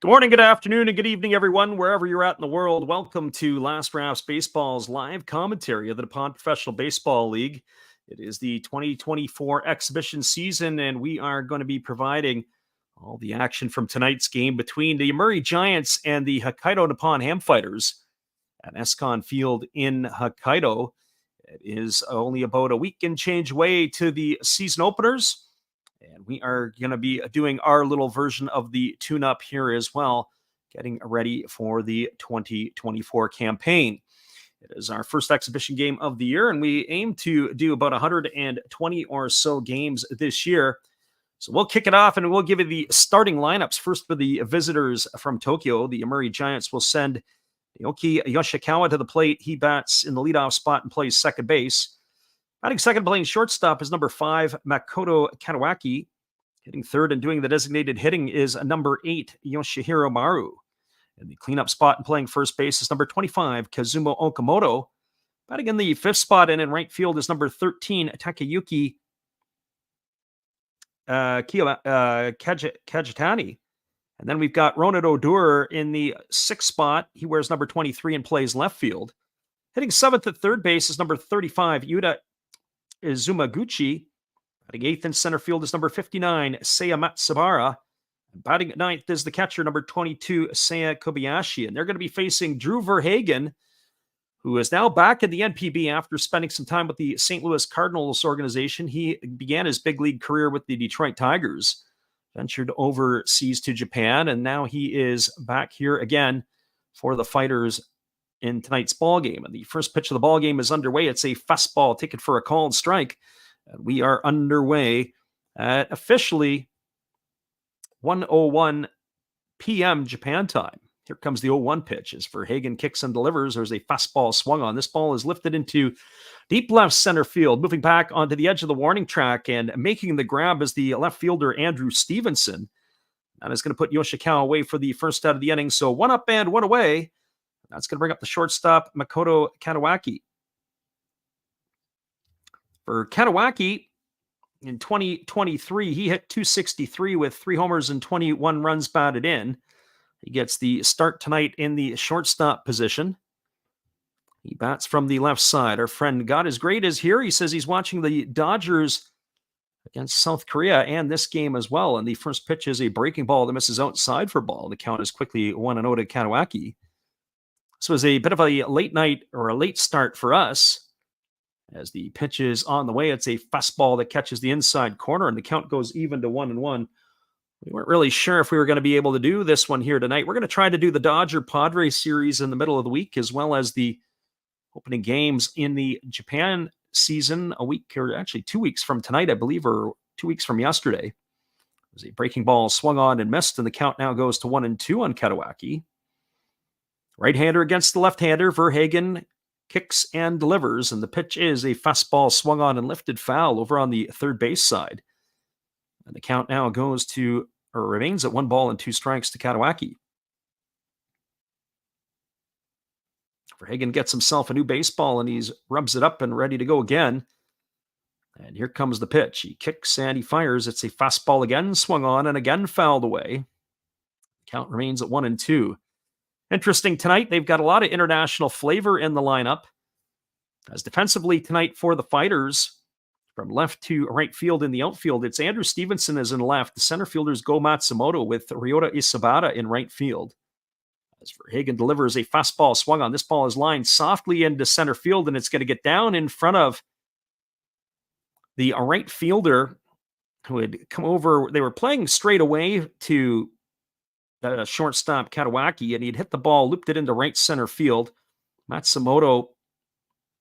Good morning, good afternoon, and good evening, everyone, wherever you're at in the world. Welcome to Last Raps Baseball's live commentary of the Nippon Professional Baseball League. It is the 2024 exhibition season, and we are going to be providing all the action from tonight's game between the Yomiuri Giants and the Hokkaido Nippon-Ham Fighters at Escon Field in Hokkaido. It is only about a week and change away to the season openers. And we are going to be doing our little version of the tune-up here as well, getting ready for the 2024 campaign. It is our first exhibition game of the year, and we aim to do about 120 or so games this year. So we'll kick it off, and we'll give you the starting lineups. First, for the visitors from Tokyo, the Yomiuri Giants will send Naoki Yoshikawa to the plate. He bats in the leadoff spot and plays second base. Batting second, playing shortstop is number 5, Makoto Katawaki. Hitting third and doing the designated hitting is number 8, Yoshihiro Maru. In the cleanup spot and playing first base is number 25, Kazumo Okamoto. Batting in the fifth spot and in right field is number 13, Takayuki Kajitani. And then we've got Ronald Odor in the sixth spot. He wears number 23 and plays left field. Hitting seventh at third base is number 35, Yuta Izumaguchi. Batting eighth in center field is number 59, Seiya Matsubara. Batting at ninth is the catcher, number 22, Seiya Kobayashi. And they're going to be facing Drew Verhagen, who is now back in the NPB after spending some time with the St. Louis Cardinals organization. He began his big league career with the Detroit Tigers, ventured overseas to Japan, and now he is back here again for the Fighters in tonight's ball game. And the first pitch of the ball game is underway. It's a fastball taken for a called strike. And we are underway at officially 1:01 p.m. Japan time. Here comes the 0-1 pitch as Verhagen kicks and delivers. There's a fastball swung on. This ball is lifted into deep left center field, moving back onto the edge of the warning track and making the grab is the left fielder, Andrew Stevenson. That is going to put Yoshikawa away for the first out of the inning. So one up and one away. That's going to bring up the shortstop, Makoto Katawaki. For Katawaki, in 2023, he hit .263 with 3 homers and 21 runs batted in. He gets the start tonight in the shortstop position. He bats from the left side. Our friend God is Great is here. He says he's watching the Dodgers against South Korea and this game as well. And the first pitch is a breaking ball that misses outside for ball. The count is quickly 1-0 to Katawaki. This was a bit of a late night or a late start for us. As the pitch is on the way, it's a fastball that catches the inside corner, and the count goes even to 1-1. We weren't really sure if we were going to be able to do this one here tonight. We're going to try to do the Dodger-Padres series in the middle of the week, as well as the opening games in the Japan season a week, or actually 2 weeks from tonight, I believe, or 2 weeks from yesterday. There's a breaking ball swung on and missed, and the count now goes to 1-2 on Katawaki. Right-hander against the left-hander. Verhagen kicks and delivers, and the pitch is a fastball swung on and lifted foul over on the third base side. And the count now goes to, or remains at 1-2 to Katawaki. Verhagen gets himself a new baseball, and he rubs it up and ready to go again. And here comes the pitch. He kicks and he fires. It's a fastball again, swung on and again fouled away. Count remains at 1-2. Interesting tonight, they've got a lot of international flavor in the lineup. As defensively tonight for the Fighters, from left to right field in the outfield, it's Andrew Stevenson is in left. The center fielders Go Matsumoto with Ryota Isabata in right field. As Verhagen delivers a fastball swung on, this ball is lined softly into center field, and it's going to get down in front of the right fielder who had come over. They were playing straight away to shortstop Katawaki, and he'd hit the ball, looped it into right center field. Matsumoto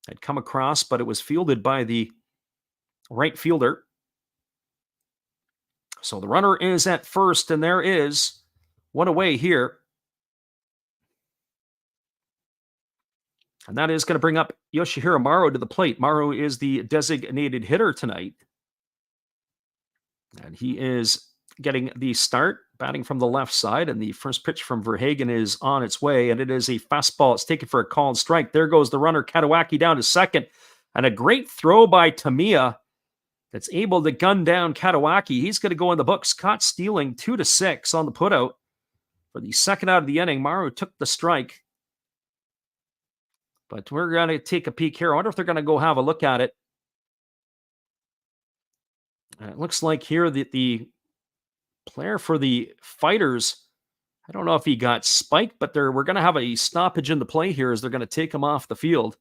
had come across, but it was fielded by the right fielder. So the runner is at first, and there is one away here. And that is going to bring up Yoshihiro Maru to the plate. Maru is the designated hitter tonight. And he is getting the start, batting from the left side, and the first pitch from Verhagen is on its way, and it is a fastball. It's taken for a called strike. There goes the runner, Katawaki, down to second, and a great throw by Tamiya that's able to gun down Katawaki. He's going to go in the books, caught stealing 2-6 on the putout. For the second out of the inning, Maru took the strike. But we're going to take a peek here. I wonder if they're going to go have a look at it. It looks like here that the player for the Fighters, I don't know if he got spiked, but we're going to have a stoppage in the play here as they're going to take him off the field.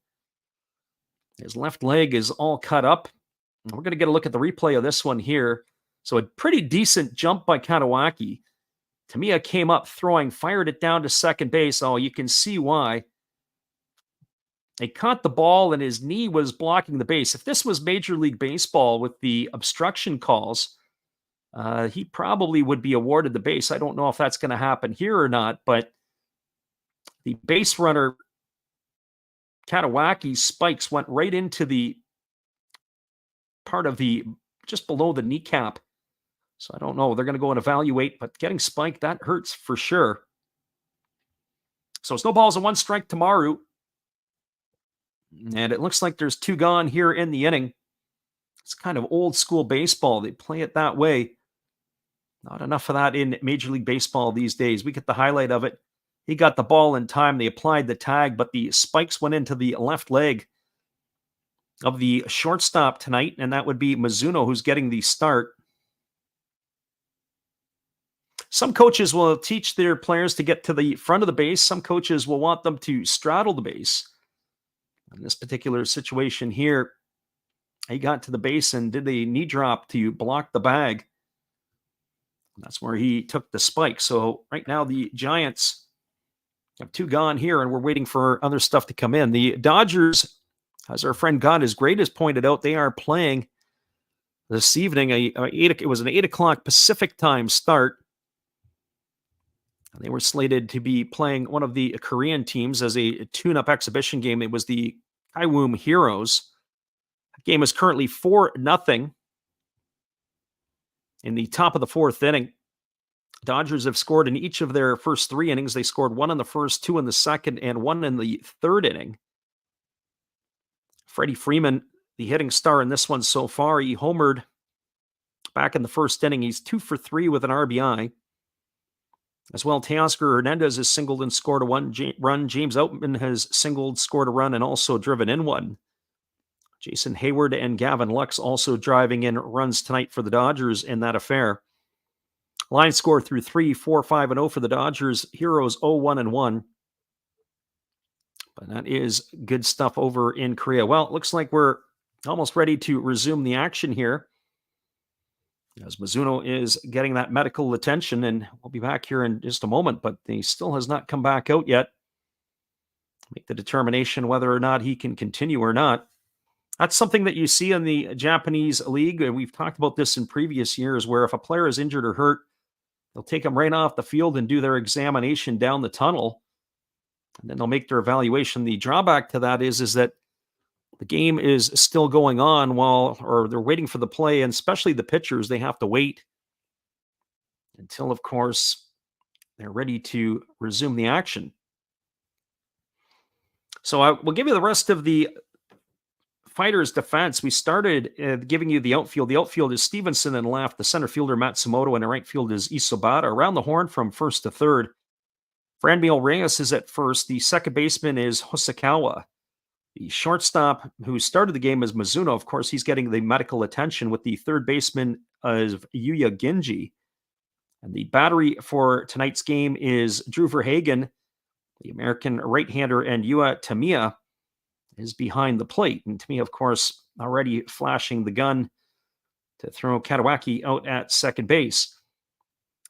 His left leg is all cut up. We're going to get a look at the replay of this one here. So a pretty decent jump by Katawaki. Tamiya came up throwing, fired it down to second base. Oh, you can see why. He caught the ball and his knee was blocking the base. If this was Major League Baseball with the obstruction calls, he probably would be awarded the base. I don't know if that's going to happen here or not, but the base runner, Katawaki's spikes went right into the part of the, just below the kneecap. So I don't know. They're going to go and evaluate, but getting spiked, that hurts for sure. So it's no balls and one strike to Maru. And it looks like there's two gone here in the inning. It's kind of old school baseball. They play it that way. Not enough of that in Major League Baseball these days. We get the highlight of it. He got the ball in time. They applied the tag, but the spikes went into the left leg of the shortstop tonight, and that would be Mizuno, who's getting the start. Some coaches will teach their players to get to the front of the base. Some coaches will want them to straddle the base. In this particular situation here, he got to the base and did a knee drop to block the bag. That's where he took the spike. So right now the Giants have two gone here, and we're waiting for other stuff to come in. The Dodgers, as our friend God is Great has pointed out, they are playing this evening. It was an 8 o'clock Pacific time start. They were slated to be playing one of the Korean teams as a tune-up exhibition game. It was the Kaiwoom Heroes. The game is currently 4-0 in the top of the fourth inning. Dodgers have scored in each of their first three innings. They scored one in the first, two in the second, and one in the third inning. Freddie Freeman, the hitting star in this one so far, he homered back in the first inning. He's 2 for 3 with an RBI. As well, Teoscar Hernandez has singled and scored a run. James Outman has singled, scored a run, and also driven in one. Jason Hayward and Gavin Lux also driving in runs tonight for the Dodgers in that affair. Line score through 3, 4, 5, and 0 for the Dodgers. Heroes 0-1-1. But that is good stuff over in Korea. Well, it looks like we're almost ready to resume the action here, as Mizuno is getting that medical attention, and we'll be back here in just a moment, but he still has not come back out yet. Make the determination whether or not he can continue or not. That's something that you see in the Japanese league, and we've talked about this in previous years, where if a player is injured or hurt, they'll take him right off the field and do their examination down the tunnel, and then they'll make their evaluation. The drawback to that is that the game is still going on or they're waiting for the play, and especially the pitchers, they have to wait until, of course, they're ready to resume the action. So I will give you the rest of the Fighters' defense. We started giving you the outfield. The outfield is Stevenson in left, the center fielder Matsumoto, and the right field is Isobata. Around the horn from first to third, Franmil Reyes is at first. The second baseman is Hosokawa. The shortstop who started the game is Mizuno. Of course, he's getting the medical attention, with the third baseman of Yuya Genji. And the battery for tonight's game is Drew Verhagen, the American right-hander, and Yua Tamiya is behind the plate. And Tamiya, of course, already flashing the gun to throw Katawaki out at second base.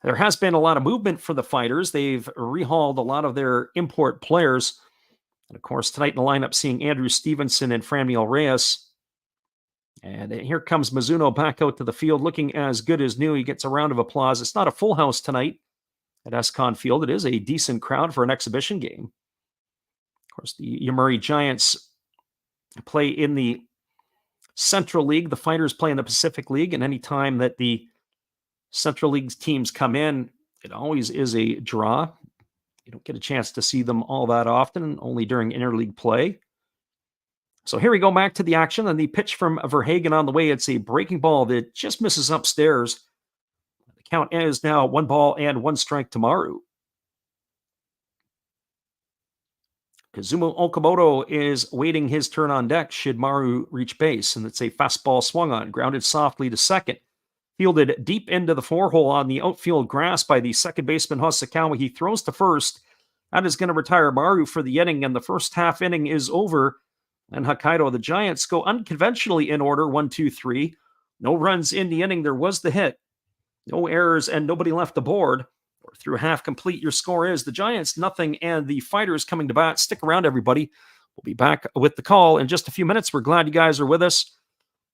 There has been a lot of movement for the Fighters. They've rehauled a lot of their import players. And of course, tonight in the lineup, seeing Andrew Stevenson and Franmil Reyes. And here comes Mizuno back out to the field, looking as good as new. He gets a round of applause. It's not a full house tonight at Escon Field. It is a decent crowd for an exhibition game. Of course, the Yomiuri Giants play in the Central League. The Fighters play in the Pacific League. And any time that the Central League teams come in, it always is a draw. You don't get a chance to see them all that often, only during interleague play. So here we go back to the action, and the pitch from Verhagen on the way. It's a breaking ball that just misses upstairs. The count is now 1 ball and 1 strike to Maru. Kazumu Okamoto is waiting his turn on deck should Maru reach base, and it's a fastball swung on, grounded softly to second. Fielded deep into the 4-hole on the outfield grass by the second baseman Hosokawa. He throws to first. That is going to retire Maru for the inning, and the first half inning is over. And Hokkaido, the Giants, go unconventionally in order, 1-2-3. No runs in the inning. There was the hit. No errors, and nobody left the board. Through half complete, your score is the Giants nothing, and the Fighters coming to bat. Stick around, everybody. We'll be back with the call in just a few minutes. We're glad you guys are with us.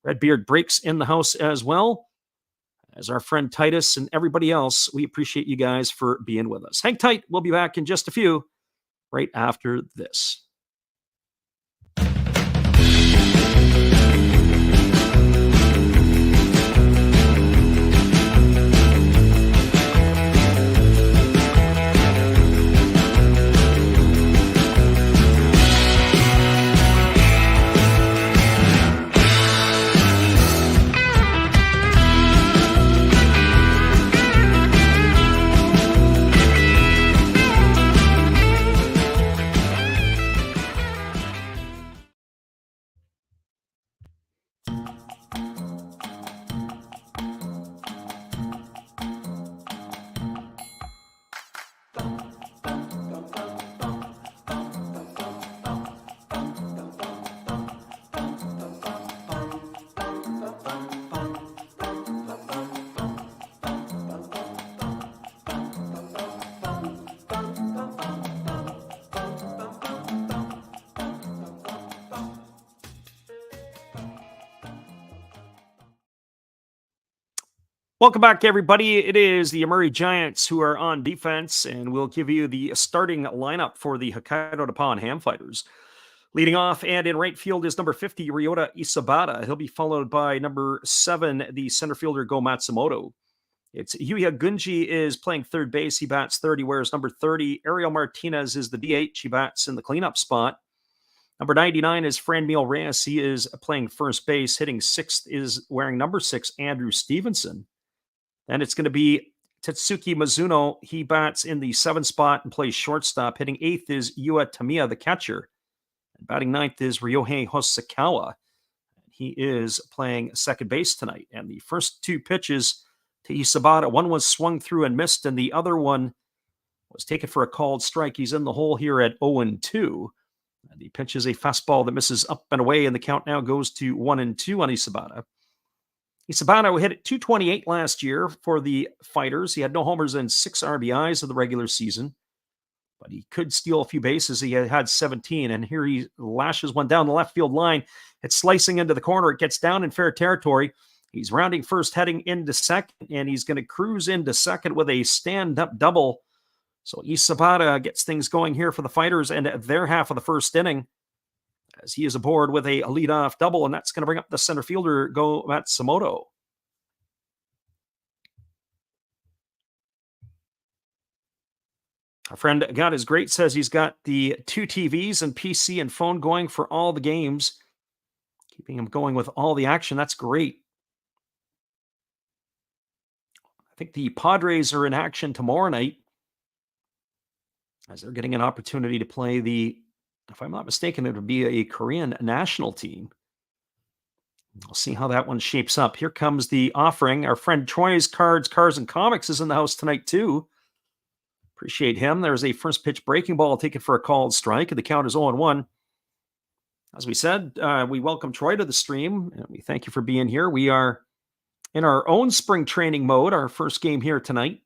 Redbeard Breaks in the house as well as our friend Titus and everybody else. We appreciate you guys for being with us. Hang tight. We'll be back in just a few right after this. Welcome back, everybody. It is the Yomiuri Giants who are on defense, and we'll give you the starting lineup for the Hokkaido Nippon-Ham Fighters. Leading off and in right field is number 50, Ryota Isabata. He'll be followed by number 7, the center fielder Go Matsumoto. It's Yuya Gunji is playing third base. He bats 30, whereas number 30, Ariel Martinez, is the DH. He bats in the cleanup spot. Number 99 is Franmil Reyes. He is playing first base. Hitting sixth is wearing number 6, Andrew Stevenson. Then it's going to be Tetsuki Mizuno. He bats in the 7th spot and plays shortstop. Hitting 8th is Yua Tamiya, the catcher. And batting 9th is Ryohei Hosokawa. He is playing second base tonight. And the first 2 pitches to Isabata, one was swung through and missed, and the other one was taken for a called strike. He's in the hole here at 0-2. And he pitches a fastball that misses up and away, and the count now goes to 1-2 on Isabata. Isabata hit at 228 last year for the Fighters. He had no homers and 6 RBIs of the regular season, but he could steal a few bases. He had 17, and here he lashes one down the left field line. It's slicing into the corner. It gets down in fair territory. He's rounding first, heading into second, and he's going to cruise into second with a stand-up double. So Isabata gets things going here for the Fighters and their half of the first inning, as he is aboard with a leadoff double, and that's going to bring up the center fielder, Go Matsumoto. Our friend God is Great says he's got the 2 TVs and PC and phone going for all the games, keeping him going with all the action. That's great. I think the Padres are in action tomorrow night, as they're getting an opportunity to play the, if I'm not mistaken, it would be a Korean national team. We'll see how that one shapes up. Here comes the offering. Our friend Troy's Cards, Cars, and Comics is in the house tonight, too. Appreciate him. There's a first pitch breaking ball taken for a called strike, and the count is 0-1. As we said, we welcome Troy to the stream, and we thank you for being here. We are in our own spring training mode, our first game here tonight,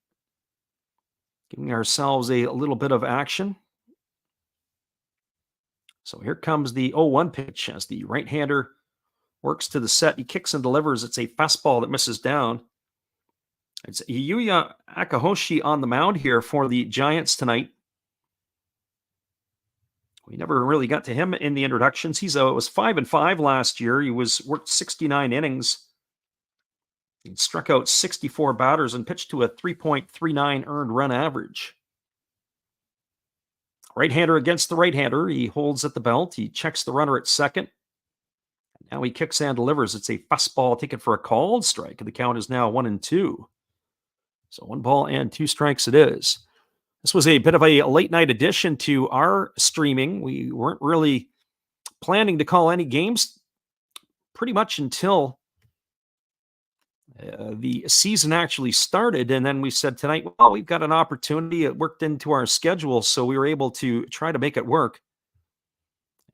giving ourselves a little bit of action. So here comes the 0-1 pitch as the right-hander works to the set. He kicks and delivers. It's a fastball that misses down. It's Yuya Akahoshi on the mound here for the Giants tonight. We never really got to him in the introductions. He was 5-5 last year. He worked 69 innings. He struck out 64 batters and pitched to a 3.39 earned run average. Right-hander against the right-hander. He holds at the belt. He checks the runner at second. Now he kicks and delivers. It's a fastball taken for a called strike. The count is now 1-2. So 1 ball and 2 strikes it is. This was a bit of a late night addition to our streaming. We weren't really planning to call any games pretty much until the season actually started. And then we said tonight, well, we've got an opportunity. It worked into our schedule, so we were able to try to make it work.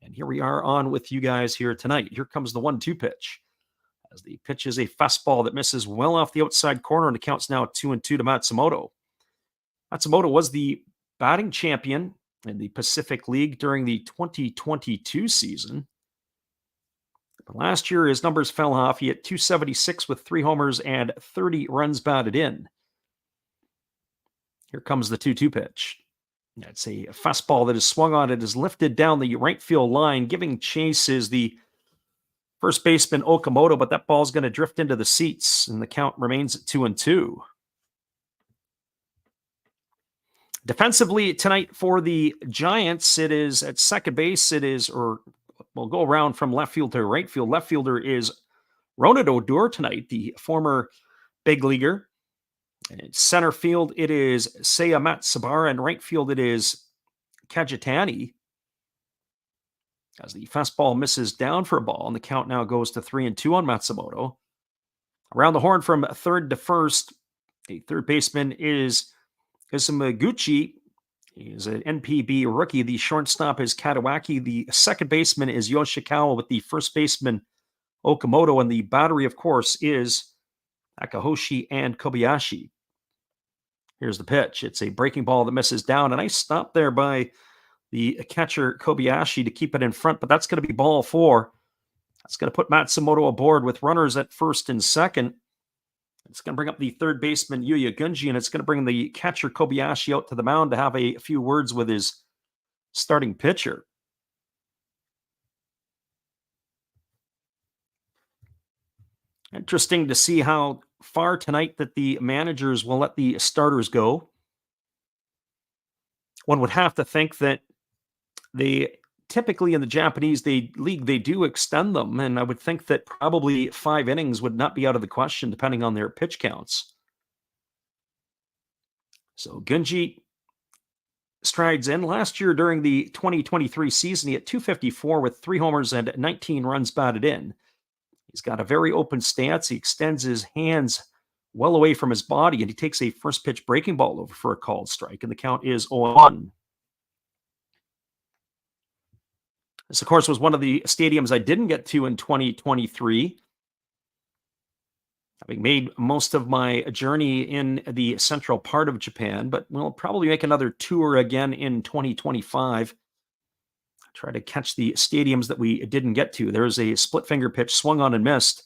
And here we are on with you guys here tonight. Here comes the 1-2 pitch. As the pitch is a fastball that misses well off the outside corner, and it counts now 2-2 to Matsumoto. Matsumoto was the batting champion in the Pacific League during the 2022 season. But last year, his numbers fell off. He hit .276 with 3 homers and 30 runs batted in. Here comes the 2-2 pitch. That's a fastball that is swung on. It is lifted down the right field line. Giving chase is the first baseman Okamoto, but that ball is going to drift into the seats, and the count remains at 2-2. Defensively tonight for the Giants, it is at second base. We'll go around from left field to right field. Left fielder is Ronald Odor tonight, the former big leaguer. In center field, it is Seiya Matsubara, and right field, it is Kajitani. As the fastball misses down for a ball, and the count now goes to 3-2 on Matsumoto. Around the horn from third to first, the third baseman is Isumaguchi. He's an NPB rookie. The shortstop is Katawaki. The second baseman is Yoshikawa, with the first baseman Okamoto, and the battery, of course, is Akahoshi and Kobayashi. Here's the pitch. It's a breaking ball that misses down. A nice stop there by the catcher Kobayashi to keep it in front, but that's going to be ball 4. That's going to put Matsumoto aboard with runners at first and second. It's going to bring up the third baseman Yuya Gunji, and it's going to bring the catcher Kobayashi out to the mound to have a few words with his starting pitcher. Interesting to see how far tonight that the managers will let the starters go. One would have to think that they typically in the Japanese league, they do extend them, and I would think that probably 5 innings would not be out of the question depending on their pitch counts. So Gunji strides in. Last year during the 2023 season, he hit .254 with 3 homers and 19 runs batted in. He's got a very open stance. He extends his hands well away from his body, and he takes a first pitch breaking ball over for a called strike, and the count is 0-1. This, of course, was one of the stadiums I didn't get to in 2023. Having made most of my journey in the central part of Japan, but we'll probably make another tour again in 2025. Try to catch the stadiums that we didn't get to. There's a split finger pitch swung on and missed.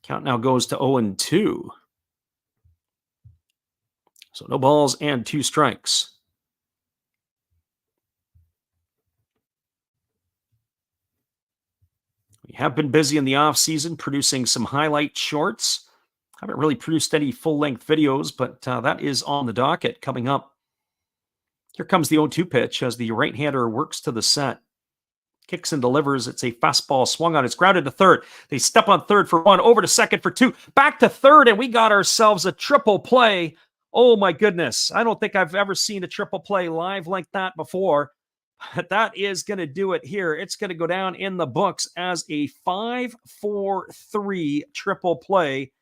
Count now goes to 0-2. So no balls and 2 strikes. We have been busy in the off-season producing some highlight shorts. Haven't really produced any full-length videos, but that is on the docket coming up. Here comes the 0-2 pitch as the right-hander works to the set. Kicks and delivers. It's a fastball swung on. It's grounded to third. They step on third for 1, over to second for 2, back to third, and we got ourselves a triple play. Oh, my goodness. I don't think I've ever seen a triple play live like that before. But that is going to do it here. It's going to go down in the books as a 5-4-3 triple play.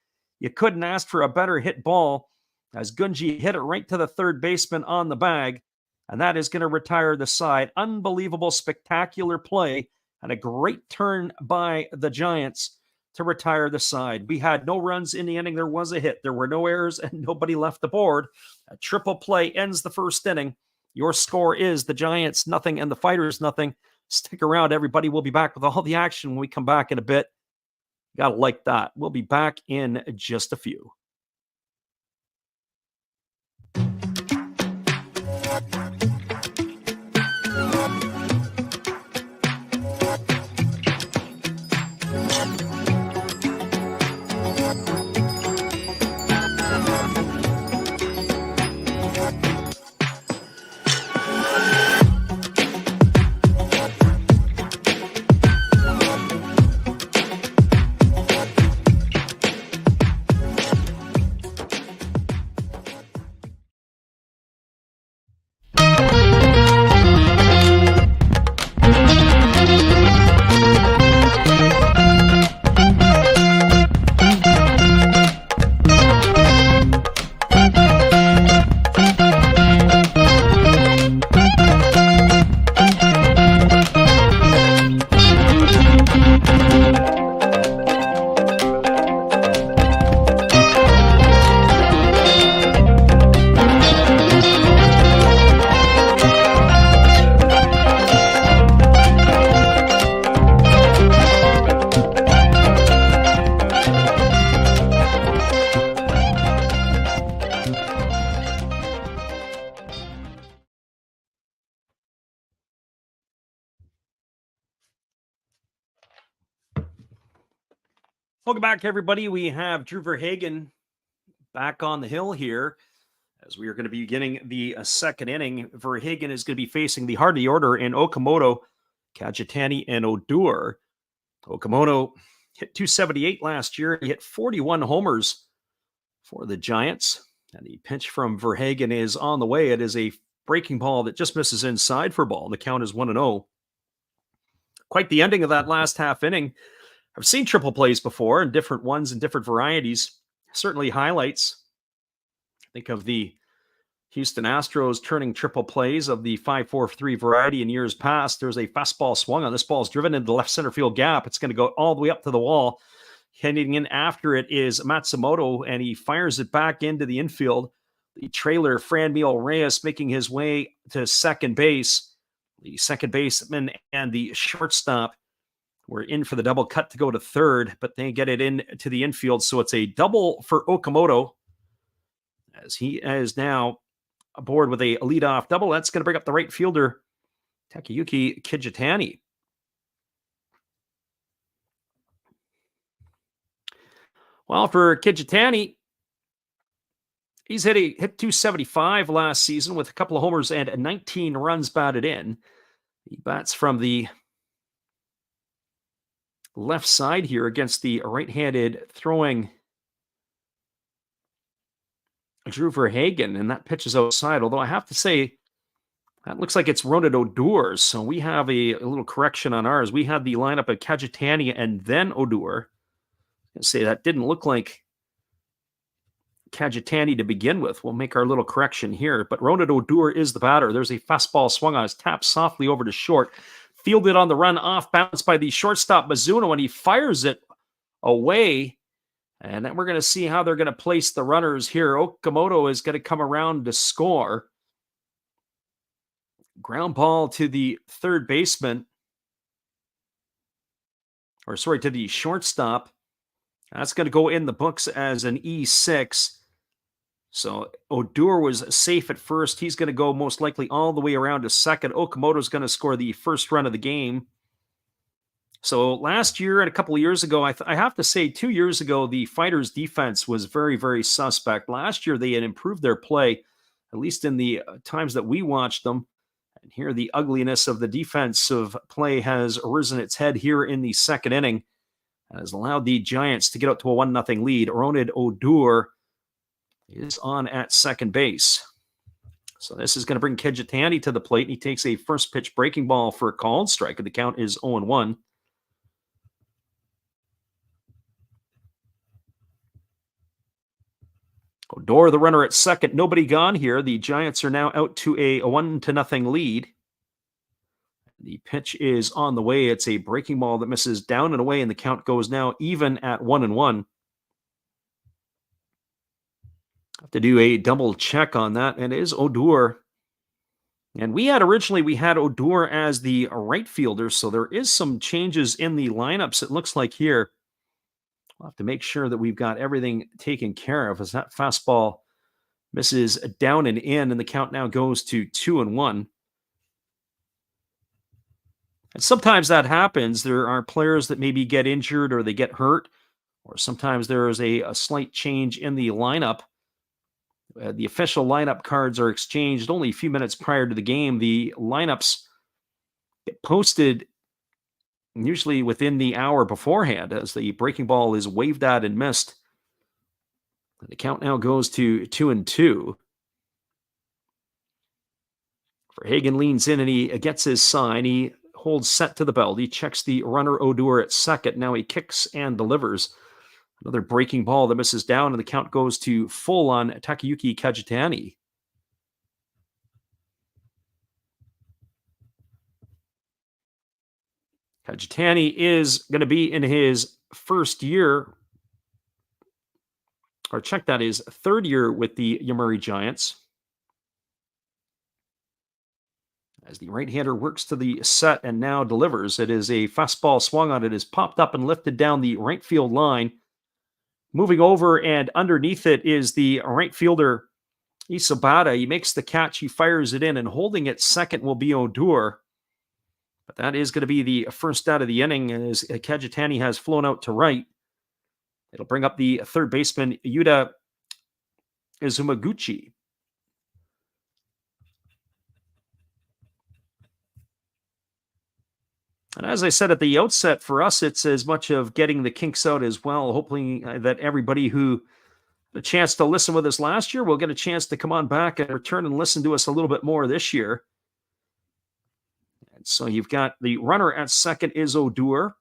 You couldn't ask for a better hit ball as Gunji hit it right to the third baseman on the bag. And that is going to retire the side. Unbelievable, spectacular play and a great turn by the Giants to retire the side. We had no runs in the inning. There was a hit. There were no errors and nobody left the board. A triple play ends the first inning. Your score is the Giants nothing and the Fighters nothing. Stick around, everybody. We'll be back with all the action when we come back in a bit. You gotta like that. We'll be back in just a few. Welcome back, everybody. We have Drew Verhagen back on the hill here as we are going to be beginning the second inning. Verhagen is going to be facing the heart of the order in Okamoto, Kajitani, and Odor. Okamoto hit 278 last year. He hit 41 homers for the Giants. And the pitch from Verhagen is on the way. It is a breaking ball that just misses inside for ball. The count is 1-0. Quite the ending of that last half inning. I've seen triple plays before and different ones and different varieties. Certainly highlights. Think of the Houston Astros turning triple plays of the 5-4-3 variety in years past. There's a fastball swung on. This ball is driven into the left center field gap. It's going to go all the way up to the wall. Heading in after it is Matsumoto, and he fires it back into the infield. The trailer, Franmil Reyes, making his way to second base. The second baseman and the shortstop were in for the double cut to go to third, but they get it in to the infield. So it's a double for Okamoto, as he is now aboard with a leadoff double. That's going to bring up the right fielder, Takayuki Kijitani. Well, for Kijitani, he's hit 275 last season with a couple of homers and 19 runs batted in. He bats from the left side here against the right-handed throwing Drew Verhagen, and that pitch is outside. Although I have to say, that looks like it's Ronald Odor. So we have a little correction on ours. We had the lineup of Kajitani and then Odor. I say that didn't look like Kajitani to begin with. We'll make our little correction here. But Ronald Odor is the batter. There's a fastball swung on. His tap softly over to short. Fielded on the run, off balance by the shortstop Mizuno, and he fires it away. And then we're going to see how they're going to place the runners here. Okamoto is going to come around to score. Ground ball to the third baseman. To the shortstop. That's going to go in the books as an E6. So Odor was safe at first. He's going to go most likely all the way around to second. Okamoto's going to score the first run of the game. So last year and a couple of years ago, I have to say 2 years ago, the Fighters' defense was very, very suspect. Last year, they had improved their play, at least in the times that we watched them. And here, the ugliness of the defensive play has risen its head here in the second inning, and has allowed the Giants to get out to a 1-0 lead. Ronald Odor is on at second base. So this is going to bring Kijitani to the plate, and he takes a first pitch breaking ball for a called strike, and the count is 0-1. Odor, the runner at second, nobody gone here. The Giants are now out to a 1-0 lead. The pitch is on the way. It's a breaking ball that misses down and away, and the count goes now even at 1-1. Have to do a double check on that, and it is Odor. And we had Odor as the right fielder, so there is some changes in the lineups, it looks like here. We'll have to make sure that we've got everything taken care of, as that fastball misses down and in, and the count now goes to 2-1. And sometimes that happens. There are players that maybe get injured or they get hurt, or sometimes there is a slight change in the lineup. The official lineup cards are exchanged only a few minutes prior to the game. The lineups get posted usually within the hour beforehand, as the breaking ball is waved at and missed. The count now goes to 2-2. Verhagen leans in and he gets his sign. He holds set to the belt. He checks the runner Odor at second. Now he kicks and delivers. Another breaking ball that misses down, and the count goes to full on Takayuki Kijitani. Kijitani is going to be in his first year, or check that, his third year with the Yomiuri Giants. As the right-hander works to the set and now delivers. It is a fastball swung on. It is popped up and lifted down the right field line. Moving over and underneath it is the right fielder, Isabata. He makes the catch. He fires it in, and holding it second will be Odor. But that is going to be the first out of the inning, as Kijitani has flown out to right. It'll bring up the third baseman, Yuta Izumaguchi. And as I said at the outset, for us, it's as much of getting the kinks out as well. Hopefully, that everybody who had a chance to listen with us last year will get a chance to come on back and return and listen to us a little bit more this year. And so you've got the runner at second is Odor,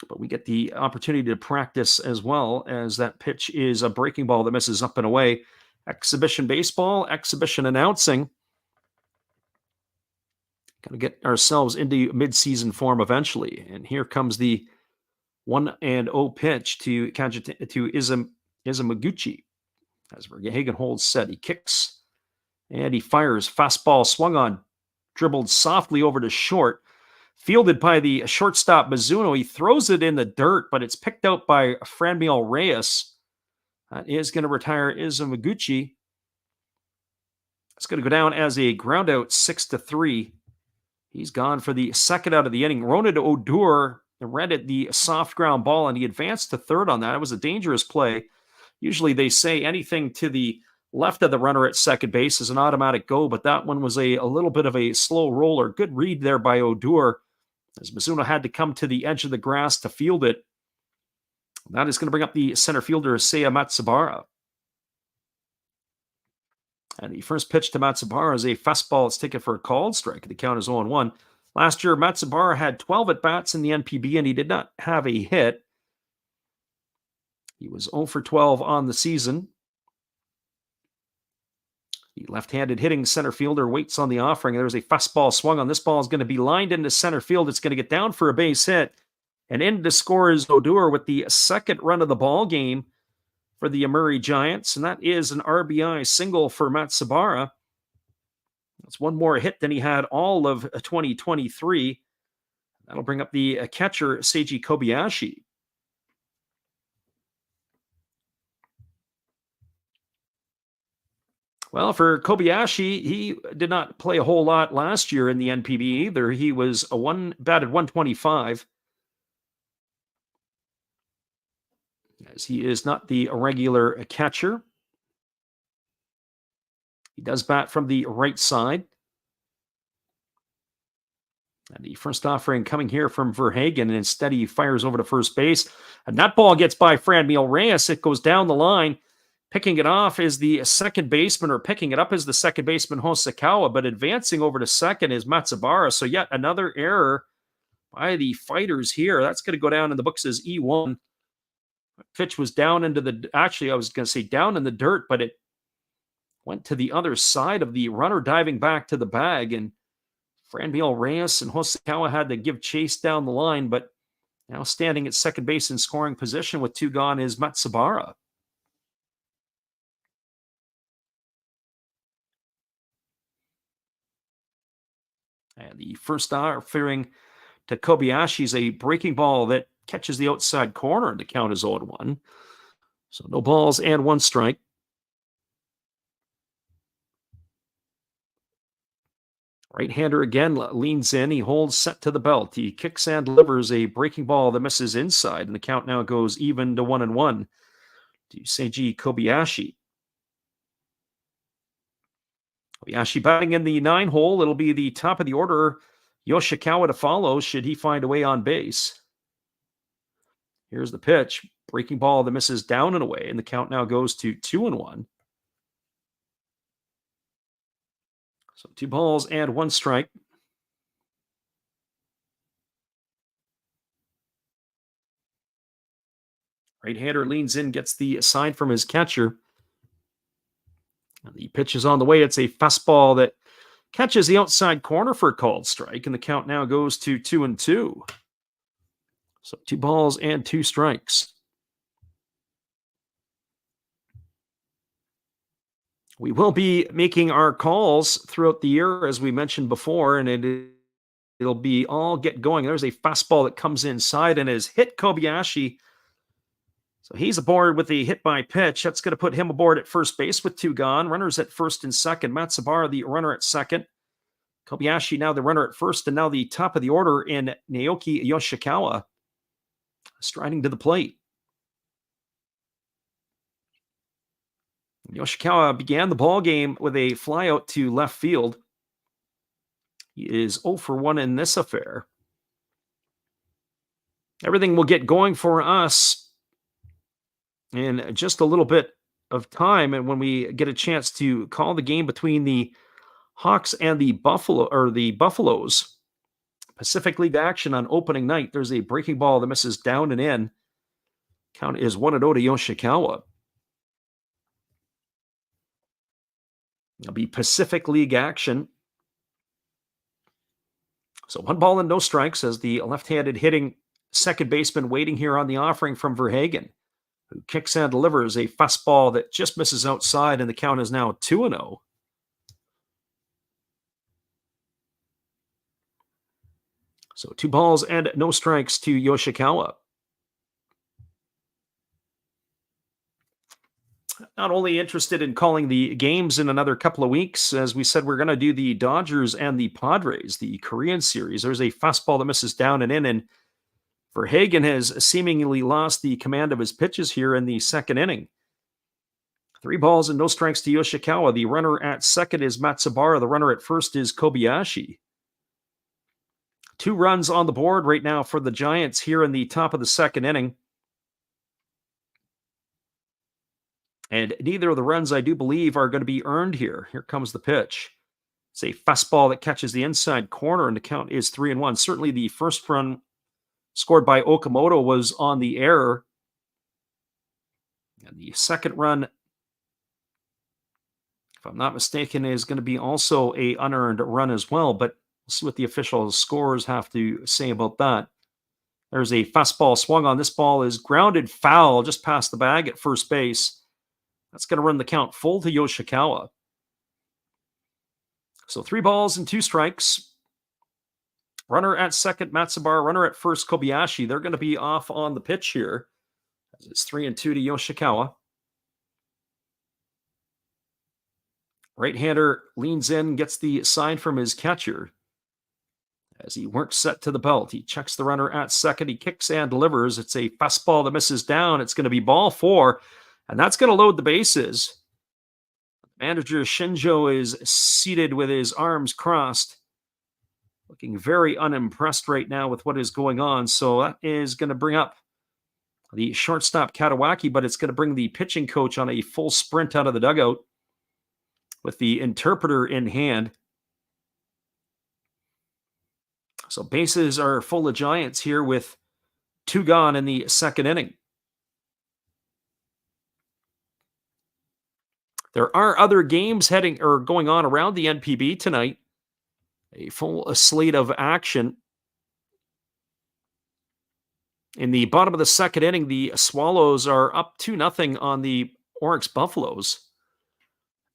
but we get the opportunity to practice as well, as that pitch is a breaking ball that misses up and away. Exhibition baseball, exhibition announcing. Got to get ourselves into mid-season form eventually. And here comes the 1-0 pitch to Izumaguchi. As Verhagen holds set, he kicks and he fires. Fastball swung on, dribbled softly over to short. Fielded by the shortstop Mizuno. He throws it in the dirt, but it's picked out by Franmil Reyes. That is going to retire Izumaguchi. It's going to go down as a ground out, 6-3. He's gone for the second out of the inning. Ronald Odor read it the soft ground ball, and he advanced to third on that. It was a dangerous play. Usually they say anything to the left of the runner at second base is an automatic go, but that one was a little bit of a slow roller. Good read there by Odor, as Mizuno had to come to the edge of the grass to field it. That is going to bring up the center fielder, Seiya Matsubara. And the first pitch to Matsubara is a fastball. It's taken for a called strike. The count is 0-1. Last year, Matsubara had 12 at-bats in the NPB, and he did not have a hit. He was 0 for 12 on the season. The left-handed hitting center fielder waits on the offering. There's a fastball swung on. This ball is going to be lined into center field. It's going to get down for a base hit. And in to score is Odor with the second run of the ball game for the Yomiuri Giants, and that is an RBI single for Matsubara. That's one more hit than he had all of 2023. That'll bring up the catcher, Seiji Kobayashi. Well, for Kobayashi, he did not play a whole lot last year in the NPB either. He was batted 125. As he is not the regular catcher. He does bat from the right side. And the first offering coming here from Verhagen, and instead he fires over to first base. And that ball gets by Franmil Reyes. It goes down the line. Picking it off is the second baseman, or picking it up is the second baseman, Hosokawa, but advancing over to second is Matsubara. So yet another error by the fighters here. That's going to go down in the books as E1. Pitch was down into I was going to say down in the dirt, but it went to the other side of the runner diving back to the bag, and Franmil Reyes and Hosokawa had to give chase down the line, but now standing at second base in scoring position with two gone is Matsubara. And the first offering to Kobayashi is a breaking ball that catches the outside corner, and the count is 0-1. So no balls and one strike. Right-hander again leans in. He holds set to the belt. He kicks and delivers a breaking ball that misses inside, and the count now goes even to 1-1 to Seiji Kobayashi. Kobayashi batting in the 9 hole. It'll be the top of the order, Yoshikawa, to follow should he find a way on base. Here's the pitch. Breaking ball that misses down and away, and the count now goes to 2-1. So 2 balls and 1 strike. Right-hander leans in, gets the sign from his catcher. And the pitch is on the way. It's a fastball that catches the outside corner for a called strike, and the count now goes to 2-2. So 2 balls and 2 strikes. We will be making our calls throughout the year, as we mentioned before, and it'll be all get going. There's a fastball that comes inside and has hit Kobayashi. So he's aboard with the hit by pitch. That's going to put him aboard at first base with 2 gone. Runners at first and second. Matsubara, the runner at second. Kobayashi now the runner at first, and now the top of the order in Naoki Yoshikawa, striding to the plate. Yoshikawa began the ball game with a flyout to left field. He is 0 for 1 in this affair. Everything will get going for us in just a little bit of time, and when we get a chance to call the game between the Hawks and the Buffaloes. Pacific League action on opening night. There's a breaking ball that misses down and in. Count is 1-0 to Yoshikawa. It'll be Pacific League action. So 1 ball and no strikes as the left-handed hitting second baseman waiting here on the offering from Verhagen, who kicks and delivers a fastball that just misses outside, and the count is now 2-0. So 2 balls and no strikes to Yoshikawa. Not only interested in calling the games in another couple of weeks, as we said, we're going to do the Dodgers and the Padres, the Korean series. There's a fastball that misses down and in, and Verhagen has seemingly lost the command of his pitches here in the second inning. 3 balls and no strikes to Yoshikawa. The runner at second is Matsubara. The runner at first is Kobayashi. 2 runs on the board right now for the Giants here in the top of the second inning. And neither of the runs, I do believe, are going to be earned here. Here comes the pitch. It's a fastball that catches the inside corner, and the count is 3-1. Certainly the first run scored by Okamoto was on the error. And the second run, if I'm not mistaken, is going to be also a unearned run as well. But we'll see what the official scores have to say about that. There's a fastball swung on. This ball is grounded foul just past the bag at first base. That's going to run the count full to Yoshikawa. So 3 balls and 2 strikes. Runner at second, Matsubara. Runner at first, Kobayashi. They're going to be off on the pitch here. It's 3-2 to Yoshikawa. Right-hander leans in, gets the sign from his catcher. As he works set to the belt, he checks the runner at second. He kicks and delivers. It's a fastball that misses down. It's going to be ball 4. And that's going to load the bases. Manager Shinjo is seated with his arms crossed, looking very unimpressed right now with what is going on. So that is going to bring up the shortstop Katawaki, but it's going to bring the pitching coach on a full sprint out of the dugout with the interpreter in hand. So bases are full of Giants here with 2 gone in the second inning. There are other games going on around the NPB tonight. A full slate of action. In the bottom of the second inning, the Swallows are up 2-0 on the Oryx Buffaloes.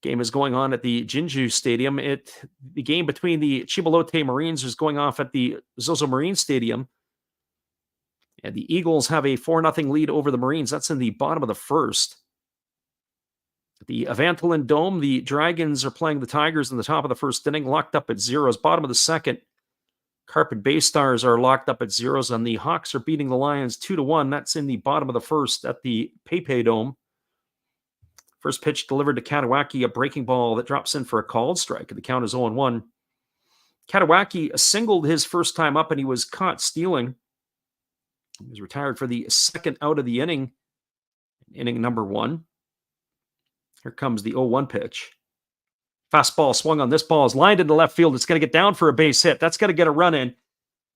Game is going on at the Jinju Stadium. The game between the Chibalote Marines is going off at the Zozo Marine Stadium. And the Eagles have a 4-0 lead over the Marines. That's in the bottom of the first. The Avantolin Dome, the Dragons are playing the Tigers in the top of the first inning, locked up at 0s. Bottom of the second, Carpet Bay Stars are locked up at 0s, and the Hawks are beating the Lions 2-1. That's in the bottom of the first at the PayPay Dome. First pitch delivered to Katawaki, a breaking ball that drops in for a called strike, and the count is 0-1. Katawaki singled his first time up, and he was caught stealing. He was retired for the second out of the inning, inning number 1. Here comes the 0-1 pitch. Fastball swung on. This ball is lined into left field. It's going to get down for a base hit. That's going to get a run in.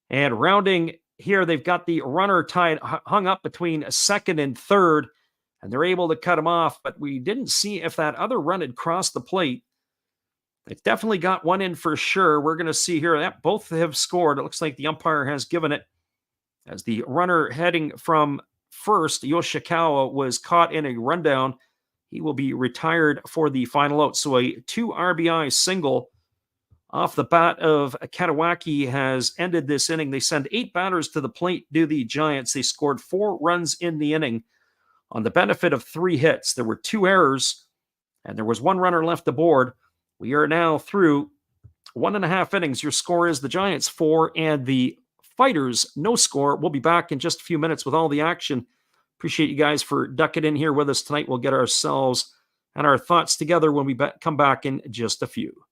And rounding here, they've got the runner hung up between second and third, and they're able to cut him off. But we didn't see if that other run had crossed the plate. They've definitely got one in for sure. We're going to see here that both have scored. It looks like the umpire has given it, as the runner heading from first, Yoshikawa, was caught in a rundown. He will be retired for the final out. So a 2 RBI single off the bat of Katawaki has ended this inning. They send 8 batters to the plate, do the Giants. They scored 4 runs in the inning on the benefit of 3 hits. There were 2 errors, and there was 1 runner left aboard. We are now through 1.5 innings. Your score is the Giants 4 and the Fighters no score. We'll be back in just a few minutes with all the action. Appreciate you guys for ducking in here with us tonight. We'll get ourselves and our thoughts together when we come back in just a few.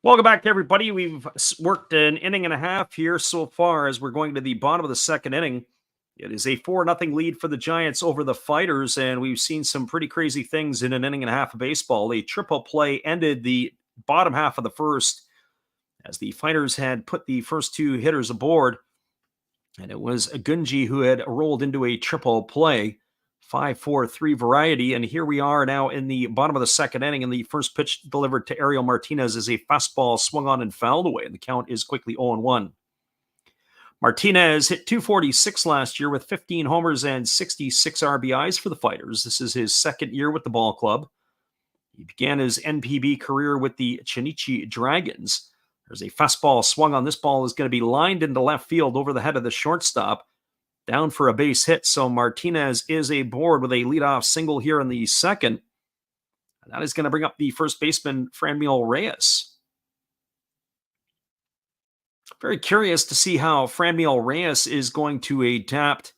Welcome back, everybody. We've worked an inning and a half here so far as we're going to the bottom of the second inning. It is a 4-0 lead for the Giants over the Fighters, and we've seen some pretty crazy things in an inning and a half of baseball. A triple play ended the bottom half of the first as the Fighters had put the first two hitters aboard, and it was Gunji who had rolled into a triple play. 5-4-3 variety, and here we are now in the bottom of the second inning, and the first pitch delivered to Ariel Martinez is a fastball swung on and fouled away, and the count is quickly 0-1. Martinez hit .246 last year with 15 homers and 66 RBIs for the Fighters. This is his second year with the ball club. He began his NPB career with the Chinichi Dragons. There's a fastball swung on. This ball is going to be lined into left field over the head of the shortstop, down for a base hit. So Martinez is aboard with a leadoff single here in the second. And that is going to bring up the first baseman, Franmil Reyes. Very curious to see how Franmil Reyes is going to adapt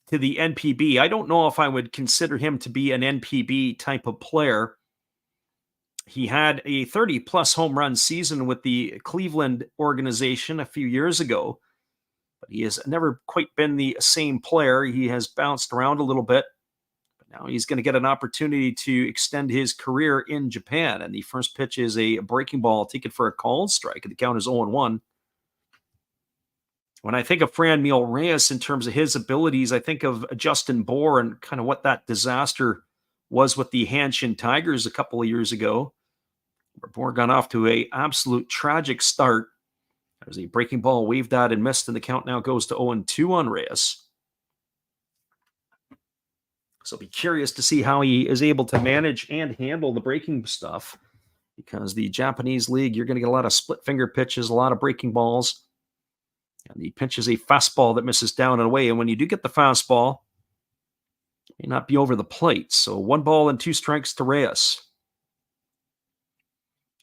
to the NPB. I don't know if I would consider him to be an NPB type of player. He had a 30-plus home run season with the Cleveland organization a few years ago, but he has never quite been the same player. He has bounced around a little bit, but now he's going to get an opportunity to extend his career in Japan. And the first pitch is a breaking ball taken for a called strike, and the count is 0-1. When I think of Franmil Reyes in terms of his abilities, I think of Justin Bour and kind of what that disaster was with the Hanshin Tigers a couple of years ago, where Bour got off to an absolute tragic start. There's a breaking ball waved at and missed, and the count now goes to 0-2 on Reyes. So be curious to see how he is able to manage and handle the breaking stuff, because the Japanese league, you're going to get a lot of split finger pitches, a lot of breaking balls. And the pitch is a fastball that misses down and away. And when you do get the fastball, it may not be over the plate. So 1 ball and 2 strikes to Reyes.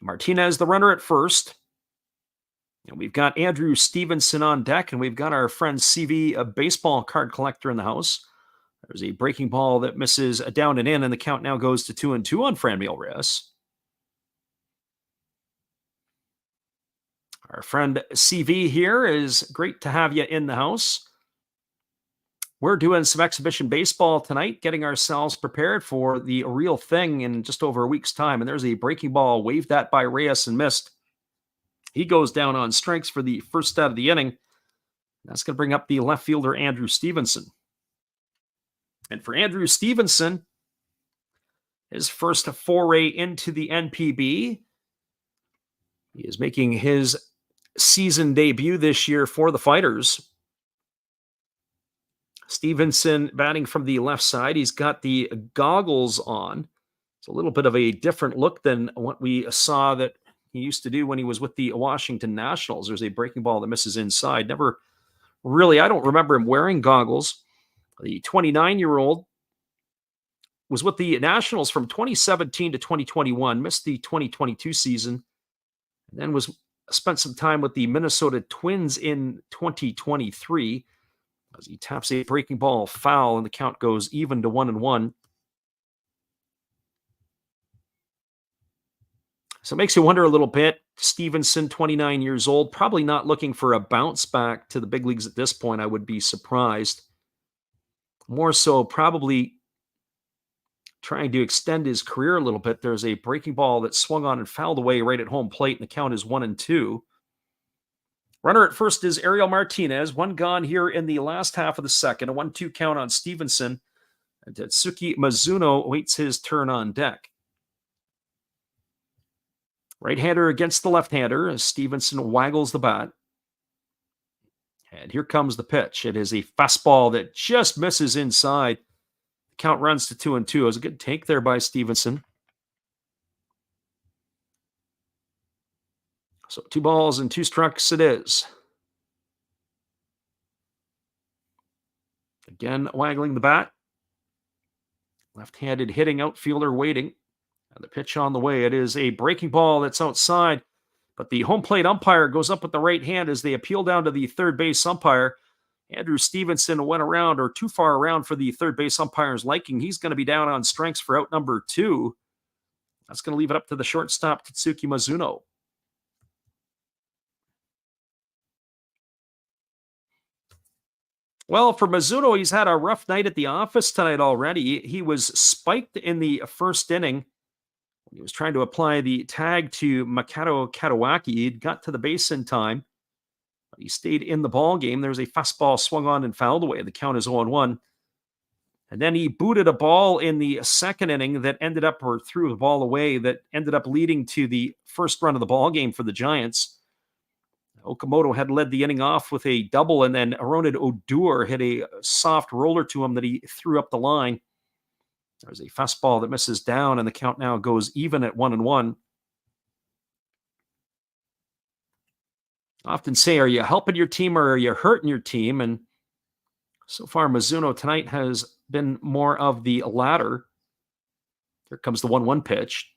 Martinez, the runner at first. And we've got Andrew Stevenson on deck, and we've got our friend CV, a baseball card collector, in the house. There's a breaking ball that misses down and in, and the count now goes to 2-2 on Franmil Reyes. Our friend CV here, is great to have you in the house. We're doing some exhibition baseball tonight, getting ourselves prepared for the real thing in just over a week's time. And there's a breaking ball waved at by Reyes and missed. He goes down on strikes for the first out of the inning. That's going to bring up the left fielder, Andrew Stevenson. And for Andrew Stevenson, his first foray into the NPB, he is making his season debut this year for the Fighters. Stevenson batting from the left side. He's got the goggles on. It's a little bit of a different look than what we saw that he used to do when he was with the Washington Nationals. There's a breaking ball that misses inside. Never really, I don't remember him wearing goggles. The 29-year-old was with the Nationals from 2017 to 2021, missed the 2022 season, and then spent some time with the Minnesota Twins in 2023 as he taps a breaking ball foul, and the count goes even to 1-1. So it makes you wonder a little bit. Stevenson, 29 years old, probably not looking for a bounce back to the big leagues at this point. I would be surprised. More so, probably trying to extend his career a little bit. There's a breaking ball that swung on and fouled away right at home plate, and the count is 1-2. Runner at first is Ariel Martinez. One gone here in the last half of the second. A 1-2 count on Stevenson. And Tatsuki Mizuno waits his turn on deck. Right-hander against the left-hander as Stevenson waggles the bat. And here comes the pitch. It is a fastball that just misses inside. The count runs to 2-2. It was a good take there by Stevenson. So 2 balls and 2 strikes it is. Again, waggling the bat. Left-handed hitting outfielder waiting. And the pitch on the way. It is a breaking ball that's outside. But the home plate umpire goes up with the right hand as they appeal down to the third base umpire. Andrew Stevenson went around or too far around for the third base umpire's liking. He's going to be down on strikes for out number 2. That's going to leave it up to the shortstop, Tatsuki Mizuno. Well, for Mizuno, he's had a rough night at the office tonight already. He was spiked in the first inning. He was trying to apply the tag to Makoto Katawaki. He got to the base in time. But he stayed in the ball game. There was a fastball swung on and fouled away. The count is 0-1. And then he booted a ball in the second inning that ended up, or threw the ball away, that ended up leading to the first run of the ball game for the Giants. Okamoto had led the inning off with a double, and then Aronid Odor hit a soft roller to him that he threw up the line. There's a fastball that misses down, and the count now goes even at 1-1. Often say, are you helping your team or are you hurting your team? And so far, Mizuno tonight has been more of the latter. Here comes the 1-1 pitch.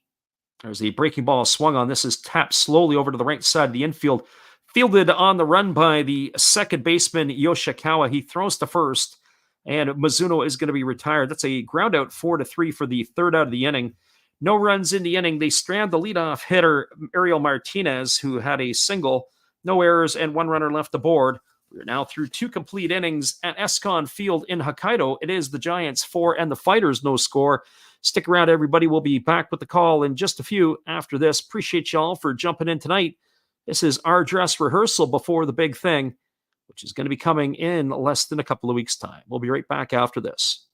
There's the breaking ball swung on. This is tapped slowly over to the right side of the infield. Fielded on the run by the second baseman, Yoshikawa. He throws to first, and Mizuno is going to be retired. That's a ground out 4-3 for the third out of the inning. No runs in the inning. They strand the leadoff hitter, Ariel Martinez, who had a single. No errors and 1 runner left aboard. We're now through 2 complete innings at Escon Field in Hokkaido. It is the Giants 4 and the Fighters no score. Stick around, everybody. We'll be back with the call in just a few after this. Appreciate y'all for jumping in tonight. This is our dress rehearsal before the big thing, which is going to be coming in less than a couple of weeks' time. We'll be right back after this.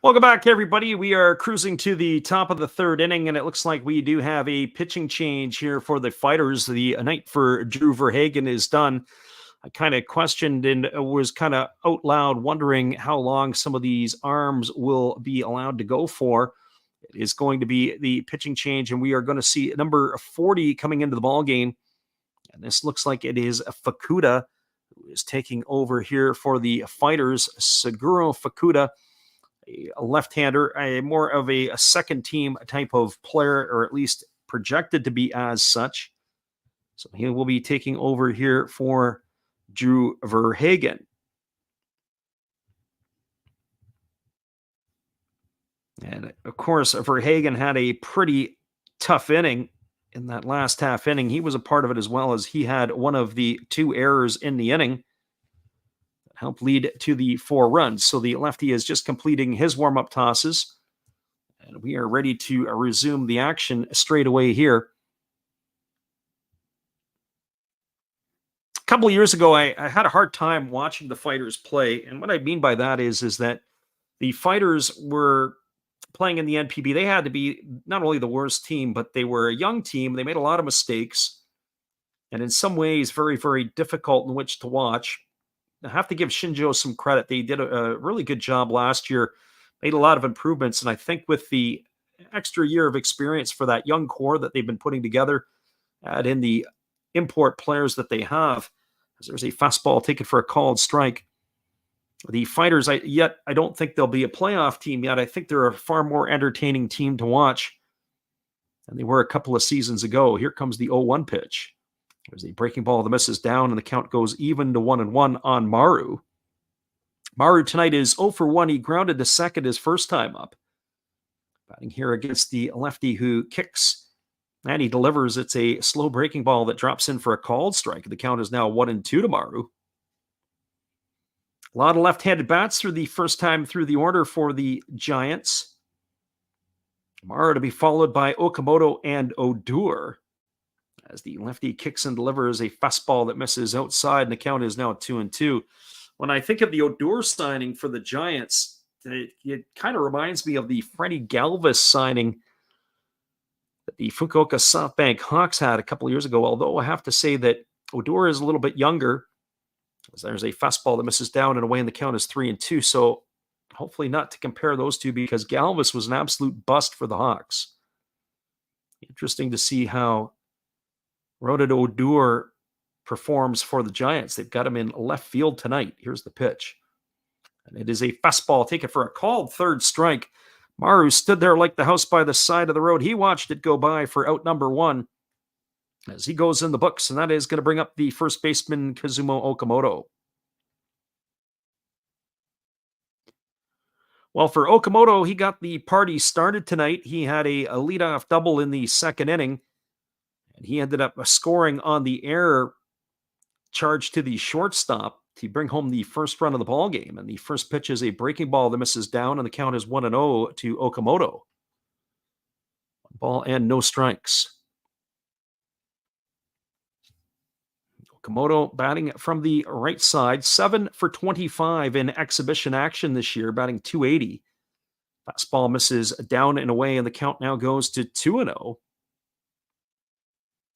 Welcome back, everybody. We are cruising to the top of the third inning, and it looks like we do have a pitching change here for the Fighters. The night for Drew Verhagen is done. I kind of questioned and was kind of out loud wondering how long some of these arms will be allowed to go for. It is going to be the pitching change, and we are going to see number 40 coming into the ball game. And this looks like it is Fukuda who is taking over here for the Fighters. Seguro Fukuda, a left-hander, more of a second-team type of player, or at least projected to be as such. So he will be taking over here for Drew Verhagen. And, of course, Verhagen had a pretty tough inning in that last half inning. He was a part of it as well, as he had one of the 2 errors in the inning help lead to the 4 runs. So the lefty is just completing his warm-up tosses And we are ready to resume the action straight away here. A couple of years ago, I had a hard time watching the Fighters play. And what I mean by that is that the Fighters were playing in the NPB. They had to be not only the worst team, but they were a young team. They made a lot of mistakes. And in some ways, very, very difficult in which to watch. I have to give Shinjo some credit. They did a really good job last year, made a lot of improvements. And I think with the extra year of experience for that young core that they've been putting together, add in the import players that they have, as there's a fastball taken for a called strike. The Fighters, I don't think they'll be a playoff team yet. I think they're a far more entertaining team to watch than they were a couple of seasons ago. Here comes the 0-1 pitch. There's a breaking ball that misses down, and the count goes even to 1-1 on Maru. Maru tonight is 0 for 1. He grounded to second his first time up. Batting here against the lefty who kicks, and he delivers. It's a slow breaking ball that drops in for a called strike. The count is now 1-2 to Maru. A lot of left-handed bats through the first time through the order for the Giants. Maru to be followed by Okamoto and Odor. As the lefty kicks and delivers a fastball that misses outside, and the count is now 2-2. When I think of the Odor signing for the Giants, it kind of reminds me of the Freddie Galvis signing that the Fukuoka SoftBank Hawks had a couple of years ago, although I have to say that Odor is a little bit younger. As there's a fastball that misses down and away, and the count is 3-2. So hopefully not to compare those two, because Galvis was an absolute bust for the Hawks. Interesting to see how Ronald Odor performs for the Giants. They've got him in left field tonight. Here's the pitch. And it is a fastball taken for a called third strike. Maru stood there like the house by the side of the road. He watched it go by for out number 1 as he goes in the books, and that is going to bring up the first baseman, Kazumo Okamoto. Well, for Okamoto, he got the party started tonight. He had a leadoff double in the second inning, and he ended up scoring on the error charge to the shortstop to bring home the first run of the ball game. And the first pitch is a breaking ball that misses down, and the count is 1-0 to Okamoto. 1 ball and no strikes. Okamoto batting from the right side, 7 for 25 in exhibition action this year, batting .280. Fastball misses down and away, and the count now goes to 2-0.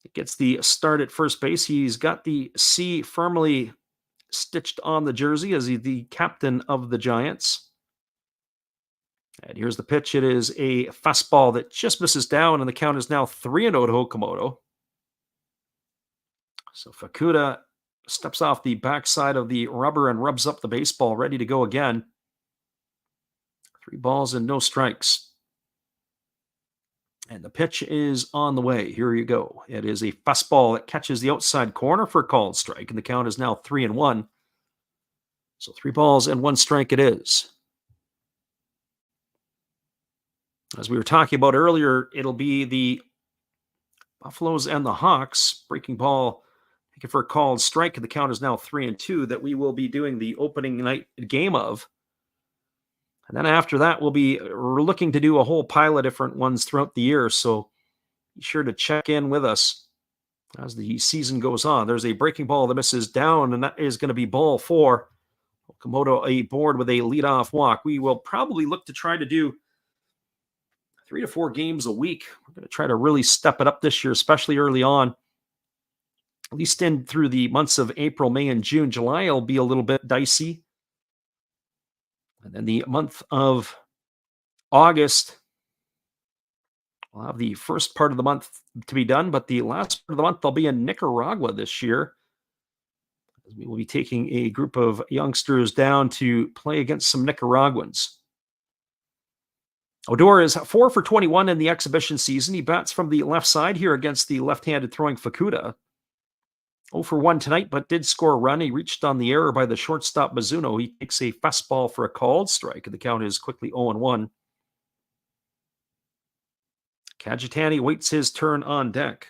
It gets the start at first base. He's got the C firmly stitched on the jersey as he's the captain of the Giants. And here's the pitch. It is a fastball that just misses down, and the count is now 3-0 to Okamoto. So Fukuda steps off the backside of the rubber and rubs up the baseball, ready to go again. 3 balls and no strikes. And the pitch is on the way. Here you go. It is a fastball that catches the outside corner for a called strike, and the count is now 3-1. So 3 balls and 1 strike it is. As we were talking about earlier, it'll be the Buffaloes and the Hawks. Breaking ball taken for a called strike, and the count is now 3-2 that we will be doing the opening night game of. And then after that, we're looking to do a whole pile of different ones throughout the year. So be sure to check in with us as the season goes on. There's a breaking ball that misses down, and that is going to be ball 4. Okamoto aboard with a leadoff walk. We will probably look to try to do 3 to 4 games a week. We're going to try to really step it up this year, especially early on. At least in through the months of April, May, and June. July will be a little bit dicey. And then the month of August, we'll have the first part of the month to be done, but the last part of the month, I'll be in Nicaragua this year. We will be taking a group of youngsters down to play against some Nicaraguans. Odor is 4 for 21 in the exhibition season. He bats from the left side here against the left-handed throwing Fukuda. 0 for 1 tonight, but did score a run. He reached on the error by the shortstop Mizuno. He takes a fastball for a called strike, and the count is quickly 0-1. Kajitani waits his turn on deck.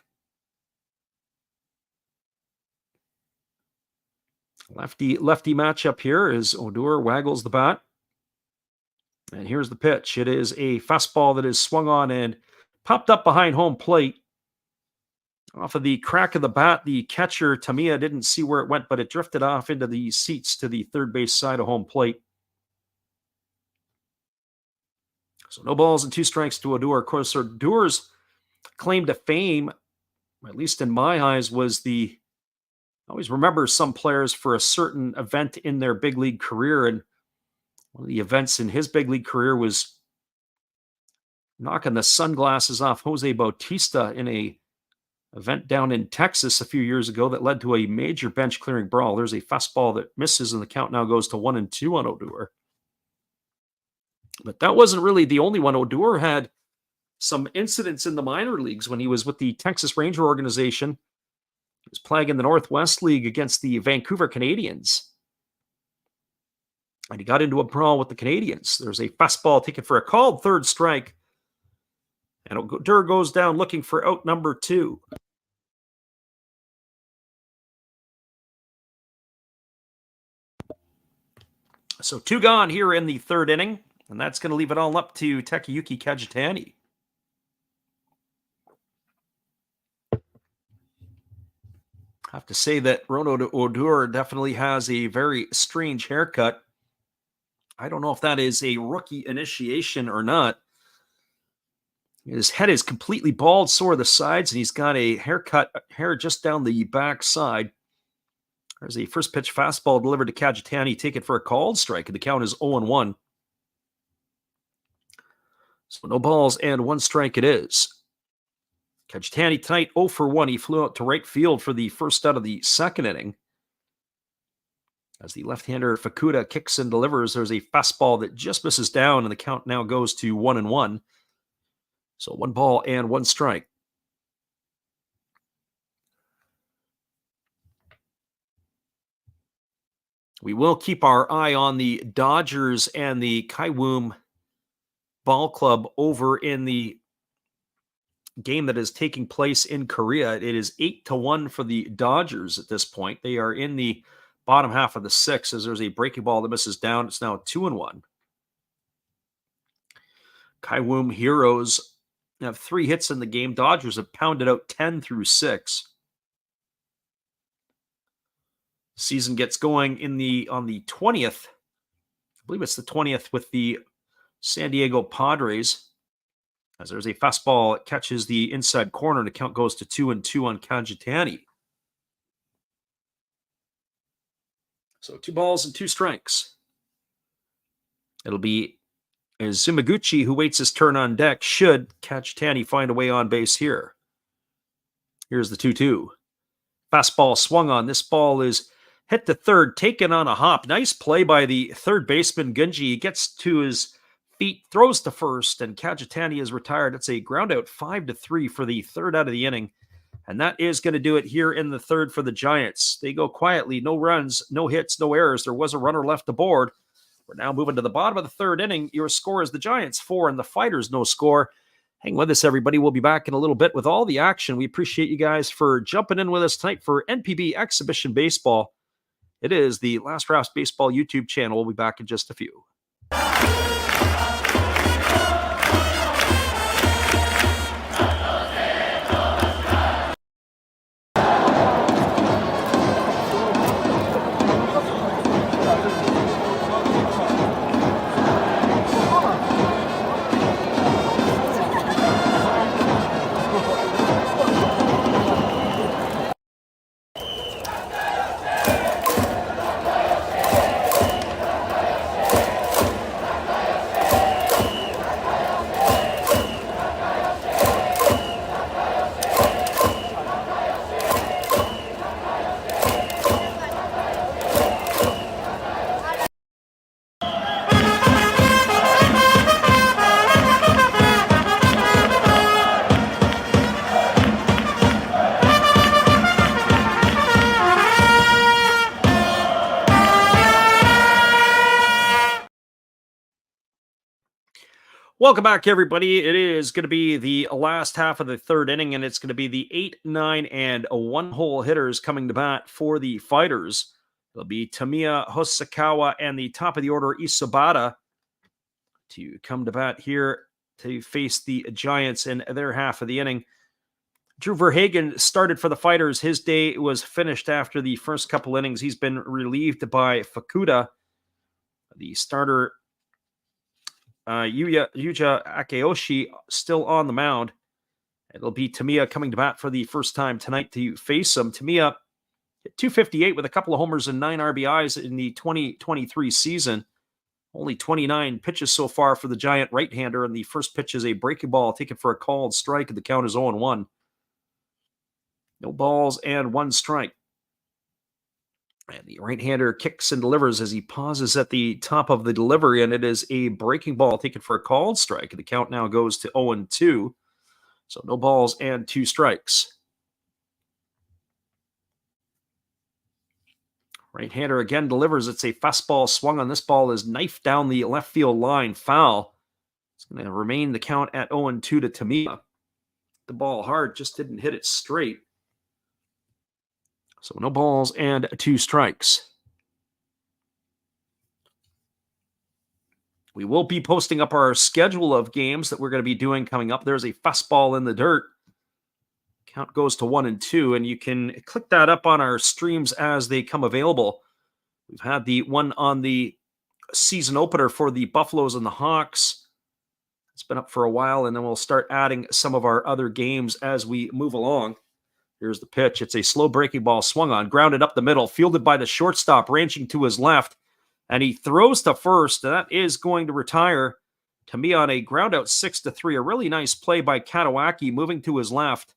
Lefty matchup here as Odor waggles the bat. And here's the pitch. It is a fastball that is swung on and popped up behind home plate. Off of the crack of the bat, the catcher, Tamiya, didn't see where it went, but it drifted off into the seats to the third base side of home plate. So no balls and 2 strikes to Odor. Of course, Odor's claim to fame, at least in my eyes, was I always remember some players for a certain event in their big league career. And one of the events in his big league career was knocking the sunglasses off Jose Bautista in a event down in Texas a few years ago that led to a major bench clearing brawl. There's a fastball that misses, and the count now goes to 1-2 on Odor. But that wasn't really the only one. Odor had some incidents in the minor leagues when he was with the Texas Ranger organization. He was playing in the Northwest League against the Vancouver Canadians. And he got into a brawl with the Canadians. There's a fastball taken for a called third strike. And Odor goes down looking for out number 2. So 2 gone here in the third inning. And that's going to leave it all up to Takayuki Kajitani. I have to say that Ronald Odor definitely has a very strange haircut. I don't know if that is a rookie initiation or not. His head is completely bald, sore the sides, and he's got a hair just down the back side. There's a first pitch fastball delivered to Kajitani, taken for a called strike, and the count is 0-1. So no balls and 1 strike it is. Kajitani tonight 0 for 1. He flew out to right field for the first out of the second inning. As the left-hander Fukuda kicks and delivers, there's a fastball that just misses down, and the count now goes to 1-1. So 1 ball and 1 strike. We will keep our eye on the Dodgers and the Kaiwoom Ball Club over in the game that is taking place in Korea. It is 8-1 for the Dodgers at this point. They are in the bottom half of the 6th as there's a breaking ball that misses down. It's now 2-1. Kaiwoom Heroes have 3 hits in the game. Dodgers have pounded out 10 through 6. Season gets going on the 20th. I believe it's the 20th with the San Diego Padres. As there's a fastball that catches the inside corner, and the count goes to 2-2 on Kajitani. So 2 balls and 2 strikes. It'll be Zumaguchi who waits his turn on deck should Kajitani find a way on base here. Here's the 2-2. Fastball swung on. This ball is hit to third, taken on a hop. Nice play by the third baseman, Gunji. He gets to his feet, throws to first, and Kajitani is retired. It's a ground out 5-3 for the third out of the inning. And that is going to do it here in the third for the Giants. They go quietly, no runs, no hits, no errors. There was a runner left aboard. We're now moving to the bottom of the third inning. Your score is the Giants 4 and the Fighters no score. Hang with us, everybody. We'll be back in a little bit with all the action. We appreciate you guys for jumping in with us tonight for NPB Exhibition Baseball. It is the Last Raps Baseball YouTube channel. We'll be back in just a few. Welcome back, everybody. It is going to be the last half of the third inning, and it's going to be the 8, 9, and 1-hole hitters coming to bat for the Fighters. It'll be Tamiya Hosokawa and the top of the order Isobata. to come to bat here to face the Giants in their half of the inning. Drew Verhagen started for the Fighters. His day was finished after the first couple innings. He's been relieved by Fukuda. The starter, Yuja Akeoshi, still on the mound. It'll be Tamiya coming to bat for the first time tonight to face him. Tamiya hit .258 with a couple of homers and 9 RBIs in the 2023 season. Only 29 pitches so far for the Giant right-hander, and the first pitch is a breaking ball taken for a called strike, and the count is 0-1. No balls and 1 strike. And the right-hander kicks and delivers as he pauses at the top of the delivery, and it is a breaking ball taken for a called strike. The count now goes to 0-2. So no balls and 2 strikes. Right-hander again delivers. It's a fastball swung on. This ball is knifed down the left field line, foul. It's going to remain the count at 0-2 to Tamiya. The ball hard, just didn't hit it straight. So no balls and 2 strikes. We will be posting up our schedule of games that we're going to be doing coming up. There's a fastball in the dirt. Count goes to 1-2, and you can click that up on our streams as they come available. We've had the one on the season opener for the Buffaloes and the Hawks. It's been up for a while, and then we'll start adding some of our other games as we move along. Here's the pitch. It's a slow breaking ball swung on, grounded up the middle, fielded by the shortstop, ranching to his left, and he throws to first. And that is going to retire Tamiya on a ground out 6-3. A really nice play by Katawaki, moving to his left.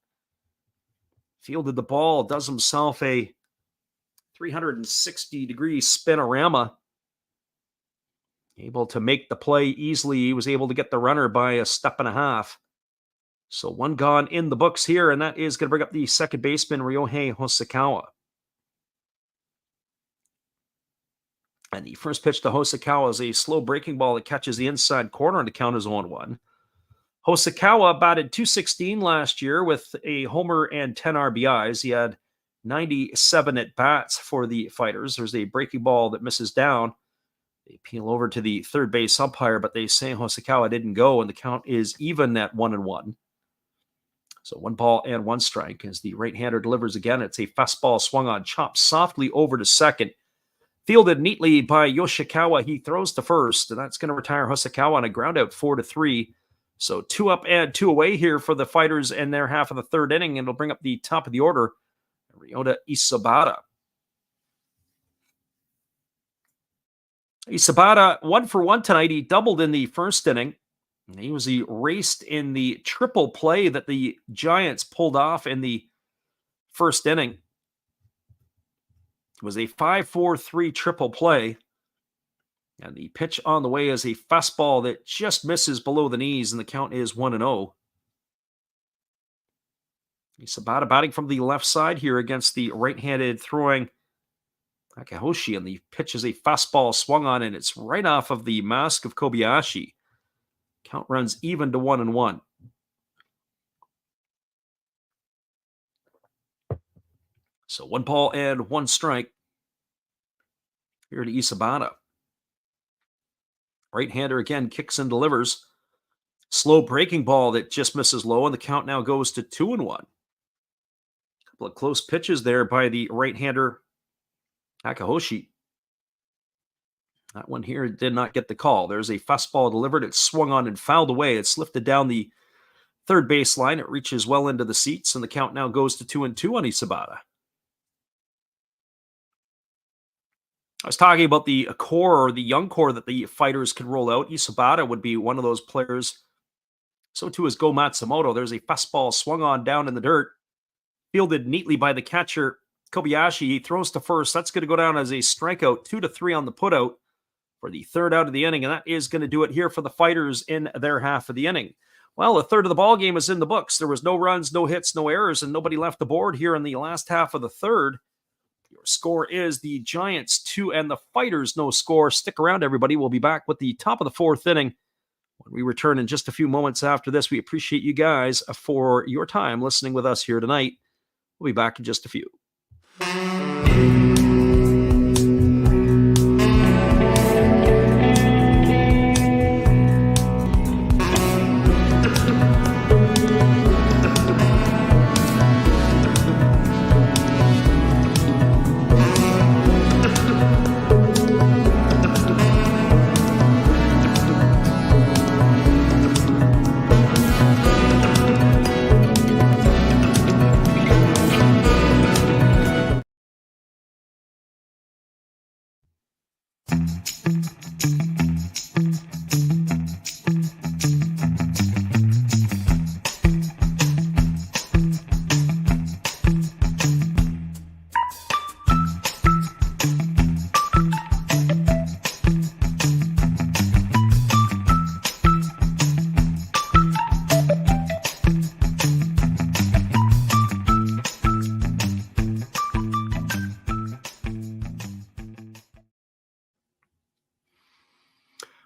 Fielded the ball, does himself a 360-degree spinorama. Able to make the play easily. He was able to get the runner by a step and a half. So 1 gone in the books here, and that is going to bring up the second baseman, Ryohei Hosokawa. And the first pitch to Hosokawa is a slow breaking ball that catches the inside corner, and the count is 0-1. Hosokawa batted .216 last year with a homer and 10 RBIs. He had 97 at-bats for the Fighters. There's a breaking ball that misses down. They peel over to the third base umpire, but they say Hosokawa didn't go, and the count is even at 1-1. So 1 ball and 1 strike as the right-hander delivers again. It's a fastball swung on, chopped softly over to second. Fielded neatly by Yoshikawa. He throws to first, and that's going to retire Hosokawa on a ground out 4-3. So 2 up and 2 away here for the Fighters in their half of the third inning, and it'll bring up the top of the order, Ryota Isabata. Isabata 1 for 1 tonight. He doubled in the first inning. He was erased in the triple play that the Giants pulled off in the first inning. It was a 5-4-3 triple play. And the pitch on the way is a fastball that just misses below the knees, and the count is 1-0. Isabata batting from the left side here against the right-handed throwing Takahashi, and the pitch is a fastball swung on, and it's right off of the mask of Kobayashi. Count runs even to 1-1. So 1 ball and 1 strike here to Isabata. Right-hander again kicks and delivers. Slow breaking ball that just misses low, and the count now goes to 2-1. A couple of close pitches there by the right-hander Takahashi. That one here did not get the call. There's a fastball delivered. It's swung on and fouled away. It's lifted down the third base line. It reaches well into the seats, and the count now goes to 2-2 on Isabata. I was talking about the core, or the young core, that the Fighters can roll out. Isabata would be one of those players. So too is Go Matsumoto. There's a fastball swung on down in the dirt. Fielded neatly by the catcher, Kobayashi. He throws to first. That's going to go down as a strikeout, 2-3 on the putout for the third out of the inning, and that is going to do it here for the Fighters in their half of the inning. Well, a third of the ball game is in the books. There was no runs, no hits, no errors, and nobody left the board here in the last half of the third. Your score is the Giants 2 and the Fighters no score. Stick around, everybody. We'll be back with the top of the fourth inning when we return in just a few moments after this. We appreciate you guys for your time listening with us here tonight. We'll be back in just a few.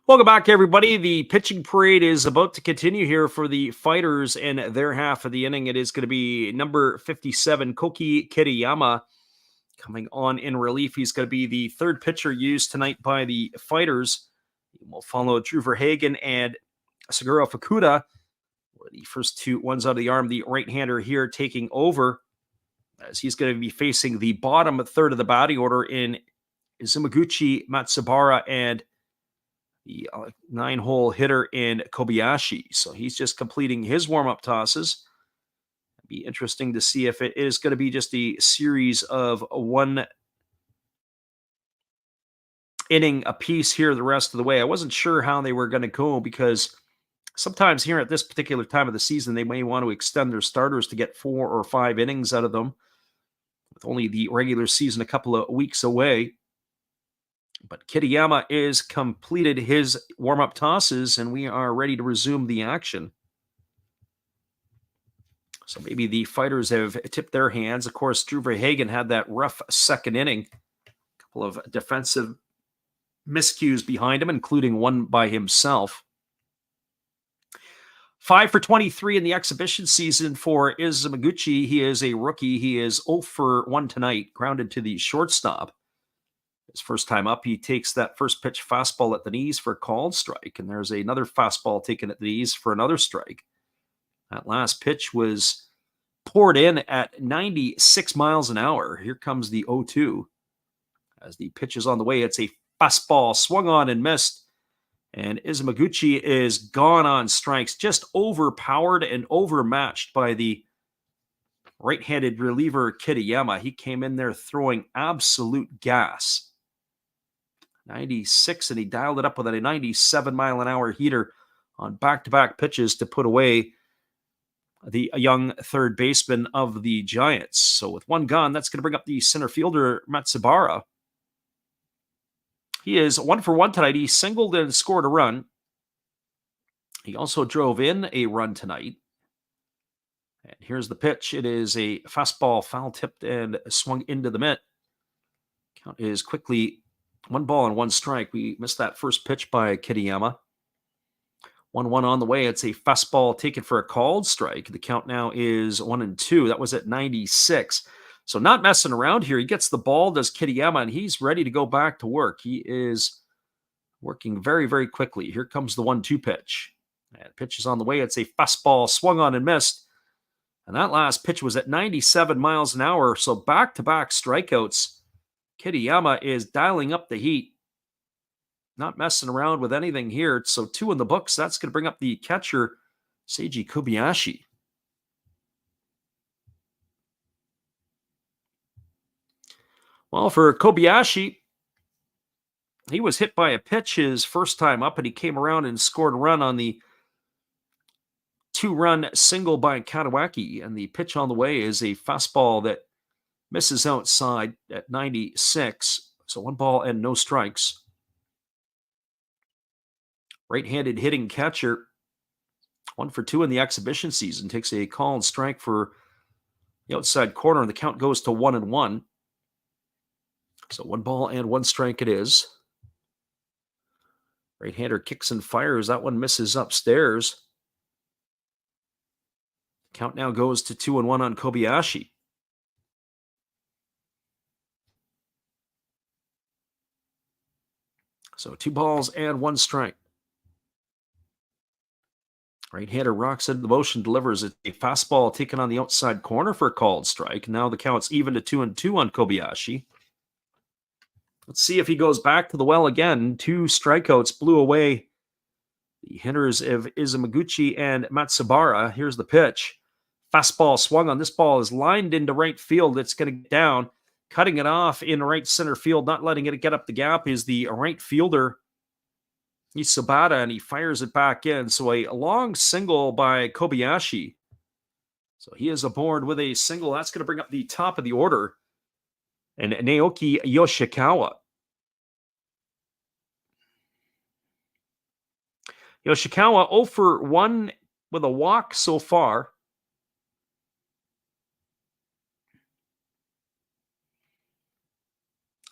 Welcome back, everybody. The pitching parade is about to continue here for the Fighters and their half of the inning. It is going to be number 57, Koki Kiriyama, coming on in relief. He's going to be the third pitcher used tonight by the Fighters. We'll follow Drew Verhagen and Seguro Fukuda. The first two ones out of the arm, the right-hander here taking over, as he's going to be facing the bottom third of the batting order in Izumaguchi, Matsubara, and the 9-hole hitter in Kobayashi. So he's just completing his warm-up tosses. It'd be interesting to see if it is going to be just a series of one inning apiece here the rest of the way. I wasn't sure how they were going to go, because sometimes here at this particular time of the season, they may want to extend their starters to get 4 or 5 innings out of them, with only the regular season a couple of weeks away. But Kiriyama is completed his warm-up tosses, and we are ready to resume the action. So maybe the Fighters have tipped their hands. Of course, Drew Verhagen had that rough second inning. A couple of defensive miscues behind him, including one by himself. 5 for 23 in the exhibition season for Izumaguchi. He is a rookie. He is 0 for 1 tonight, grounded to the shortstop. His first time up, he takes that first pitch fastball at the knees for a called strike, and there's another fastball taken at the knees for another strike. That last pitch was poured in at 96 miles an hour. Here comes the 0-2. As the pitch is on the way, it's a fastball swung on and missed, and Izumaguchi is gone on strikes, just overpowered and overmatched by the right-handed reliever Kiriyama. He came in there throwing absolute gas. 96, and he dialed it up with a 97-mile-an-hour heater on back-to-back pitches to put away the young third baseman of the Giants. So with one gone, that's going to bring up the center fielder, Matsubara. He is 1 for 1 tonight. He singled and scored a run. He also drove in a run tonight. And here's the pitch. It is a fastball, foul-tipped and swung into the mitt. Count is quickly 1 ball and 1 strike. We missed that first pitch by Kiriyama. 1-1 on the way. It's a fastball taken for a called strike. The count now is 1-2. That was at 96. So not messing around here. He gets the ball, does Kiriyama, and he's ready to go back to work. He is working very, very quickly. Here comes the 1-2 pitch. And pitch is on the way. It's a fastball swung on and missed. And that last pitch was at 97 miles an hour. So back-to-back strikeouts. Kiriyama is dialing up the heat. Not messing around with anything here. So 2 in the books. That's going to bring up the catcher, Seiji Kobayashi. Well, for Kobayashi, he was hit by a pitch his first time up, and he came around and scored a run on the 2-run single by Katawaki. And the pitch on the way is a fastball that misses outside at 96. So 1 ball and no strikes. Right-handed hitting catcher, 1 for 2 in the exhibition season, takes a called strike for the outside corner, and the count goes to 1-1. So 1 ball and 1 strike it is. Right-hander kicks and fires. That one misses upstairs. Count now goes to 2-1 on Kobayashi. So 2 balls and 1 strike. Right-hander rocks into the motion, delivers a fastball taken on the outside corner for a called strike. Now the count's even to 2-2 on Kobayashi. Let's see if he goes back to the well again. 2 strikeouts blew away the hitters of Izumaguchi and Matsubara. Here's the pitch. Fastball swung on. This ball is lined into right field. It's going to get down. Cutting it off in right center field, not letting it get up the gap, is the right fielder, Isabata, and he fires it back in. So a long single by Kobayashi. So he is aboard with a single. That's going to bring up the top of the order, and Naoki Yoshikawa. Yoshikawa 0 for 1 with a walk so far.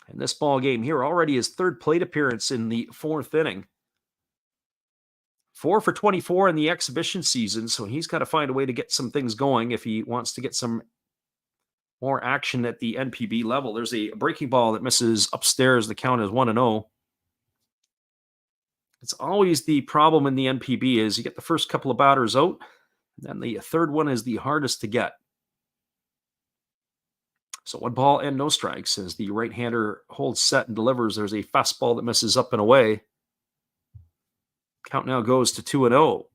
And this ball game here, already his 3rd plate appearance in the 4th inning. 4 for 24 in the exhibition season, so he's got to find a way to get some things going if he wants to get some more action at the NPB level. There's a breaking ball that misses upstairs. The count is 1-0. It's always the problem in the NPB is you get the first couple of batters out, and then the third one is the hardest to get. So 1 ball and no strikes as the right-hander holds set and delivers. There's a fastball that misses up and away. Count now goes to 2-0.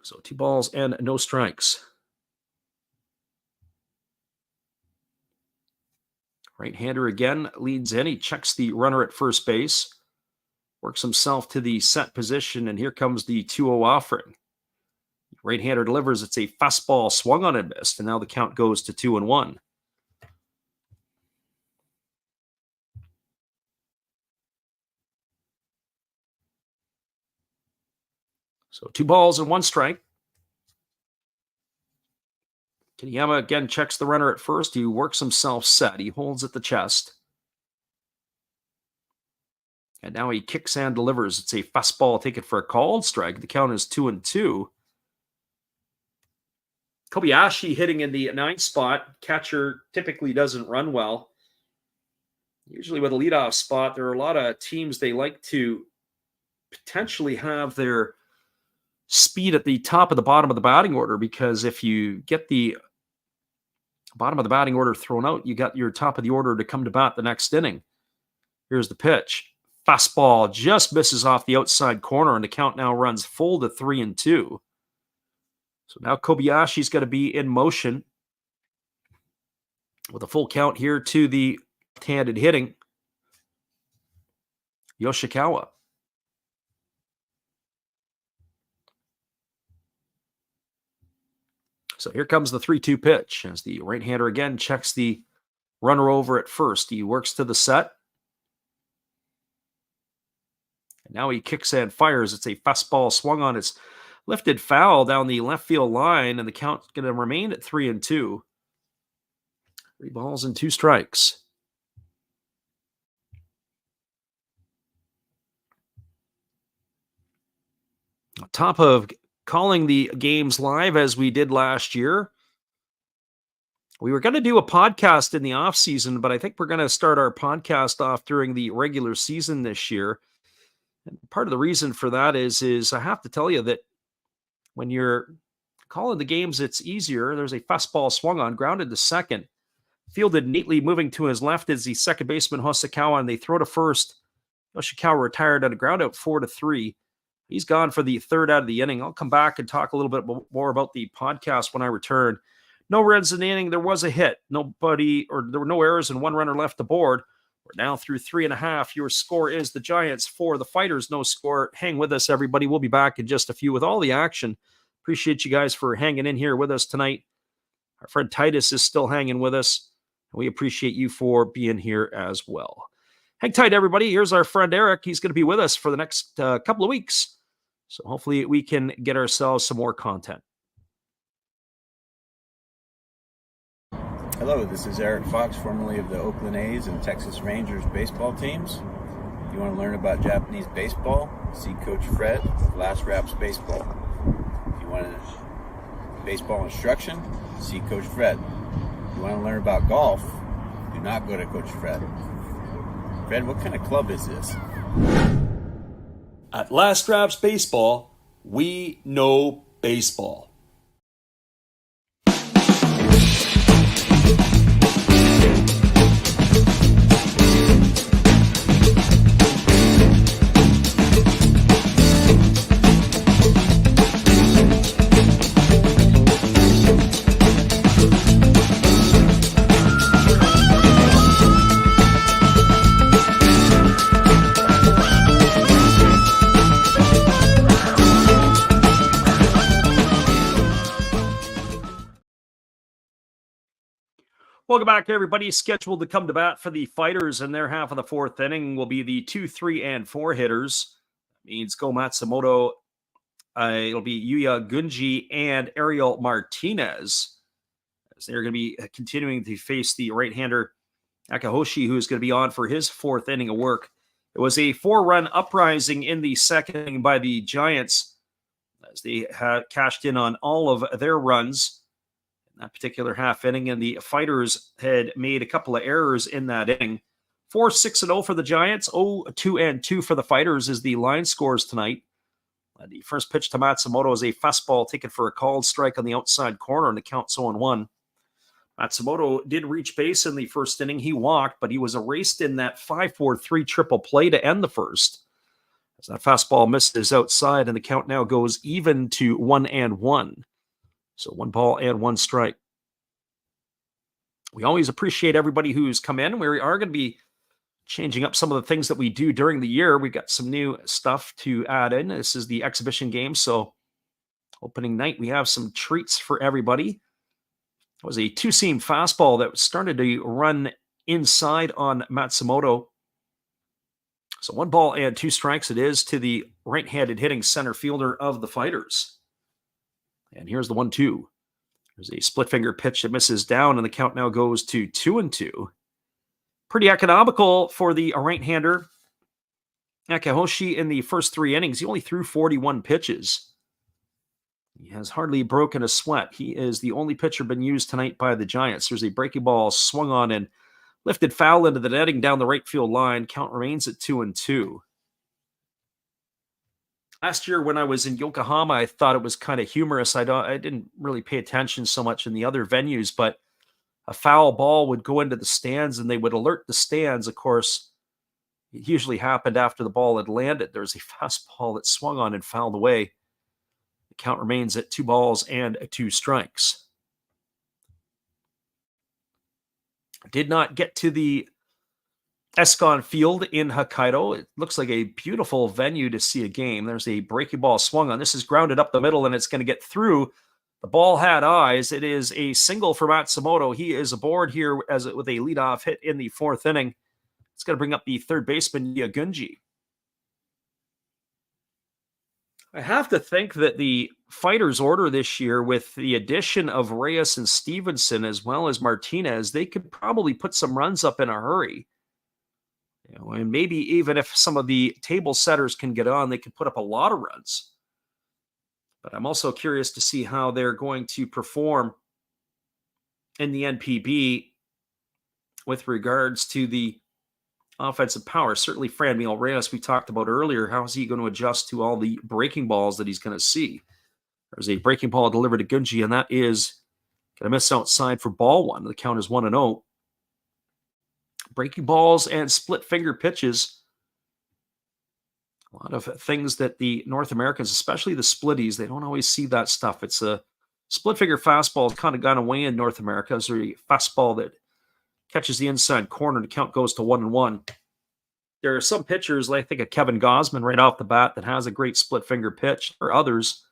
So 2 balls and no strikes. Right-hander again leads in. He checks the runner at first base, works himself to the set position, and here comes the 2-0 offering. Right-hander delivers. It's a fastball swung on and missed, and now the count goes to 2-1. So 2 balls and 1 strike. Kaneyama again checks the runner at first. He works himself set. He holds at the chest. And now he kicks and delivers. It's a fastball taken for a called strike. The count is 2-2. Kobayashi hitting in the 9th spot. Catcher typically doesn't run well. Usually with a leadoff spot, there are a lot of teams they like to potentially have their speed at the top of the bottom of the batting order, because if you get the bottom of the batting order thrown out, you got your top of the order to come to bat the next inning. Here's the pitch. Fastball just misses off the outside corner, and the count now runs full to 3-2. So now Kobayashi's got to be in motion with a full count here to the left-handed hitting Yoshikawa. So here comes the 3-2 pitch as the right-hander again checks the runner over at first. He works to the set. And now he kicks and fires. It's a fastball swung on. It's lifted foul down the left field line, and the count's going to remain at 3-2. 3 balls and 2 strikes. On top of calling the games live as we did last year, we were going to do a podcast in the off season, but I think we're going to start our podcast off during the regular season this year. And part of the reason for that is I have to tell you that when you're calling the games, it's easier. There's a fastball swung on, grounded to second, fielded neatly, moving to his left is the second baseman Hosokawa, and they throw to first. Yoshikawa retired on a ground out 4-3. He's gone for the 3rd out of the inning. I'll come back and talk a little bit more about the podcast when I return. No runs in the inning. There was a hit. There were no errors and 1 runner left the board. We're now through 3.5. Your score is the Giants 4. The Fighters, no score. Hang with us, everybody. We'll be back in just a few with all the action. Appreciate you guys for hanging in here with us tonight. Our friend Titus is still hanging with us. We appreciate you for being here as well. Hang tight, everybody. Here's our friend Eric. He's going to be with us for the next couple of weeks. So hopefully we can get ourselves some more content. Hello, this is Eric Fox, formerly of the Oakland A's and Texas Rangers baseball teams. If you want to learn about Japanese baseball, see Coach Fred of Last Raps Baseball. If you want baseball instruction, see Coach Fred. If you want to learn about golf, do not go to Coach Fred. Fred, what kind of club is this? At Last Raps Baseball, we know baseball. Welcome back, everybody. Scheduled to come to bat for the Fighters in their half of the 4th inning will be the 2, 3, and 4 hitters. That means Go Matsumoto, it'll be Yuya Gunji and Ariel Martinez, as they're going to be continuing to face the right-hander Akahoshi, who is going to be on for his 4th inning of work. It was a 4-run uprising in the second inning by the Giants as they had cashed in on all of their runs in that particular half inning, and the Fighters had made a couple of errors in that inning. 4-6-0 for the Giants, 0-2-2 for the Fighters as the line scores tonight. The first pitch to Matsumoto is a fastball taken for a called strike on the outside corner, and the count's 0-1. Matsumoto did reach base in the first inning. He walked, but he was erased in that 5-4-3 triple play to end the first. As that fastball misses outside, and the count now goes even to 1-1. So 1 ball and 1 strike. We always appreciate everybody who's come in. We are going to be changing up some of the things that we do during the year. We've got some new stuff to add in. This is the exhibition game, so opening night, we have some treats for everybody. It was a 2-seam fastball that started to run inside on Matsumoto. So 1 ball and 2 strikes it is to the right-handed hitting center fielder of the Fighters. And here's the 1-2. There's a split finger pitch that misses down, and the count now goes to 2-2. Pretty economical for the right-hander. Akahoshi in the first 3 innings, he only threw 41 pitches. He has hardly broken a sweat. He is the only pitcher been used tonight by the Giants. There's a breaking ball swung on and lifted foul into the netting down the right field line. Count remains at 2-2. Last year when I was in Yokohama, I thought it was kind of humorous. I didn't really pay attention so much in the other venues, but a foul ball would go into the stands and they would alert the stands. Of course, it usually happened after the ball had landed. There was a fastball that swung on and fouled away. The count remains at 2 balls and 2 strikes. Did not get to the Escon Field in Hokkaido. It looks like a beautiful venue to see a game. There's a breaking ball swung on. This is grounded up the middle, and it's going to get through. The ball had eyes. It is a single for Matsumoto. He is aboard here with a leadoff hit in the 4th inning. It's going to bring up the third baseman, Yagunji. I have to think that the Fighters' order this year, with the addition of Reyes and Stevenson as well as Martinez, they could probably put some runs up in a hurry. And maybe even if some of the table setters can get on, they can put up a lot of runs. But I'm also curious to see how they're going to perform in the NPB with regards to the offensive power. Certainly Franmil Reyes, we talked about earlier. How is he going to adjust to all the breaking balls that he's going to see? There's a breaking ball delivered to Gunji, and that is going to miss outside for ball 1. The count is 1-0. Breaking balls and split finger pitches. A lot of things that the North Americans, especially the splitties, they don't always see that stuff. It's a split finger fastball has kind of gone away in North America. It's a fastball that catches the inside corner. The count goes to 1-1. There are some pitchers, like I think of Kevin Gosman right off the bat, that has a great split finger pitch, or others,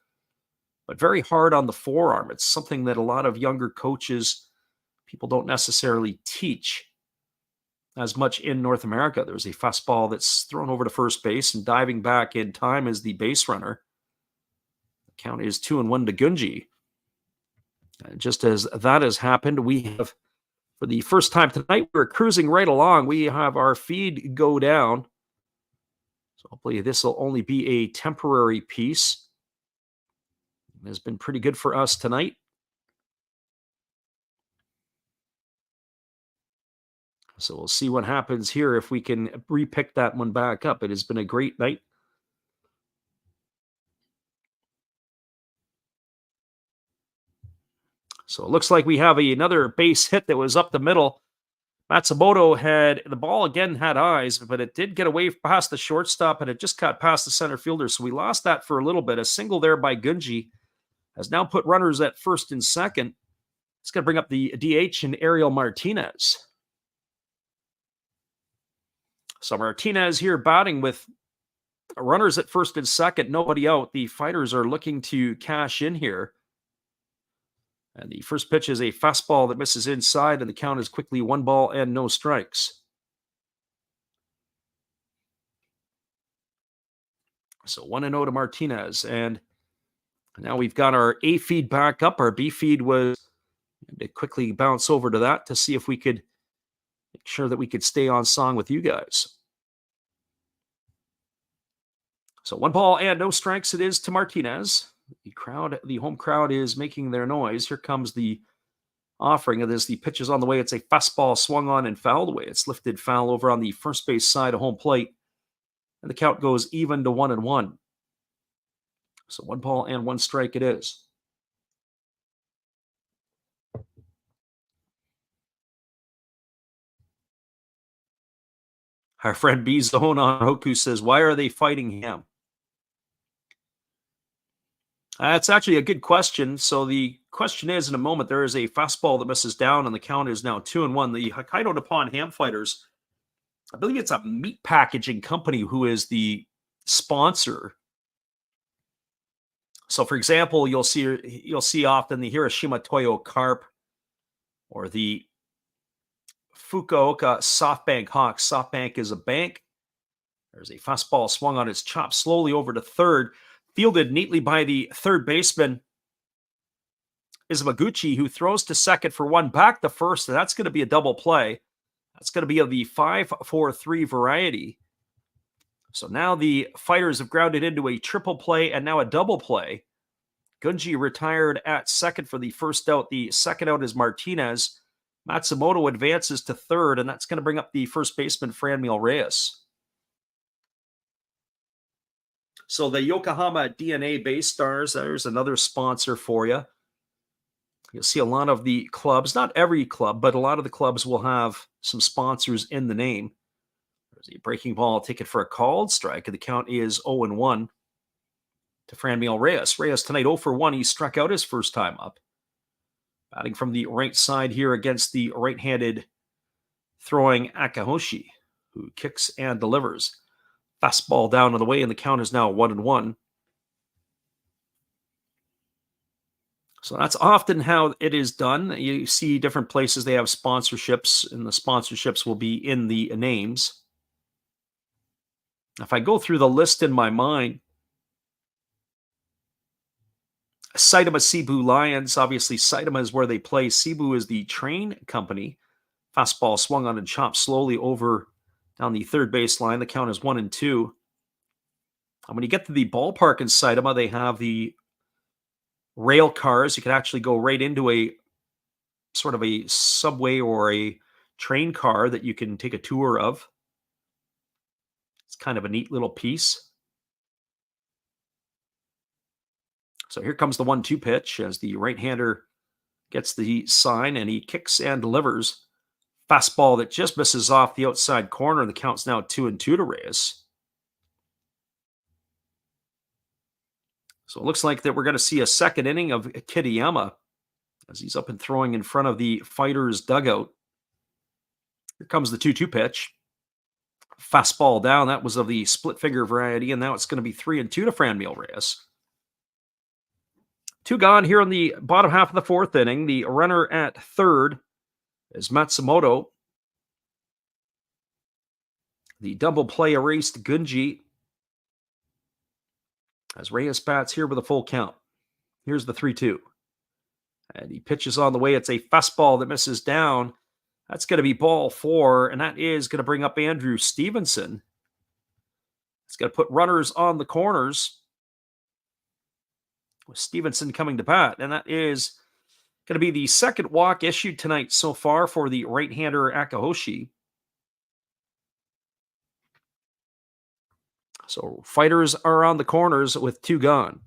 but very hard on the forearm. It's something that a lot of younger coaches, people don't necessarily teach as much in North America. There's a fastball that's thrown over to first base, and diving back in time is the base runner. The count is 2-1 to Gunji. And just as that has happened, we have, for the first time tonight, we're cruising right along. We have our feed go down. So hopefully this will only be a temporary piece. It has been pretty good for us tonight. So we'll see what happens here if we can repick that one back up. It has been a great night. So it looks like we have another base hit that was up the middle. Matsumoto had the ball again, had eyes, but it did get away past the shortstop, and it just got past the center fielder. So we lost that for a little bit. A single there by Gunji has now put runners at first and second. It's going to bring up the DH and Ariel Martinez. So Martinez here batting with runners at first and second, nobody out. The Fighters are looking to cash in here. And the first pitch is a fastball that misses inside, and the count is quickly 1 ball and no strikes. So 1-0 to Martinez. And now we've got our A feed back up. Our B feed was to quickly bounce over to that to see if we could make sure that we could stay on song with you guys. So 1 ball and no strikes it is to Martinez. The home crowd is making their noise. Here comes the offering of this. The pitch is on the way. It's a fastball swung on and fouled away. It's lifted foul over on the first base side of home plate. And the count goes even to 1-1. So 1 ball and 1 strike it is. Our friend B Zone on Roku says, why are they fighting him? That's actually a good question. So the question is, in a moment, there is a fastball that misses down, and the count is now 2-1. The Hokkaido Nippon-Ham fighters, I believe it's a meat packaging company who is the sponsor. So, for example, you'll see often the Hiroshima Toyo Carp or the Fukuoka SoftBank Hawks. SoftBank is a bank. There's a fastball swung on. It's chopped slowly over to third, fielded neatly by the third baseman Izumaguchi, who throws to second for 1 back to first, and that's going to be a double play. That's going to be of the 5-4-3 variety. So now the fighters have grounded into a triple play and now a double play. Gunji retired at second for the first out. The second out is Martinez. Matsumoto advances to third, and that's going to bring up the first baseman, Franmil Reyes. So the Yokohama DNA Base Stars, there's another sponsor for you. You'll see a lot of the clubs, not every club, but a lot of the clubs will have some sponsors in the name. There's a breaking ball ticket for a called strike, and the count is 0-1 to Franmil Reyes. Reyes tonight 0-for-1. He struck out his first time up. Batting from the right side here against the right-handed throwing Akahoshi, who kicks and delivers. Fastball down on the way, and the count is now 1-1. So that's often how it is done. You see different places, they have sponsorships, and the sponsorships will be in the names. If I go through the list in my mind, Saitama Cebu Lions, obviously Saitama is where they play. Cebu is the train company. Fastball swung on and chopped slowly over down the third baseline. The count is 1-2. And when you get to the ballpark in Saitama, they have the rail cars. You can actually go right into a sort of a subway or a train car that you can take a tour of. It's kind of a neat little piece. So here comes the 1-2 pitch as the right-hander gets the sign, and he kicks and delivers. Fastball that just misses off the outside corner. The count's now 2-2 to Reyes. So it looks like that we're going to see a second inning of Kitayama as he's up and throwing in front of the fighters' dugout. Here comes the 2-2 pitch. Fastball down. That was of the split finger variety, and now it's going to be 3-2 to Franmil Reyes. 2 gone here in the bottom half of the fourth inning. The runner at third is Matsumoto. The double play erased Gunji as Reyes bats here with a full count. Here's the 3-2. And he pitches on the way. It's a fastball that misses down. That's going to be ball 4, and that is going to bring up Andrew Stevenson. It's going to put runners on the corners with Stevenson coming to bat, and that is going to be the second walk issued tonight so far for the right-hander Akahoshi. So fighters are on the corners with 2 gone.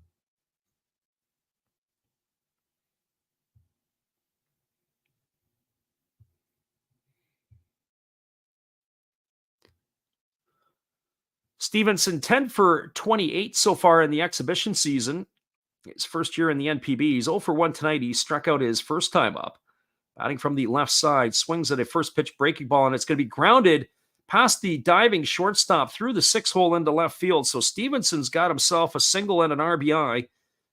Stevenson 10 for 28 so far in the exhibition season. His first year in the NPB. He's 0-for-1 tonight. He struck out his first time up. Batting from the left side, swings at a first pitch breaking ball, and it's going to be grounded past the diving shortstop through the 6-hole into left field. So Stevenson's got himself a single and an RBI.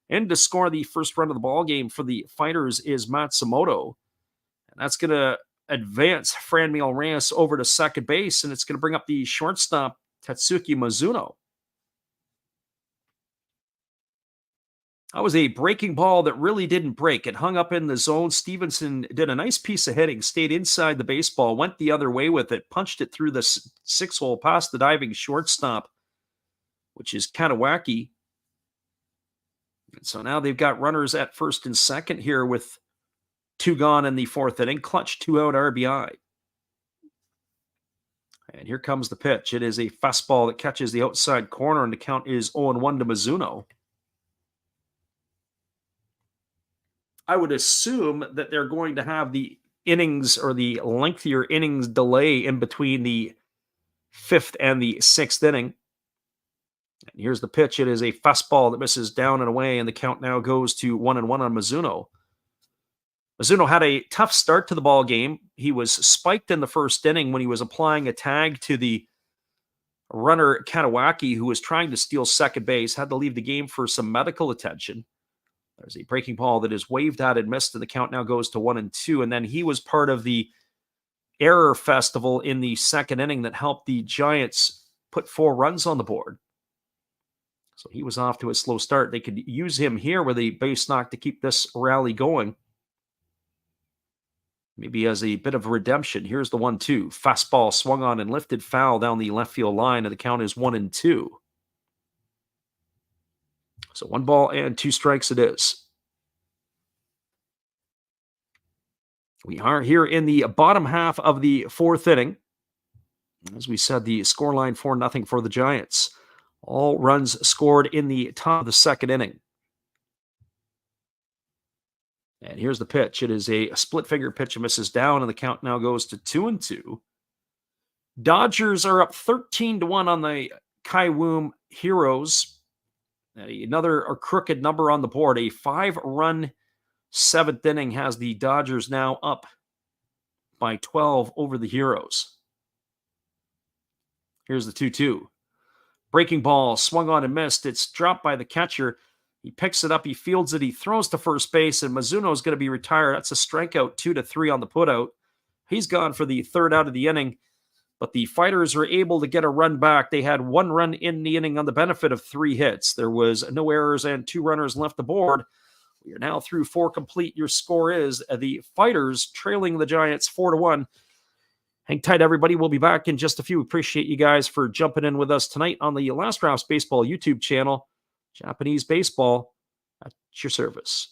And to score the first run of the ball game for the fighters is Matsumoto. And that's going to advance Franmil Reyes over to second base, and it's going to bring up the shortstop, Tatsuki Mizuno. That was a breaking ball that really didn't break. It hung up in the zone. Stevenson did a nice piece of hitting, stayed inside the baseball, went the other way with it, punched it through the 6-hole past the diving shortstop. which is kind of wacky. And so now they've got runners at first and second here with 2 gone in the 4th inning. Clutch 2-out RBI. And here comes the pitch. It is a fastball that catches the outside corner, and the count is 0-1 to Mizuno. I would assume that they're going to have the innings or the lengthier innings delay in between the 5th and the 6th inning. And here's the pitch. It is a fastball that misses down and away, and the count now goes to 1-1 on Mizuno. Mizuno had a tough start to the ball game. He was spiked in the 1st inning when he was applying a tag to the runner Katawaki, who was trying to steal second base, had to leave the game for some medical attention. There's a breaking ball that is waved at and missed, and the count now goes to 1-2. And then he was part of the error festival in the 2nd inning that helped the Giants put 4 runs on the board. So he was off to a slow start. They could use him here with a base knock to keep this rally going. Maybe as a bit of redemption. Here's the 1-2. Fastball swung on and lifted foul down the left field line, and the count is 1-2. So 1 ball and 2 strikes it is. We are here in the bottom half of the 4th inning. As we said, the scoreline 4-0 for the Giants. All runs scored in the top of the 2nd inning. And here's the pitch. It is a split finger pitch that misses down, and the count now goes to 2-2. Dodgers are up 13-1 on the Kaiwoom Heroes. Another crooked number on the board. A 5-run 7th inning has the Dodgers now up by 12 over the Heroes. Here's the 2-2. Breaking ball swung on and missed. It's dropped by the catcher. He picks it up, he fields it, he throws to first base, and Mizuno is going to be retired. That's a strikeout, 2-3 on the putout. He's gone for the 3rd out of the inning, but the Fighters are able to get a run back. They had 1 run in the inning on the benefit of 3 hits. There was no errors and 2 runners left the board. We are now through 4 complete. Your score is the Fighters trailing the Giants 4-1. Hang tight, everybody. We'll be back in just a few. Appreciate you guys for jumping in with us tonight on the Last Raps Baseball YouTube channel. Japanese baseball at your service.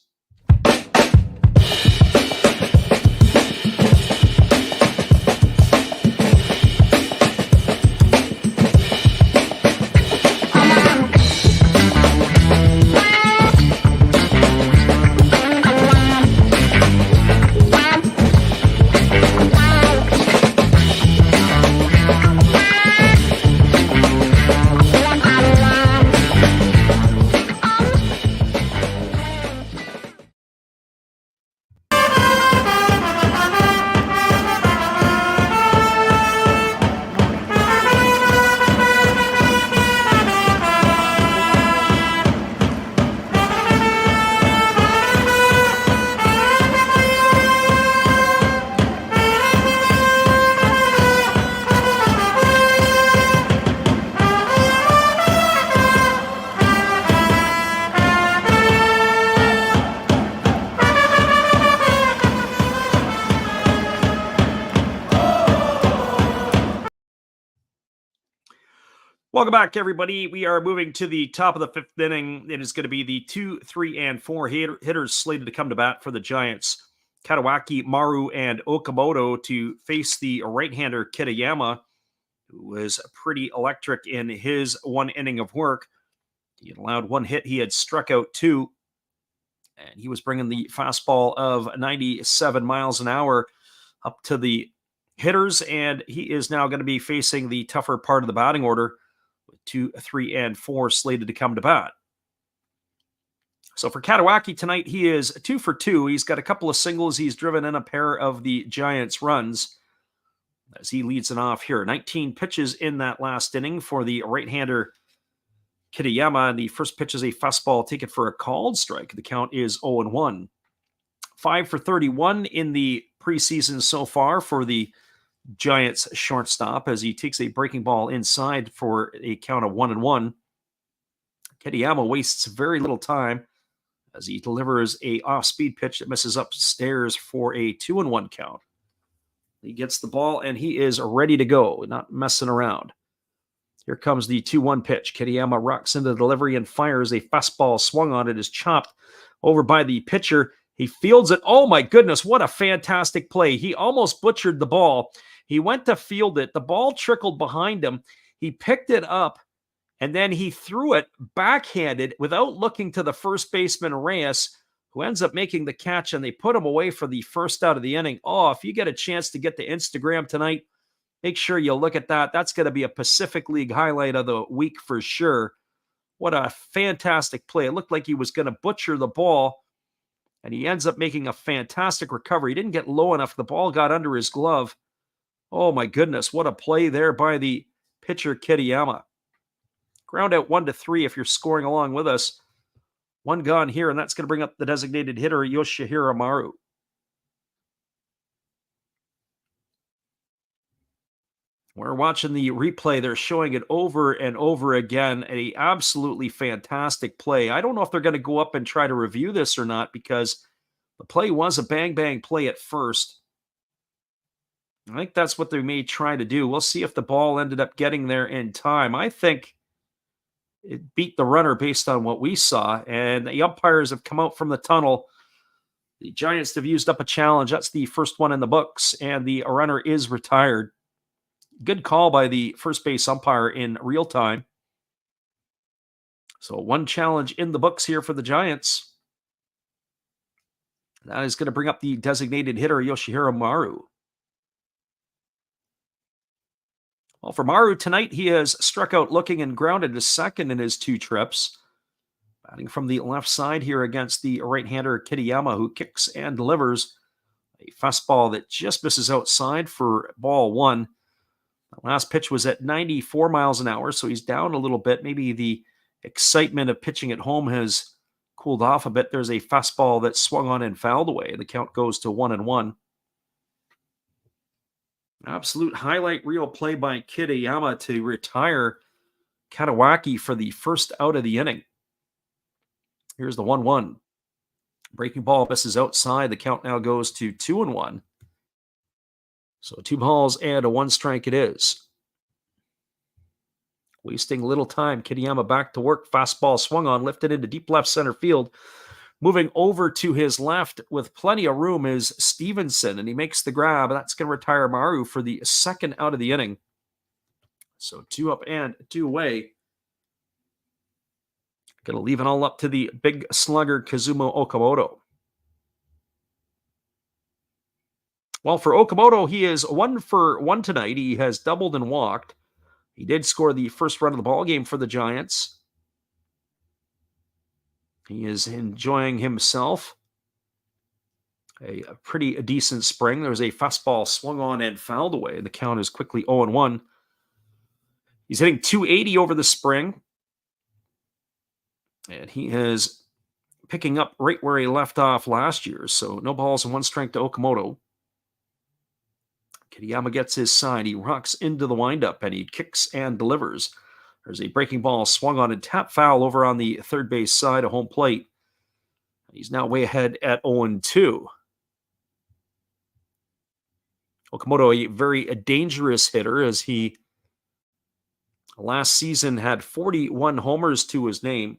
Welcome back, everybody. We are moving to the top of the 5th inning. It is going to be the 2, 3, and 4 hitters slated to come to bat for the Giants. Katawaki, Maru, and Okamoto to face the right-hander Kitayama, who was pretty electric in his 1 inning of work. He had allowed 1 hit. He had struck out 2. And he was bringing the fastball of 97 miles an hour up to the hitters. And he is now going to be facing the tougher part of the batting order, 2, 3, and 4 slated to come to bat. So for Katawaki tonight, he is 2 for 2. He's got a couple of singles. He's driven in a pair of the Giants' runs as he leads it off here. 19 pitches in that last inning for the right-hander Kitayama. The first pitch is a fastball taken for a called strike. The count is 0-1. 5 for 31 in the preseason so far for the Giants shortstop as he takes a breaking ball inside for a count of 1-1. Kitayama wastes very little time as he delivers a off-speed pitch that misses upstairs for a 2-1 count. He gets the ball and he is ready to go, not messing around. Here comes the 2-1 pitch. Kitayama rocks into the delivery and fires a fastball. Swung on it, is chopped over by the pitcher. He fields it. Oh my goodness, what a fantastic play. He almost butchered the ball. He went to field it. The ball trickled behind him. He picked it up, and then he threw it backhanded without looking to the first baseman, Reyes, who ends up making the catch, and they put him away for the first out of the inning. Oh, if you get a chance to get to Instagram tonight, make sure you look at that. That's going to be a Pacific League highlight of the week for sure. What a fantastic play. It looked like he was going to butcher the ball, and he ends up making a fantastic recovery. He didn't get low enough. The ball got under his glove. Oh, my goodness. What a play there by the pitcher, Kitayama. Ground out 1-3 if you're scoring along with us. One gone here, and that's going to bring up the designated hitter, Yoshihiro Maru. We're watching the replay. They're showing it over and over again. An absolutely fantastic play. I don't know if they're going to go up and try to review this or not, because the play was a bang-bang play at first. I think that's what they may try to do. We'll see if the ball ended up getting there in time. I think it beat the runner based on what we saw, and the umpires have come out from the tunnel. The Giants have used up a challenge. That's the first one in the books, and the runner is retired. Good call by the first base umpire in real time. So one challenge in the books here for the Giants. That is going to bring up the designated hitter, Yoshihiro Maru. Well, for Maru tonight, he has struck out looking and grounded to second in his 2 trips. Batting from the left side here against the right-hander Kitayama, who kicks and delivers a fastball that just misses outside for ball 1. The last pitch was at 94 miles an hour, so he's down a little bit. Maybe the excitement of pitching at home has cooled off a bit. There's a fastball that swung on and fouled away. The count goes to 1-1. Absolute highlight reel play by Kitayama to retire Katawaki for the first out of the inning. Here's the 1-1. Breaking ball misses outside. The count now goes to 2-1. So 2 balls and a 1 strike it is. Wasting little time. Kitayama back to work. Fastball swung on, lifted into deep left center field. Moving over to his left with plenty of room is Stevenson, and he makes the grab. That's going to retire Maru for the second out of the inning. So 2 up and 2 away. Going to leave it all up to the big slugger, Kazumo Okamoto. Well, for Okamoto, he is 1 for 1 tonight. He has doubled and walked. He did score the first run of the ball game for the Giants. He is enjoying himself. A pretty decent spring. There was a fastball swung on and fouled away. The count is quickly 0-1. He's hitting .280 over the spring. And he is picking up right where he left off last year. So no balls and 1 strike to Okamoto. Kitayama gets his side. He rocks into the windup and he kicks and delivers. There's a breaking ball swung on and tap foul over on the third base side of home plate. He's now way ahead at 0-2. Okamoto, a very dangerous hitter, as he last season had 41 homers to his name.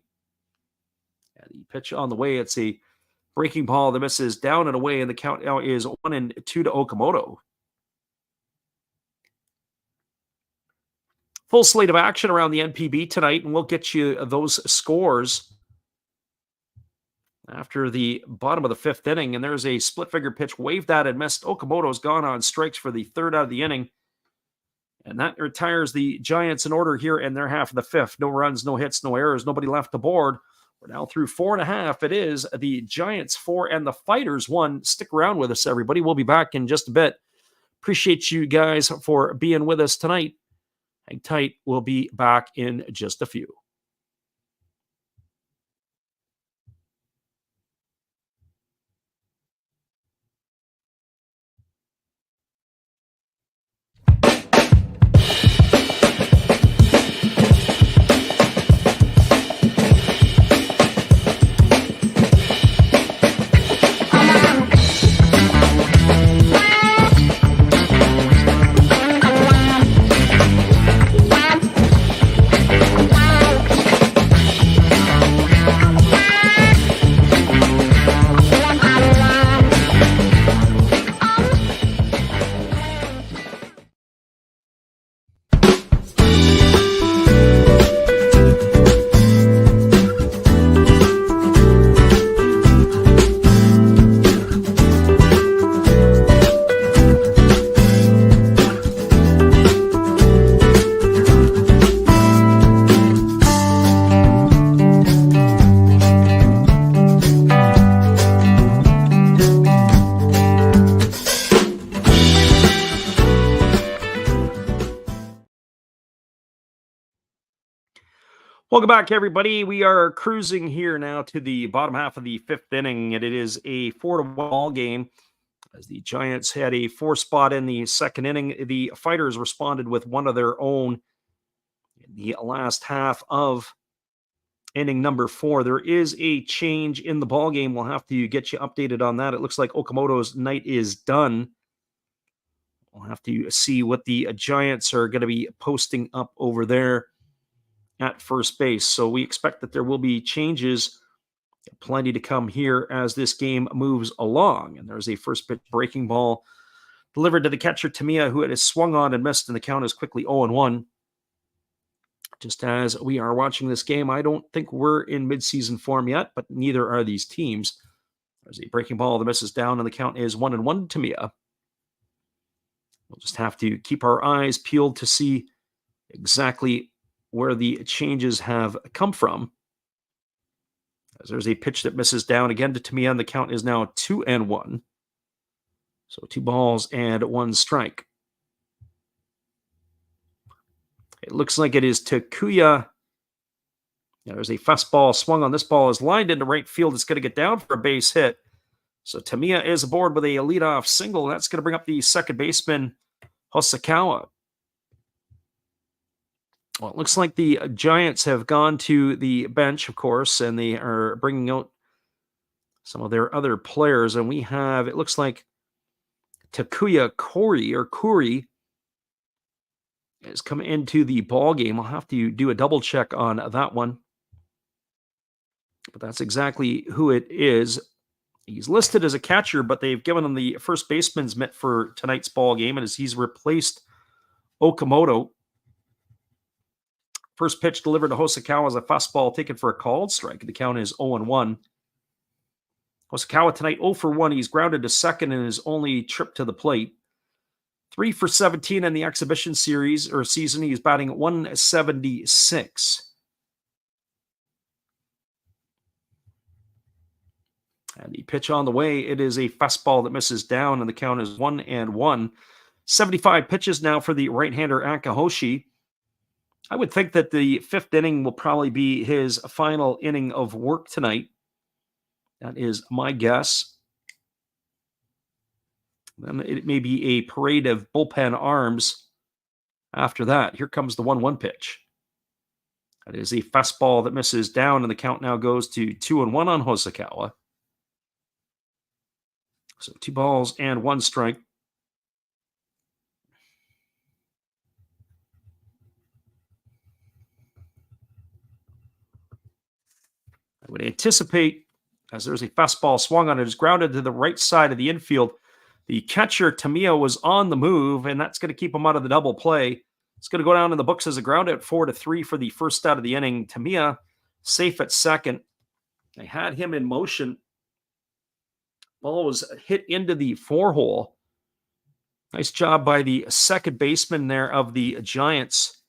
And the pitch on the way, it's a breaking ball that misses down and away, and the count now is 1-2 to Okamoto. Full slate of action around the NPB tonight, and we'll get you those scores after the bottom of the 5th inning. And there's a split-figure pitch, waved at and missed. Okamoto's gone on strikes for the 3rd out of the inning. And that retires the Giants in order here in their half of the 5th. No runs, no hits, no errors, nobody left the board. We're now through 4.5. It is the Giants 4 and the Fighters 1. Stick around with us, everybody. We'll be back in just a bit. Appreciate you guys for being with us tonight. Hang tight. We'll be back in just a few. Welcome back, everybody. We are cruising here now to the bottom half of the fifth inning, and it is a 4-1 ball game. As the Giants had a 4 spot in the second inning, the Fighters responded with one of their own in the last half of inning number 4. There is a change in the ball game. We'll have to get you updated on that. It looks like Okamoto's night is done. We'll have to see what the Giants are going to be posting up over there at first base. So we expect that there will be changes, plenty to come here as this game moves along. And there's a first pitch breaking ball delivered to the catcher Tamiya, who had swung on and missed, and the count is quickly 0-1. Just as we are watching this game, I don't think we're in midseason form yet, but neither are these teams. There's a breaking ball that misses down, and the count is 1-1 Tamiya. We'll just have to keep our eyes peeled to see exactly where the changes have come from. As there's a pitch that misses down again to Tamiya, and the count is now 2-1. So 2 balls and 1 strike. It looks like it is Takuya. There's a fastball swung on. This ball is lined into right field. It's going to get down for a base hit. So Tamiya is aboard with a leadoff single. That's going to bring up the second baseman, Hosokawa. Well, it looks like the Giants have gone to the bench, of course, and they are bringing out some of their other players. And we have, it looks like Takuya Kuri has come into the ball game. I'll have to do a double check on that one, but that's exactly who it is. He's listed as a catcher, but they've given him the first baseman's mitt for tonight's ball game, and as he's replaced Okamoto. First pitch delivered to Hosokawa is a fastball taken for a called strike. The count is 0-1. Hosokawa tonight 0-for-1. He's grounded to second in his only trip to the plate. 3 for 17 in the exhibition series or season. He's batting 176. And the pitch on the way, it is a fastball that misses down, and the count is 1-1. 75 pitches now for the right-hander Akahoshi. I would think that the fifth inning will probably be his final inning of work tonight. That is my guess. Then it may be a parade of bullpen arms after that. Here comes the 1-1 pitch. That is a fastball that misses down, and the count now goes to 2-1 on Hosokawa. So 2 balls and 1 strike. I would anticipate, as there's a fastball swung on it, is grounded to the right side of the infield. The catcher, Tamiya, was on the move, and that's going to keep him out of the double play. It's going to go down in the books as a ground out 4-3 for the first out of the inning. Tamiya safe at second. They had him in motion. Ball was hit into the 4-hole. Nice job by the second baseman there of the Giants.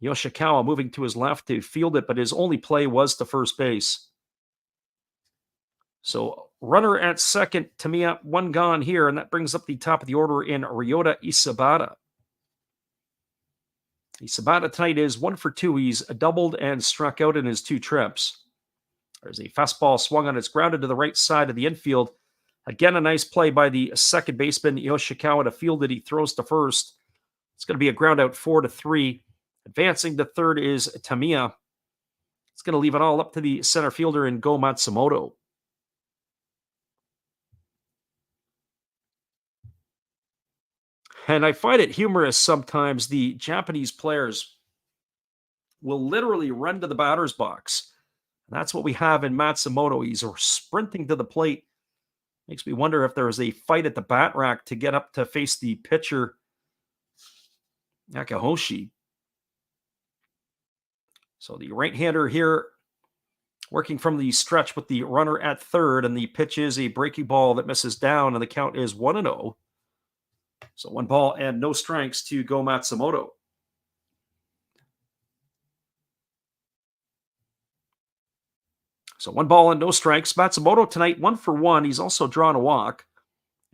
Yoshikawa moving to his left to field it, but his only play was to first base. So runner at second, Tamiya, 1 gone here, and that brings up the top of the order in Ryota Isabata. Isabata tonight is 1 for 2. He's doubled and struck out in his 2 trips. There's a fastball swung on. It's grounded to the right side of the infield. Again, a nice play by the second baseman, Yoshikawa, to field it. He throws to first. It's going to be a ground out 4-3. Advancing to third is Tamiya. It's going to leave it all up to the center fielder in Go Matsumoto. And I find it humorous sometimes. The Japanese players will literally run to the batter's box. And that's what we have in Matsumoto. He's sprinting to the plate. Makes me wonder if there was a fight at the bat rack to get up to face the pitcher, Akahoshi. So the right-hander here working from the stretch with the runner at third, and the pitch is a breaking ball that misses down, and the count is 1-0. So 1 ball and no strikes to Go Matsumoto. So 1 ball and no strikes. Matsumoto tonight 1 for 1. He's also drawn a walk,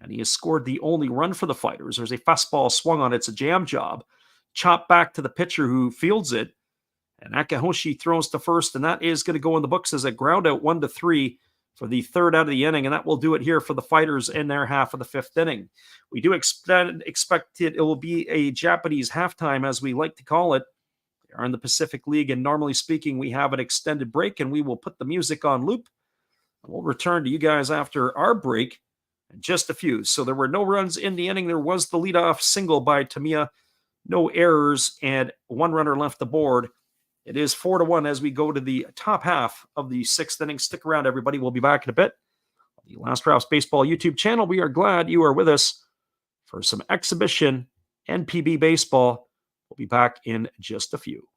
and he has scored the only run for the Fighters. There's a fastball swung on. It's a jam job. Chopped back to the pitcher who fields it. And Akahoshi throws to first, and that is going to go in the books as a ground out 1-3 for the third out of the inning, and that will do it here for the Fighters in their half of the fifth inning. We do expect it will be a Japanese halftime, as we like to call it. They are in the Pacific League, and normally speaking, we have an extended break, and we will put the music on loop. And we'll return to you guys after our break in just a few. So there were no runs in the inning. There was the leadoff single by Tamiya, no errors, and one runner left the board. It is 4-1 as we go to the top half of the sixth inning. Stick around, everybody. We'll be back in a bit. On the Last Raps Baseball YouTube channel, we are glad you are with us for some exhibition NPB baseball. We'll be back in just a few.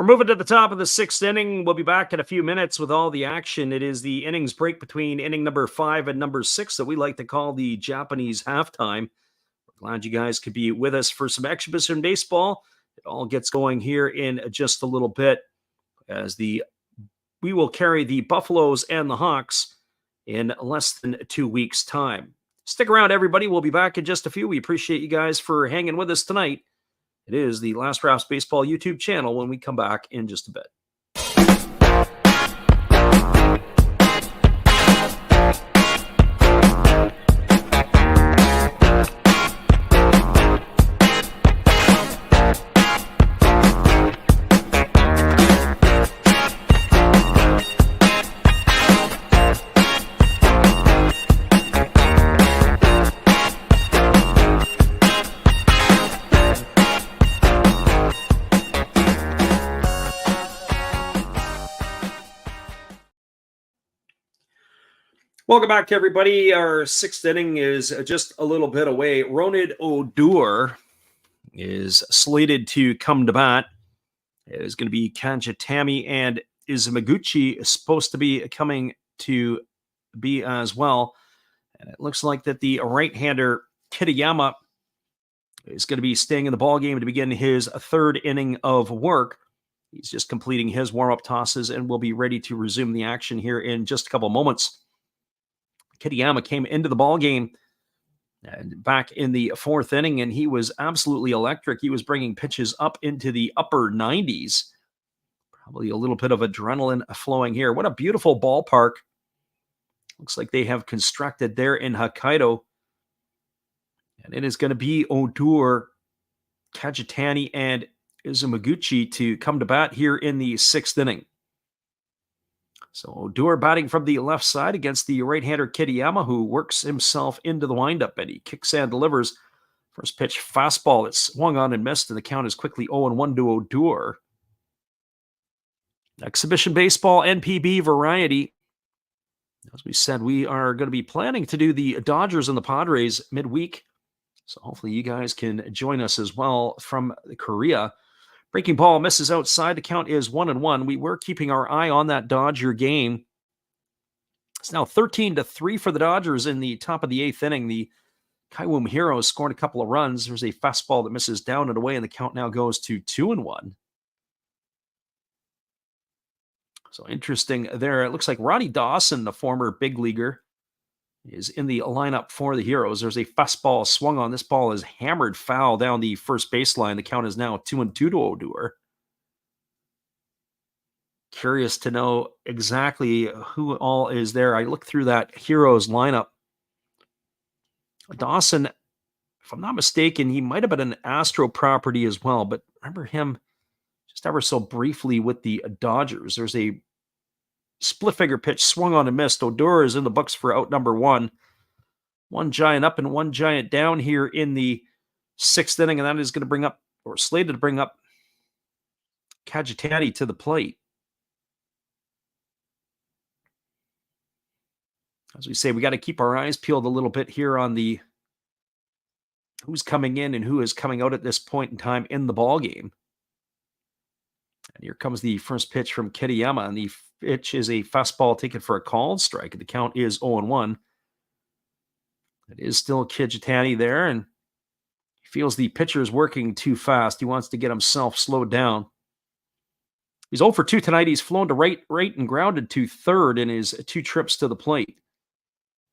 We're moving to the top of the sixth inning. We'll be back in a few minutes with all the action. It is the innings break between inning number 5 and number 6 that we like to call the Japanese halftime. We're glad you guys could be with us for some exhibition baseball. It all gets going here in just a little bit as we will carry the Buffaloes and the Hawks in less than 2 weeks' time. Stick around, everybody. We'll be back in just a few. We appreciate you guys for hanging with us tonight. It is the Last Raps Baseball YouTube channel when we come back in just a bit. Welcome back, everybody. Our sixth inning is just a little bit away. Ronald Odor is slated to come to bat. It is going to be Kanjitami, and Izumaguchi is supposed to be coming to be as well. And it looks like that the right-hander Kitayama is going to be staying in the ballgame to begin his third inning of work. He's just completing his warm-up tosses and will be ready to resume the action here in just a couple moments. Kitayama came into the ballgame back in the fourth inning, and he was absolutely electric. He was bringing pitches up into the upper 90s. Probably a little bit of adrenaline flowing here. What a beautiful ballpark. Looks like they have constructed there in Hokkaido. And it is going to be Odor, Kajitani, and Izumaguchi to come to bat here in the sixth inning. So Odor batting from the left side against the right-hander Kitayama, who works himself into the windup, and he kicks and delivers. First pitch fastball that swung on and missed, and the count is quickly 0-1 to Odor. Exhibition Baseball NPB variety. As we said, we are going to be planning to do the Dodgers and the Padres midweek. So hopefully you guys can join us as well from Korea. Breaking ball misses outside. The count is 1-1. We were keeping our eye on that Dodger game. It's now 13-3 for the Dodgers in the top of the eighth inning. The Kaiwum Heroes scored a couple of runs. There's a fastball that misses down and away, and the count now goes to 2-1. So interesting there. It looks like Ronnie Dawson, the former big leaguer, is in the lineup for the Heroes. There's a fastball swung on. This ball is hammered foul down the first baseline. The count is now 2-2 to Odor. Curious to know exactly who all is there. I looked through that Heroes lineup. Dawson, if I'm not mistaken, he might have been an Astro property as well, but remember him just ever so briefly with the Dodgers. There's a split figure pitch swung on and missed. Odor is in the books for out number one. One giant up and one giant down here in the sixth inning, and that is going to bring up, or slated to bring up, Kajitani to the plate. As we say, we got to keep our eyes peeled a little bit here on the who's coming in and who is coming out at this point in time in the ball game. And here comes the first pitch from Kitayama, and the pitch is a fastball taken for a called strike. The count is 0-1. It is still Kajitani there, and he feels the pitcher is working too fast. He wants to get himself slowed down. He's 0 for 2 tonight. He's flown to right, and grounded to third in his 2 trips to the plate.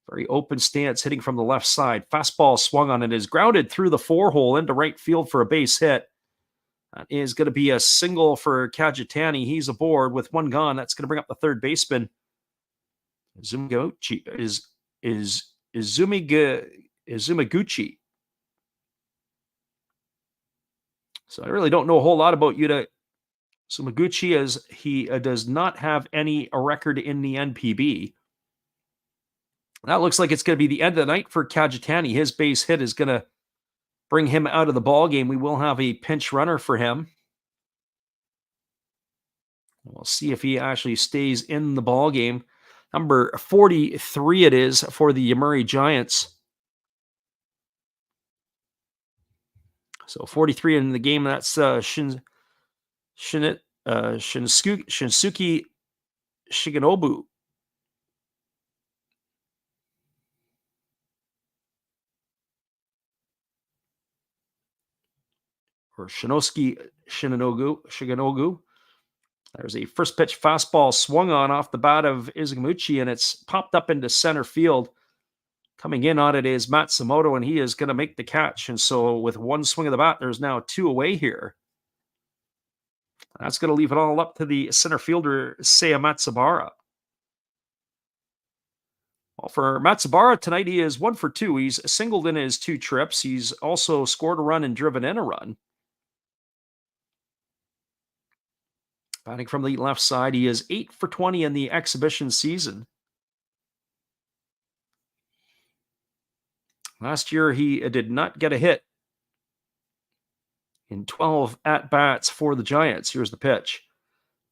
Very open stance, hitting from the left side. Fastball swung on and is grounded through the 4-hole into right field for a base hit. That is going to be a single for Kajitani. He's aboard with one gone. That's going to bring up the third baseman. Izumaguchi. So I really don't know a whole lot about Yuta Izumaguchi, as he does not have any record in the NPB. That looks like it's going to be the end of the night for Kajitani. His base hit is going to bring him out of the ball game. We will have a pinch runner for him. We'll see if he actually stays in the ball game. Number 43 it is for the Yomiuri Giants. So 43 in the game. That's Shinsuke Shigenobu. Or Shinosuke Shigenogu. There's a first pitch fastball swung on off the bat of Izumaguchi, and it's popped up into center field. Coming in on it is Matsumoto, and he is going to make the catch. And so with one swing of the bat, there's now 2 away here. That's going to leave it all up to the center fielder, Seiya Matsubara. Well, for Matsubara tonight, he is 1 for 2. He's singled in his 2 trips. He's also scored a run and driven in a run. Batting from the left side, he is 8 for 20 in the exhibition season. Last year, he did not get a hit in 12 at-bats for the Giants. Here's the pitch.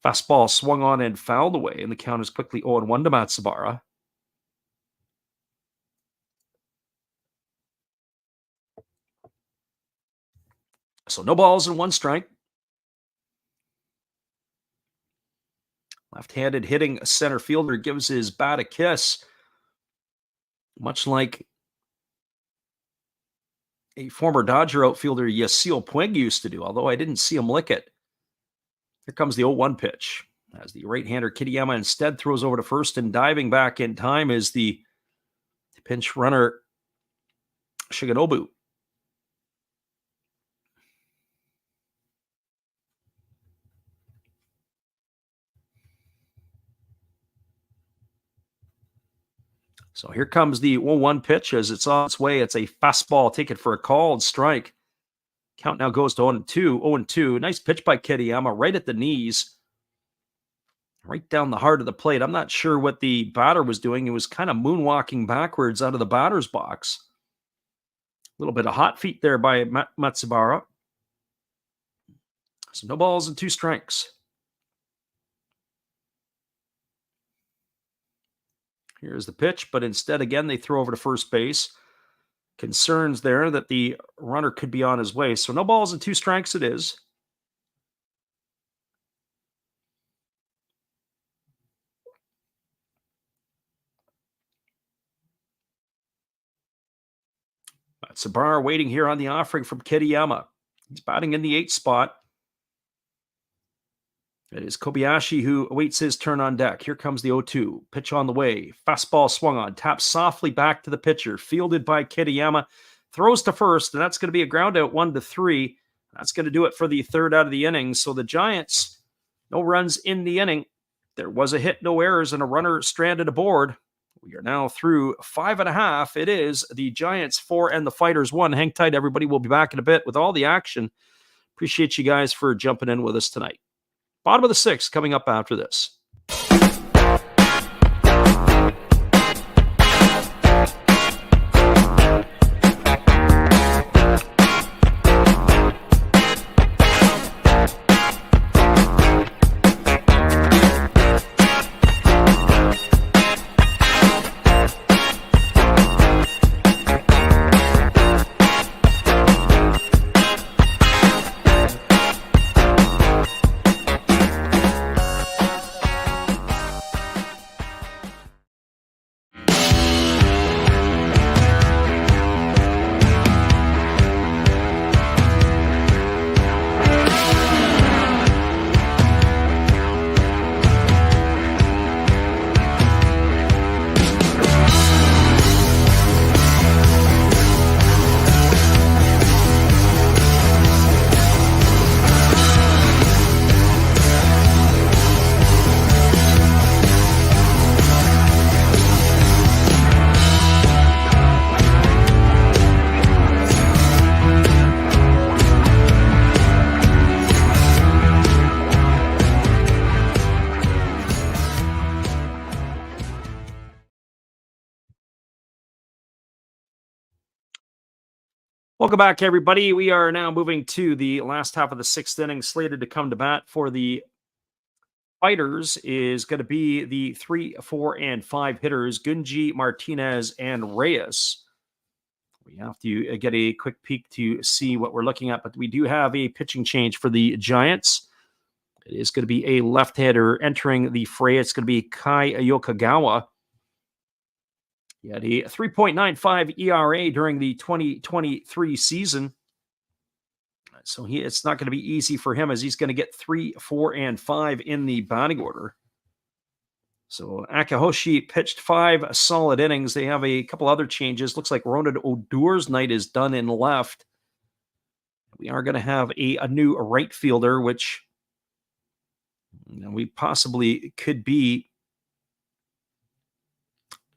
Fastball swung on and fouled away, and the count is quickly 0-1 to Matsubara. So no balls and 1 strike. Left-handed hitting center fielder gives his bat a kiss, much like a former Dodger outfielder Yasiel Puig used to do, although I didn't see him lick it. Here comes the 0-1 pitch. As the right-hander Kitayama instead throws over to first, and diving back in time is the pinch runner Shigenobu. So here comes the 1-1 pitch as it's on its way. It's a fastball. Take it for a called strike. Count now goes to 0-2. 0-2. Nice pitch by Kitayama right at the knees. Right down the heart of the plate. I'm not sure what the batter was doing. He was kind of moonwalking backwards out of the batter's box. A little bit of hot feet there by Matsubara. So no balls and 2 strikes. Here's the pitch, but instead, again, they throw over to first base. Concerns there that the runner could be on his way. So no balls and 2 strikes it is. Matsubara waiting here on the offering from Kitayama. He's batting in the 8th spot. It is Kobayashi who awaits his turn on deck. Here comes the 0-2. Pitch on the way. Fastball swung on. Taps softly back to the pitcher. Fielded by Kitayama. Throws to first, and that's going to be a ground out 1-3. That's going to do it for the 3rd out of the inning. So the Giants, no runs in the inning. There was a hit, no errors, and a runner stranded aboard. We are now through 5.5. It is the Giants 4 and the Fighters 1. Hang tight, everybody. We'll be back in a bit with all the action. Appreciate you guys for jumping in with us tonight. Bottom of the 6th coming up after this. Welcome back, everybody. We are now moving to the last half of the 6th inning. Slated to come to bat for the Fighters is going to be the 3, 4, and 5 hitters, Gunji, Martinez, and Reyes. We have to get a quick peek to see what we're looking at, but we do have a pitching change for the Giants. It is going to be a left-hander entering the fray. It's going to be Kai Yokogawa. He had a 3.95 ERA during the 2023 season. So it's not going to be easy for him as he's going to get 3, 4, and 5 in the batting order. So Akahoshi pitched 5 solid innings. They have a couple other changes. Looks like Ronald Odor's night is done in left. We are going to have a new right fielder, which we possibly could be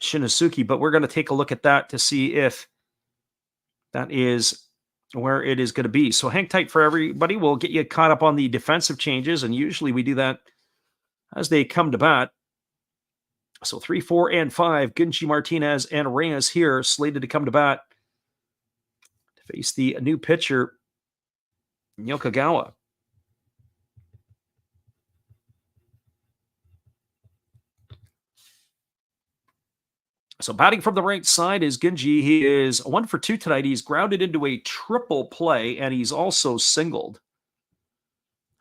Shinosuke, but we're going to take a look at that to see if that is where it is going to be. So hang tight for everybody. We'll get you caught up on the defensive changes, and usually we do that as they come to bat. So 3, 4, and 5, Gunji, Martinez, and Reyes here slated to come to bat to face the new pitcher, Yokogawa. So batting from the right side is Ginji. He is 1 for 2 tonight. He's grounded into a triple play, and he's also singled.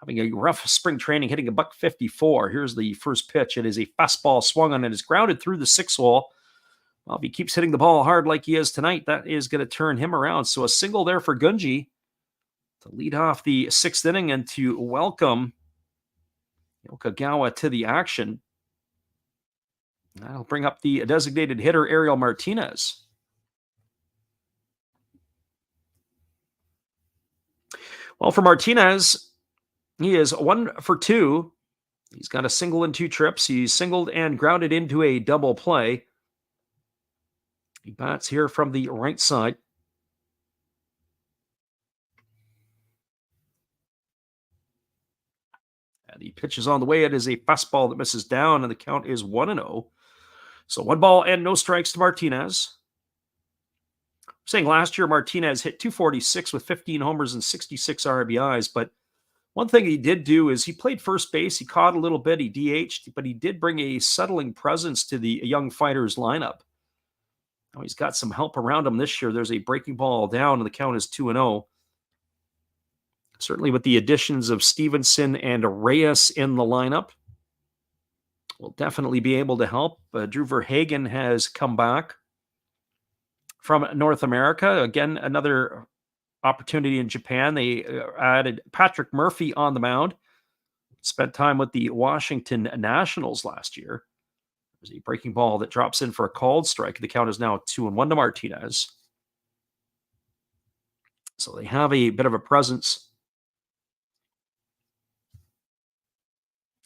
Having a rough spring training, hitting a .154. Here's the first pitch. It is a fastball swung on and is grounded through the 6-hole. Well, if he keeps hitting the ball hard like he is tonight, that is going to turn him around. So a single there for Gunji to lead off the 6th inning and to welcome Okagawa to the action. That'll bring up the designated hitter, Ariel Martinez. Well, for Martinez, he is 1 for 2. He's got a single and 2 trips. He's singled and grounded into a double play. He bats here from the right side. And the pitch is on the way. It is a fastball that misses down, and the count is 1-0. So 1 ball and no strikes to Martinez. Saying last year, Martinez hit .246 with 15 homers and 66 RBIs, but one thing he did do is he played first base. He caught a little bit. He DH'd, but he did bring a settling presence to the young fighters lineup. Now he's got some help around him this year. There's a breaking ball down, and the count is 2-0. Certainly with the additions of Stevenson and Reyes in the lineup, will definitely be able to help. Drew Verhagen has come back from North America. Again, another opportunity in Japan. They added Patrick Murphy on the mound. Spent time with the Washington Nationals last year. There's a breaking ball that drops in for a called strike. The count is now 2-1 to Martinez. So they have a bit of a presence.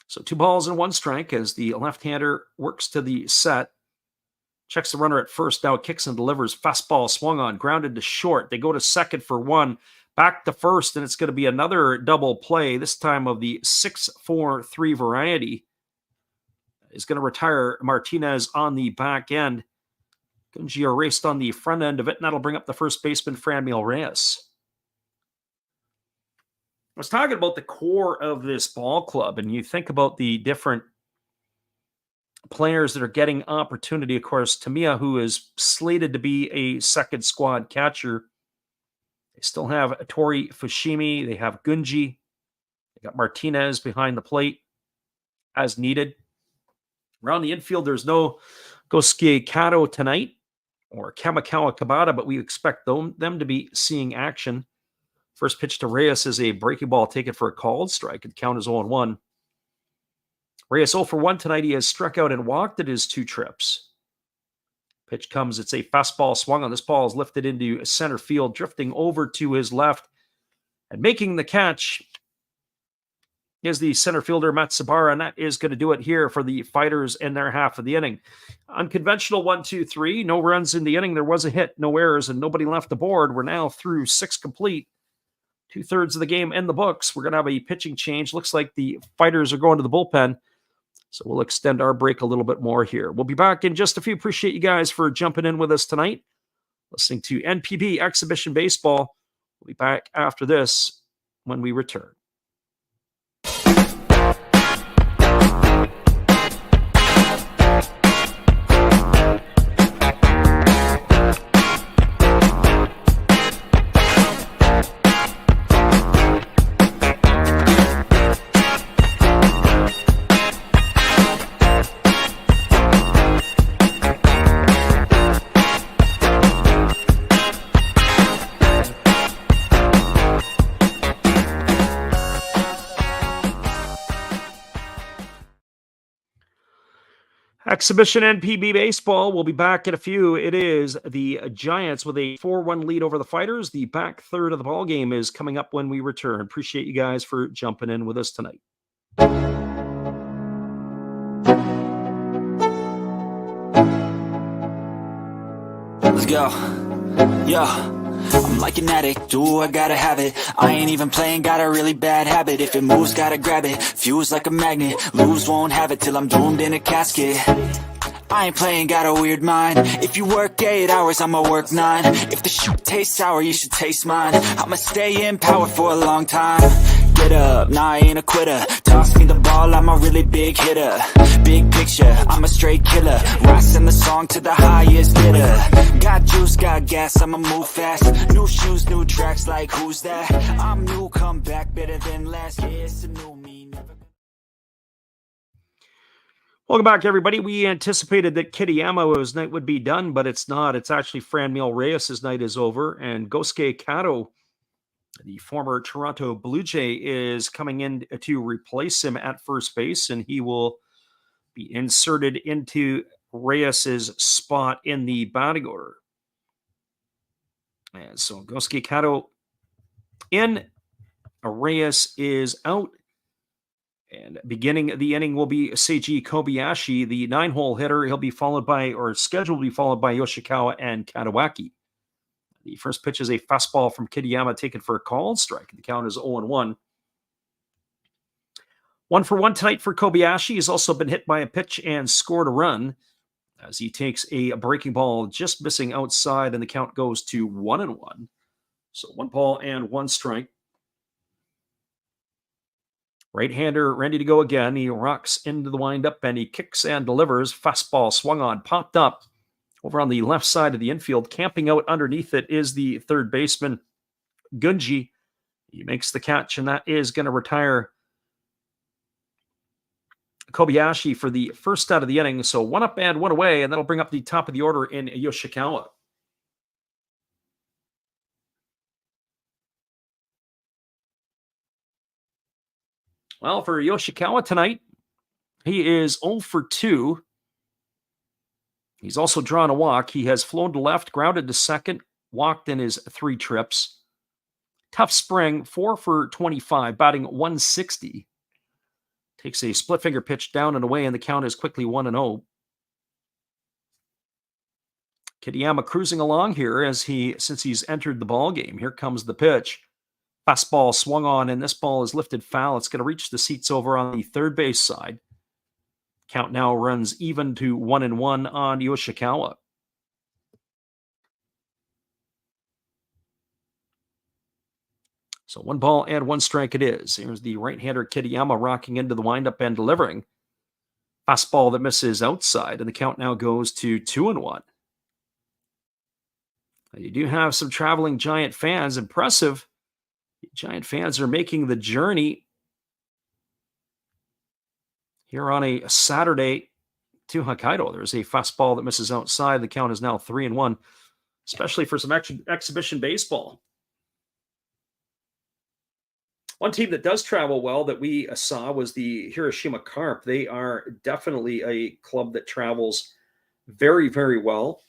So 2 balls and 1 strike as the left-hander works to the set. Checks the runner at first. Now kicks and delivers. Fastball swung on, grounded to short. They go to second for 1. Back to first, and it's going to be another double play, this time of the 6-4-3 variety. Is going to retire Martinez on the back end. Gunji erased on the front end of it, and that'll bring up the first baseman, Franmil Reyes. I was talking about the core of this ball club, and you think about the different players that are getting opportunity. Of course, Tamiya, who is slated to be a second squad catcher. They still have Tori Fushimi. They have Gunji. They got Martinez behind the plate as needed. Around the infield, there's no Gosuke Kato tonight or Kamikawa Kabata, but we expect them to be seeing action. First pitch to Reyes is a breaking ball taken for a called strike. The count is 0-1. Reyes 0 for 1 tonight. He has struck out and walked at his 2 trips. Pitch comes. It's a fastball swung on. This ball is lifted into center field, drifting over to his left. And making the catch is the center fielder, Matsubara, and that is going to do it here for the Fighters in their half of the inning. Unconventional 1-2-3. No runs in the inning. There was a hit, no errors, and nobody left the board. We're now through 6 complete. 2/3 of the game in the books. We're going to have a pitching change. Looks like the Fighters are going to the bullpen. So we'll extend our break a little bit more here. We'll be back in just a few. Appreciate you guys for jumping in with us tonight. Listening to NPB Exhibition Baseball. We'll be back after this when we return. Exhibition NPB Baseball will be back in a few. It is the Giants with a 4-1 lead over the Fighters. The back third of the ball game is coming up when we return. Appreciate you guys for jumping in with us tonight. Let's go. Yo. I'm like an addict, ooh, I gotta have it. I ain't even playing, got a really bad habit. If it moves, gotta grab it, fuse like a magnet. Lose, won't have it till I'm doomed in a casket. I ain't playing, got a weird mind. If you work 8 hours, I'ma work 9. If the shit tastes sour, you should taste mine. I'ma stay in power for a long time. Get up, nah, I ain't a quitter. Toss me the ball, I'm a really big hitter. Big picture, I'm a straight killer. Rising the song to the highest bidder. Got juice, got gas, I'ma move fast. New shoes, new tracks, like who's that? I'm new, come back, better than last. Yeah, it's a new me, never. Welcome back, everybody. We anticipated that Kitayama's night would be done, but it's not. It's actually Franmil Reyes' night is over, and Gosuke Kato, the former Toronto Blue Jay, is coming in to replace him at first base, and he will be inserted into Reyes' spot in the batting order. And so Gosuke Kato in, Reyes is out. And beginning the inning will be Seiji Kobayashi, the 9-hole hitter. He'll be followed by, or scheduled to be followed by, Yoshikawa and Kadawaki. The first pitch is a fastball from Kitayama taken for a called strike. The count is 0-1. 1-for-1 tonight for Kobayashi. He's also been hit by a pitch and scored a run as he takes a breaking ball just missing outside, and the count goes to 1-1. So 1 ball and 1 strike. Right-hander ready to go again. He rocks into the windup and he kicks and delivers. Fastball swung on, popped up over on the left side of the infield. Camping out underneath it is the third baseman, Gunji. He makes the catch, and that is going to retire Kobayashi for the first out of the inning. So 1 up and 1 away, and that'll bring up the top of the order in Yoshikawa. Well, for Yoshikawa tonight, he is 0 for 2. He's also drawn a walk. He has flown to left, grounded to second, walked in his 3 trips. Tough spring, 4 for 25, batting 160. Takes a split finger pitch down and away, and the count is quickly 1-0. Kitayama cruising along here since he's entered the ball game. Here comes the pitch. Fastball swung on, and this ball is lifted foul. It's going to reach the seats over on the third base side. Count now runs even to 1-1 on Yoshikawa. So 1 ball and 1 strike it is. Here's the right-hander Kitayama rocking into the windup and delivering. Fastball that misses outside, and the count now goes to 2-1. You do have some traveling Giant fans. Impressive. Giant fans are making the journey here on a Saturday to Hokkaido. There's a fastball that misses outside. The count is now 3-1, especially for some exhibition baseball. One team that does travel well that we saw was the Hiroshima Carp. They are definitely a club that travels very, very well.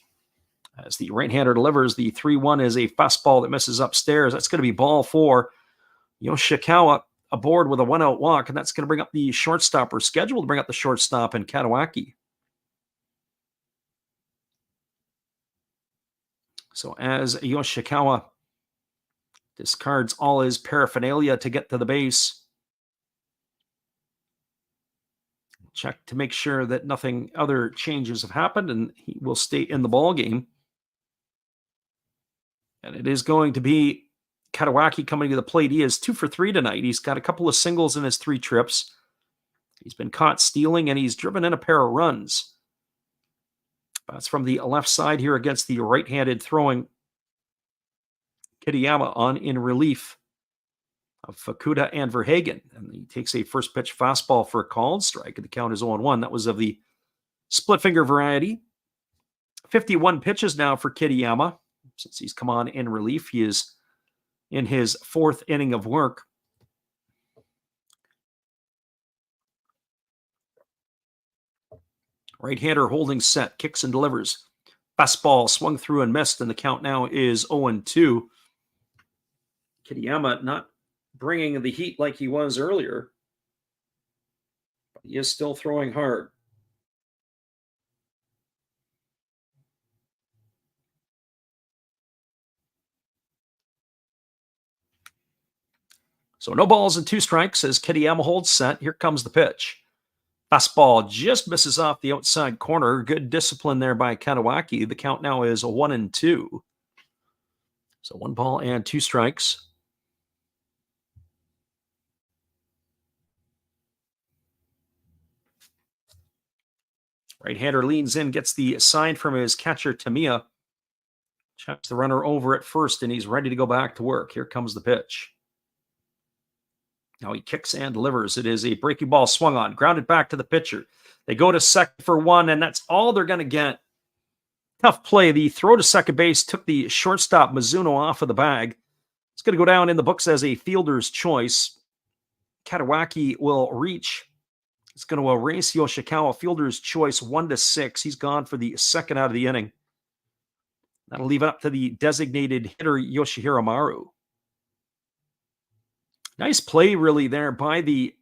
As the right-hander delivers, the 3-1 is a fastball that misses upstairs. That's going to be ball 4. Yoshikawa aboard with a 1-out walk, and that's going to bring up the shortstop, or scheduled to bring up the shortstop, in Kadawaki. So as Yoshikawa discards all his paraphernalia to get to the base, check to make sure that nothing other changes have happened, and he will stay in the ball game. And it is going to be Kadawaki coming to the plate. He is 2 for 3 tonight. He's got a couple of singles in his 3 trips. He's been caught stealing, and he's driven in a pair of runs. That's from the left side here against the right-handed throwing Kitayama on in relief of Fukuda and Verhagen. And he takes a first pitch fastball for a called strike, and the count is 0-1. That was of the split finger variety. 51 pitches now for Kitayama. Since he's come on in relief, he is in his 4th inning of work. Right-hander holding set, kicks and delivers. Fastball swung through and missed, and the count now is 0-2. Kitayama not bringing the heat like he was earlier, but he is still throwing hard. So no balls and 2 strikes as Kitayama holds set. Here comes the pitch. Fastball just misses off the outside corner. Good discipline there by Kadawaki. The count now is 1-2. So 1 ball and 2 strikes. Right-hander leans in, gets the sign from his catcher, Tamiya. Checks the runner over at first, and he's ready to go back to work. Here comes the pitch. Now he kicks and delivers. It is a breaking ball swung on, grounded back to the pitcher. They go to second for one, and that's all they're going to get. Tough play. The throw to second base took the shortstop Mizuno off of the bag. It's going to go down in the books as a fielder's choice. Katawaki will reach. It's going to erase Yoshikawa, fielder's choice, 1-6. He's gone for the second out of the inning. That'll leave it up to the designated hitter, Yoshihiro Maru. Nice play, really, there by the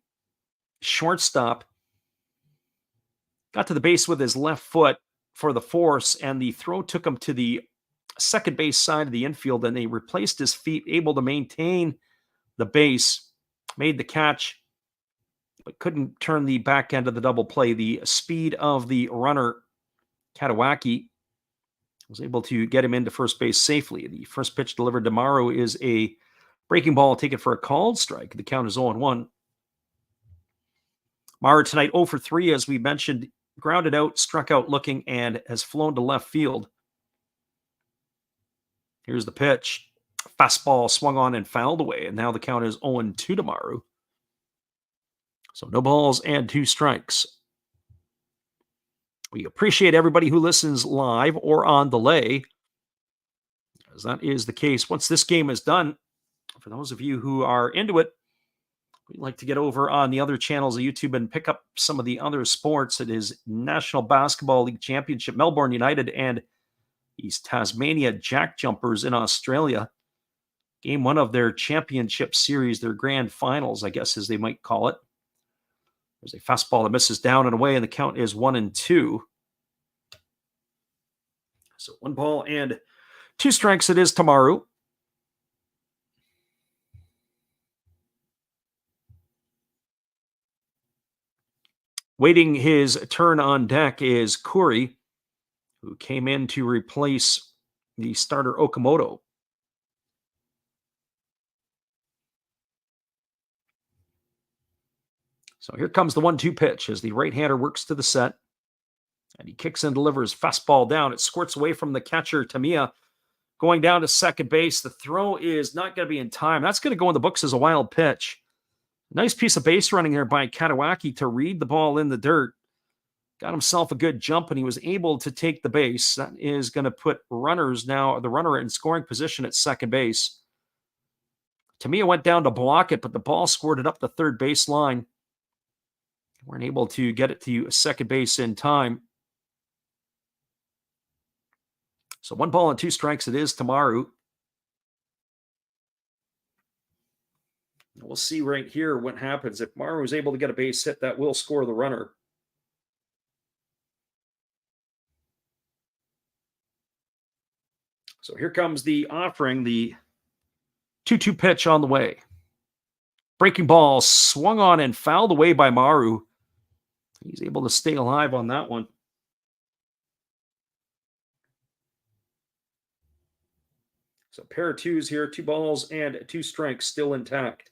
shortstop. Got to the base with his left foot for the force, and the throw took him to the second base side of the infield, and they replaced his feet, able to maintain the base, made the catch, but couldn't turn the back end of the double play. The speed of the runner, Katawaki, was able to get him into first base safely. The first pitch delivered to Maru is a breaking ball, taken for a called strike. The count is 0-1. Maru tonight 0 for 3, as we mentioned, grounded out, struck out looking, and has flown to left field. Here's the pitch. Fastball swung on and fouled away, and now the count is 0-2 to Maru. So no balls and 2 strikes. We appreciate everybody who listens live or on delay, as that is the case. Once this game is done, for those of you who are into it, we'd like to get over on the other channels of YouTube and pick up some of the other sports. It is National Basketball League Championship, Melbourne United and East Tasmania Jack Jumpers in Australia. Game 1 of their championship series, their grand finals, I guess, as they might call it. There's a fastball that misses down and away, and the count is 1-2. So 1 ball and 2 strikes it is to Maru. Waiting his turn on deck is Kuri, who came in to replace the starter Okamoto. So here comes the 1-2 pitch as the right-hander works to the set. And he kicks and delivers fastball down. It squirts away from the catcher, Tamiya, going down to second base. The throw is not going to be in time. That's going to go in the books as a wild pitch. Nice piece of base running there by Katawaki to read the ball in the dirt. Got himself a good jump, and he was able to take the base. That is going to put runners now, the runner in scoring position at second base. Tamiya went down to block it, but the ball squirted up the third base line. Weren't able to get it to second base in time. So 1 ball and 2 strikes it is to Maru. We'll see right here what happens. If Maru is able to get a base hit, that will score the runner. So here comes the offering, the 2-2 pitch on the way. Breaking ball swung on and fouled away by Maru. He's able to stay alive on that one. So pair of 2s here, 2 balls and 2 strikes still intact.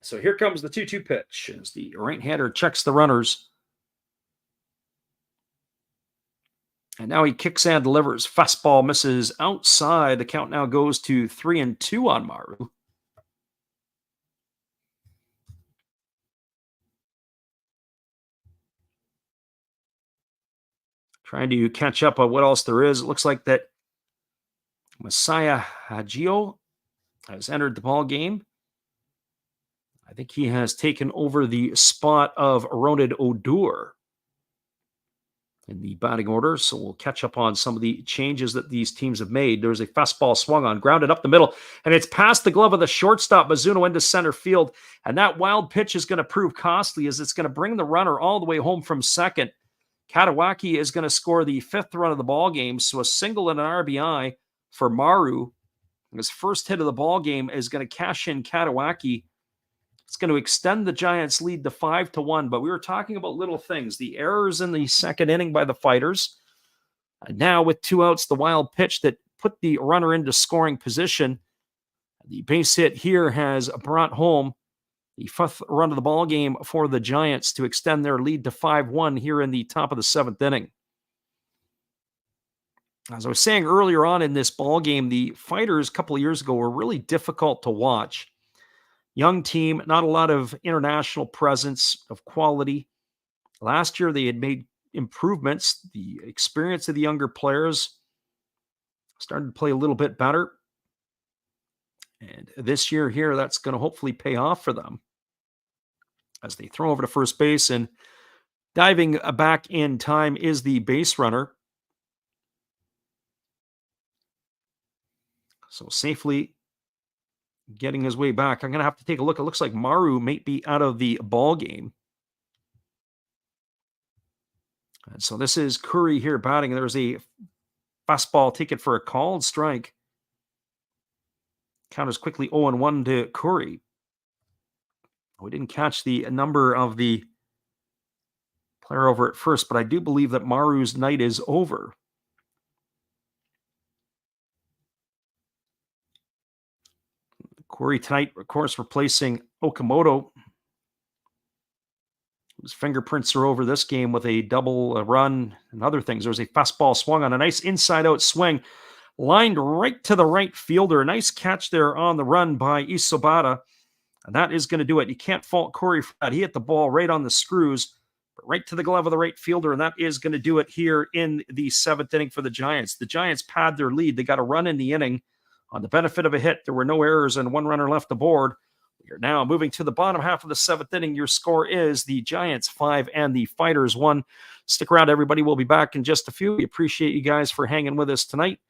So here comes the 2-2 pitch as the right-hander checks the runners. And now he kicks and delivers. Fastball misses outside. The count now goes to 3-2 on Maru. Trying to catch up on what else there is. It looks like that Masaya Hagio has entered the ball game. I think he has taken over the spot of Ronald Odur in the batting order, so we'll catch up on some of the changes that these teams have made. There's a fastball swung on, grounded up the middle, and it's past the glove of the shortstop, Mizuno, into center field, and that wild pitch is going to prove costly as it's going to bring the runner all the way home from second. Katawaki is going to score the 5th run of the ball game, so a single and an RBI for Maru. His first hit of the ball game is going to cash in Katawaki. It's going to extend the Giants' lead to 5-1, but we were talking about little things. The errors in the second inning by the Fighters, Now with 2 outs, the wild pitch that put the runner into scoring position. The base hit here has brought home the 5th run of the ball game for the Giants to extend their lead to 5-1 here in the top of the 7th inning. As I was saying earlier on in this ball game, the Fighters a couple of years ago were really difficult to watch. Young team, not a lot of international presence of quality. Last year, they had made improvements. The experience of the younger players started to play a little bit better. And this year here, that's going to hopefully pay off for them as they throw over to first base. And diving back in time is the base runner. So safely getting his way back. I'm going to have to take a look. It looks like Maru might be out of the ball game. And so this is Curry here batting. There's a fastball taken for a called strike. Count is quickly 0-1 to Curry. We didn't catch the number of the player over at first, but I do believe that Maru's night is over. Corey tonight, of course, replacing Okamoto, whose fingerprints are over this game with a double run and other things. There was a fastball swung on a nice inside-out swing, lined right to the right fielder. A nice catch there on the run by Isobata, and that is going to do it. You can't fault Corey for that. He hit the ball right on the screws, but right to the glove of the right fielder, and that is going to do it here in the 7th inning for the Giants. The Giants pad their lead. They got a run in the inning. On the benefit of a hit, there were no errors and 1 runner left aboard. We are now moving to the bottom half of the 7th inning. Your score is the Giants 5 and the Fighters 1. Stick around, everybody. We'll be back in just a few. We appreciate you guys for hanging with us tonight.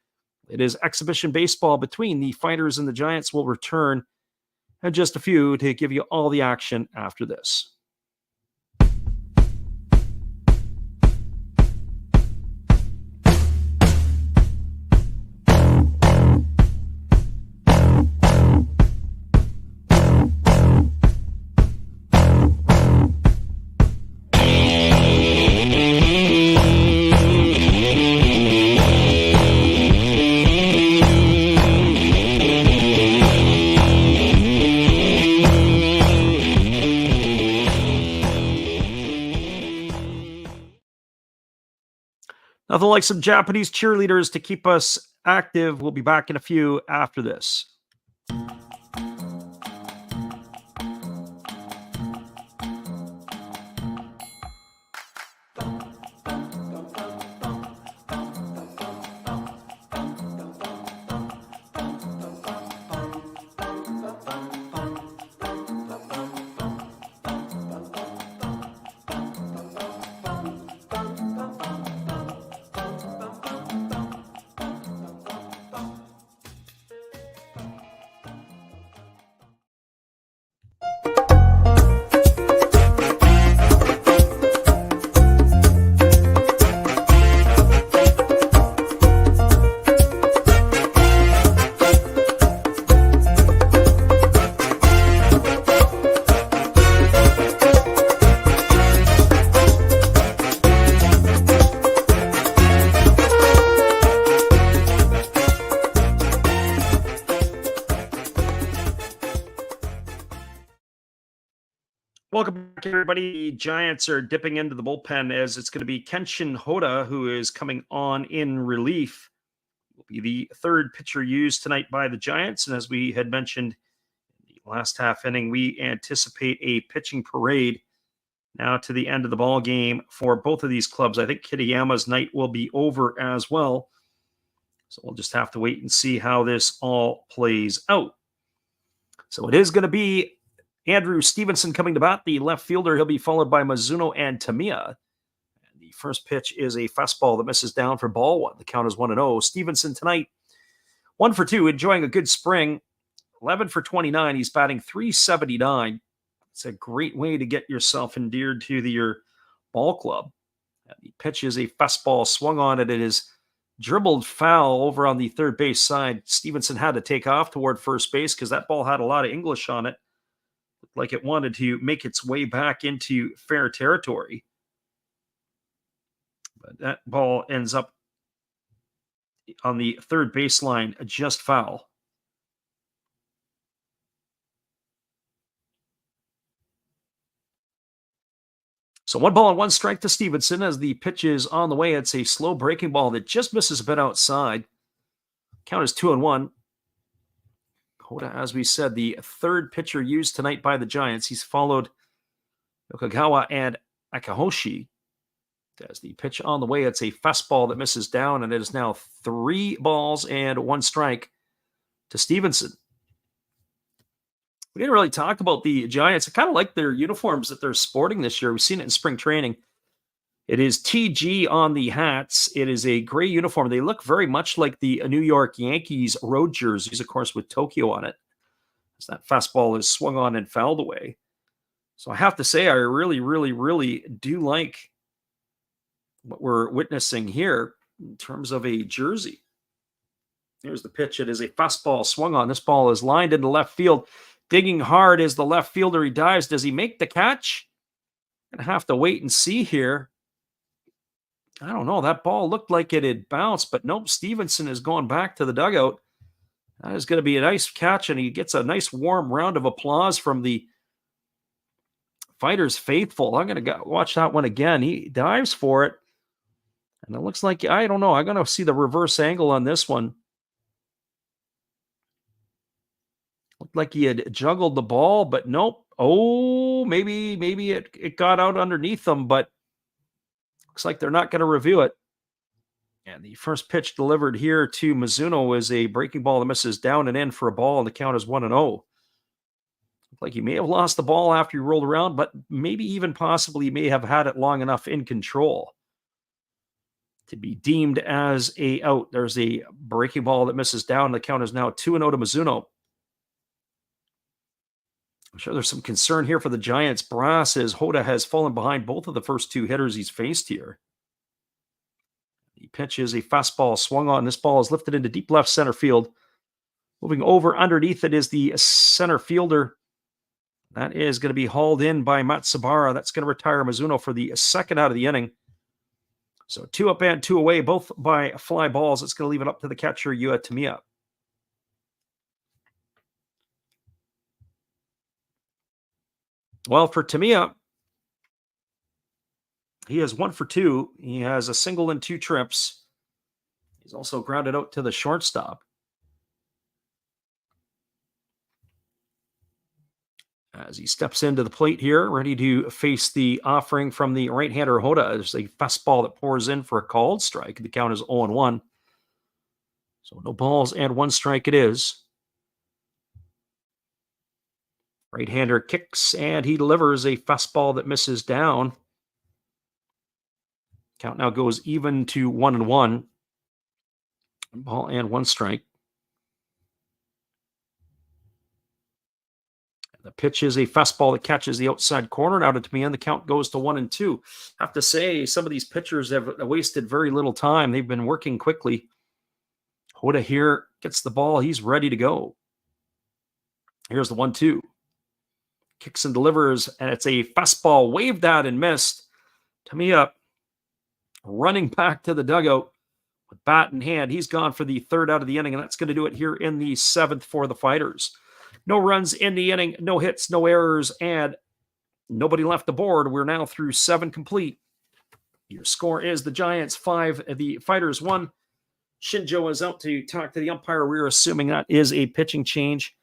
It is exhibition baseball between the Fighters and the Giants. We'll return in just a few to give you all the action after this. Nothing like some Japanese cheerleaders to keep us active. We'll be back in a few after this. Welcome back, everybody. The Giants are dipping into the bullpen as it's going to be Kenshin Hoda who is coming on in relief. Will be the 3rd pitcher used tonight by the Giants. And as we had mentioned in the last half inning, we anticipate a pitching parade now to the end of the ball game for both of these clubs. I think Kitayama's night will be over as well. So we'll just have to wait and see how this all plays out. So it is going to be Andrew Stevenson coming to bat, the left fielder. He'll be followed by Mizuno and Tamiya. And the first pitch is a fastball that misses down for ball 1. The count is 1-0. Stevenson tonight, 1 for 2, enjoying a good spring. 11 for 29. He's batting .379. It's a great way to get yourself endeared to your ball club. And the pitch is a fastball swung on it. It is dribbled foul over on the third base side. Stevenson had to take off toward first base because that ball had a lot of English on it. Looked like it wanted to make its way back into fair territory. But that ball ends up on the third baseline, just foul. So 1-1 to Stevenson as the pitch is on the way. It's a slow breaking ball that just misses a bit outside. Count is 2-1. Hoda, as we said, the third pitcher used tonight by the Giants. He's followed Yokogawa and Akahoshi. As the pitch on the way, it's a fastball that misses down, and it is now 3-1 to Stevenson. We didn't really talk about the Giants. I kind of like their uniforms that they're sporting this year. We've seen it in spring training. It is TG on the hats. It is a gray uniform. They look very much like the New York Yankees road jerseys, of course, with Tokyo on it. As that fastball is swung on and fouled away. So I have to say, I really, really, really do like what we're witnessing here in terms of a jersey. Here's the pitch. It is a fastball swung on. This ball is lined into left field. Digging hard is the left fielder. He dives. Does he make the catch? Gonna have to wait and see here. I don't know. That ball looked like it had bounced, but nope. Stevenson is going back to the dugout. That is going to be a nice catch, and he gets a nice warm round of applause from the Fighters faithful. I'm going to watch that one again. He dives for it, and it looks like, I don't know. I'm going to see the reverse angle on this one. Looked like he had juggled the ball, but nope. Oh, maybe it got out underneath him, but looks like they're not going to review it. And the first pitch delivered here to Mizuno is a breaking ball that misses down and in for a ball, and the count is 1-0. Looked like he may have lost the ball after he rolled around, but maybe even possibly he may have had it long enough in control to be deemed as a out. There's a breaking ball that misses down. The count is now 2-0 to Mizuno. I'm sure there's some concern here for the Giants brass as Hoda has fallen behind both of the first two hitters he's faced here. The pitch is a fastball swung on. This ball is lifted into deep left center field. Moving over underneath it is the center fielder. That is going to be hauled in by Matsubara. That's going to retire Mizuno for the second out of the inning. So 2 up and 2 away, both by fly balls. It's going to leave it up to the catcher, Yua Tamiya. Well, for Tamiya, he is 1 for 2. He has a single and 2 trips. He's also grounded out to the shortstop. As he steps into the plate here, ready to face the offering from the right-hander Hoda. There's a fastball that pours in for a called strike. The count is 0-1. So no balls and 1 strike it is. Right-hander kicks, and he delivers a fastball that misses down. Count now goes even to 1-1. Ball and 1 strike. The pitch is a fastball that catches the outside corner. Now to Tamiya, the count goes to 1-2. I have to say, some of these pitchers have wasted very little time. They've been working quickly. Hoda here gets the ball. He's ready to go. Here's the 1-2. Kicks and delivers, and it's a fastball waved at and missed. Tamiya running back to the dugout with bat in hand. He's gone for the third out of the inning, and that's going to do it here in the 7th for the Fighters. No runs in the inning, no hits, no errors, and nobody left the board. We're now through 7 complete. Your score is the Giants 5, the Fighters 1. Shinjo is out to talk to the umpire. We're assuming that is a pitching change.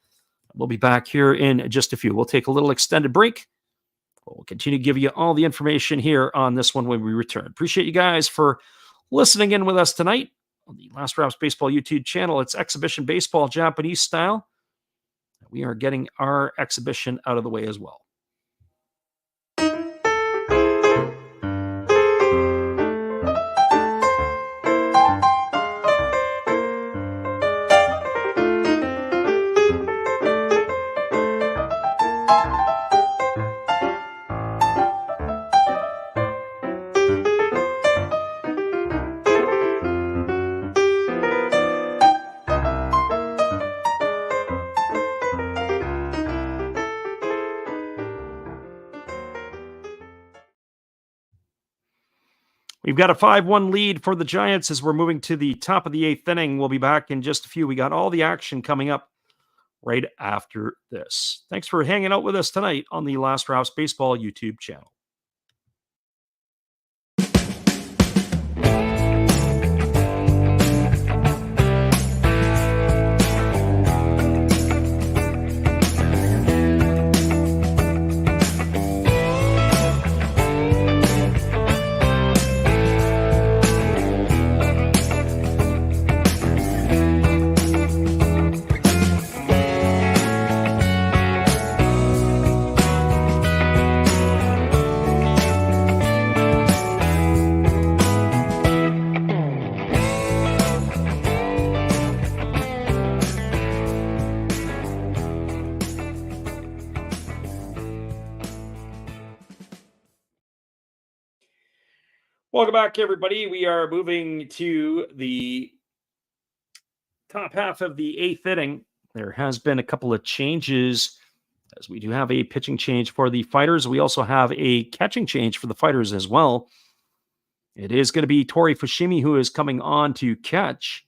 We'll be back here in just a few. We'll take a little extended break. We'll continue to give you all the information here on this one when we return. Appreciate you guys for listening in with us tonight on the Last Raps Baseball YouTube channel. It's Exhibition Baseball Japanese style. We are getting our exhibition out of the way as well. We've got a 5-1 lead for the Giants as we're moving to the top of the 8th inning. We'll be back in just a few. We got all the action coming up right after this. Thanks for hanging out with us tonight on the Last Raps Baseball YouTube channel. Welcome back, everybody. We are moving to the top half of the 8th inning. There has been a couple of changes as we do have a pitching change for the Fighters. We also have a catching change for the Fighters as well. It is going to be Tori Fushimi who is coming on to catch.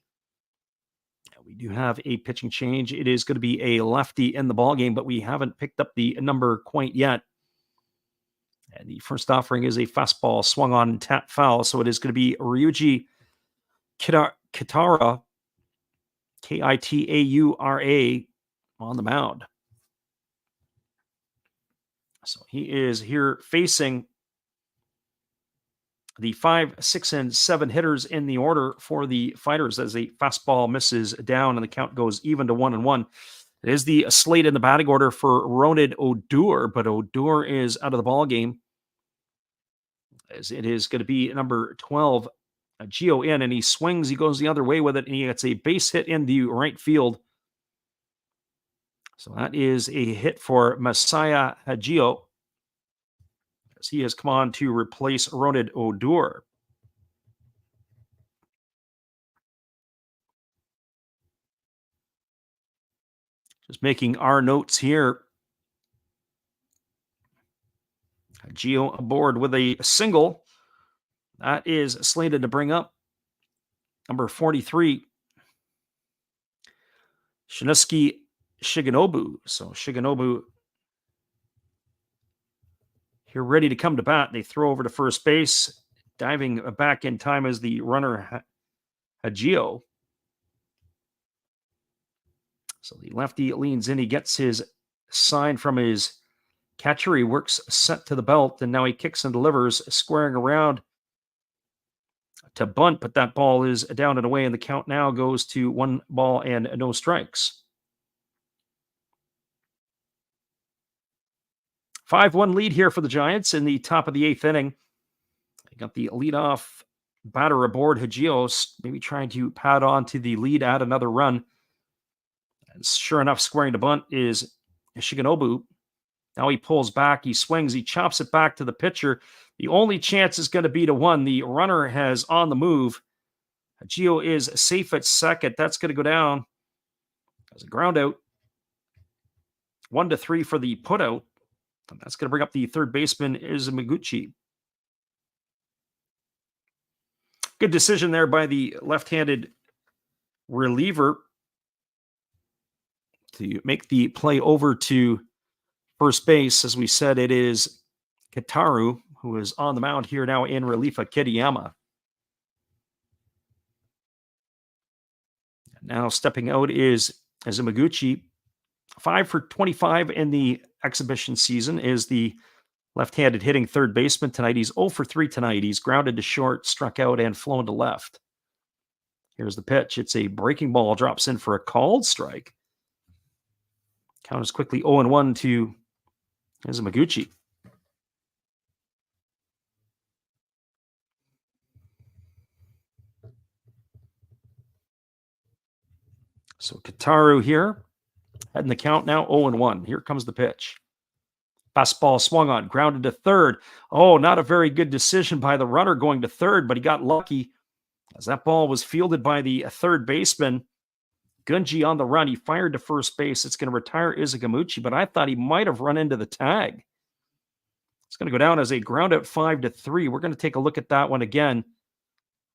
We do have a pitching change. It is going to be a lefty in the ballgame, but we haven't picked up the number quite yet. And the first offering is a fastball swung on and tap foul. So it is going to be Ryuji Kitara, Kitaura, on the mound. So he is here facing the 5, 6, and 7 hitters in the order for the Fighters as the fastball misses down and the count goes even to 1-1. It is the slate in the batting order for Ronald Odor, but Odor is out of the ball game. As it is going to be number 12, Gio in, and he swings, he goes the other way with it, and he gets a base hit in the right field. So that is a hit for Masaya Hagio, as he has come on to replace Ronald Odor. Just making our notes here. Gio aboard with a single. That is slated to bring up number 43, Shinichi Shigenobu. So Shigenobu here ready to come to bat. They throw over to first base. Diving back in time as the runner Hagio. So the lefty leans in. He gets his sign from his catcher. He works set to the belt, and now he kicks and delivers, squaring around to bunt, but that ball is down and away, and the count now goes to 1 ball and no strikes. 5-1 lead here for the Giants in the top of the 8th inning. They got the leadoff batter aboard, Hagio, maybe trying to pad on to the lead, add another run. And sure enough, squaring to bunt is Shigenobu. Now he pulls back, he swings, he chops it back to the pitcher. The only chance is going to be to 1. The runner has on the move. Hagio is safe at second. That's going to go down as a ground out. 1-3 for the putout. And that's going to bring up the third baseman, Izumizuki. Good decision there by the left-handed reliever to make the play over to first base. As we said, it is Kitaru who is on the mound here now in relief of Kitayama. Now stepping out is Izumizuki. 5 for 25 in the exhibition season is the left-handed hitting third baseman tonight. He's 0 for 3 tonight. He's grounded to short, struck out, and flown to left. Here's the pitch. It's a breaking ball, drops in for a called strike. Count is quickly 0-1 to Izumizuki. So Kitaru here, heading the count now 0-1. Here comes the pitch. Fastball swung on, grounded to third. Oh, not a very good decision by the runner going to third, but he got lucky as that ball was fielded by the third baseman. Gunji on the run. He fired to first base. It's going to retire Izumizuki, but I thought he might have run into the tag. It's going to go down as a ground out 5-3. We're going to take a look at that one again.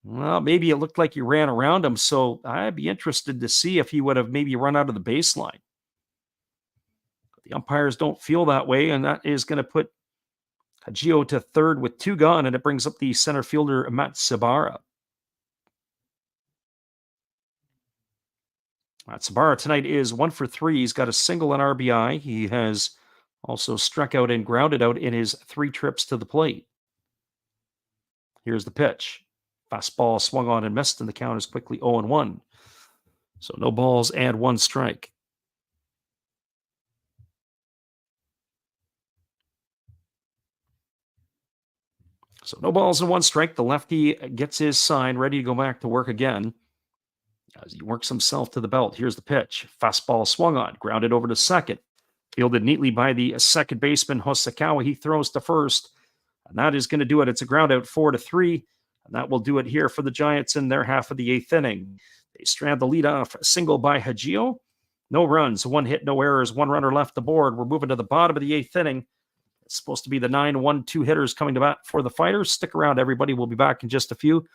Well, maybe it looked like he ran around him, so I'd be interested to see if he would have maybe run out of the baseline. The umpires don't feel that way, and that is going to put Hagio to third with 2 gone, and it brings up the center fielder, Matsubara. Matsubara tonight is 1 for 3. He's got a single and RBI. He has also struck out and grounded out in his 3 trips to the plate. Here's the pitch. Fastball swung on and missed, and the count is quickly 0-1. So no balls and 1 strike. So no balls and 1 strike. The lefty gets his sign, ready to go back to work again as he works himself to the belt. Here's the pitch. Fastball swung on, grounded over to second. Fielded neatly by the second baseman, Hosokawa. He throws to first, and that is going to do it. It's a ground out 4-3, and that will do it here for the Giants in their half of the 8th inning. They strand the leadoff single by Hagio. No runs, 1 hit, no errors, 1 runner left aboard. We're moving to the bottom of the 8th inning. It's supposed to be the 9-1-2 hitters coming to bat for the Fighters. Stick around, everybody. We'll be back in just a few.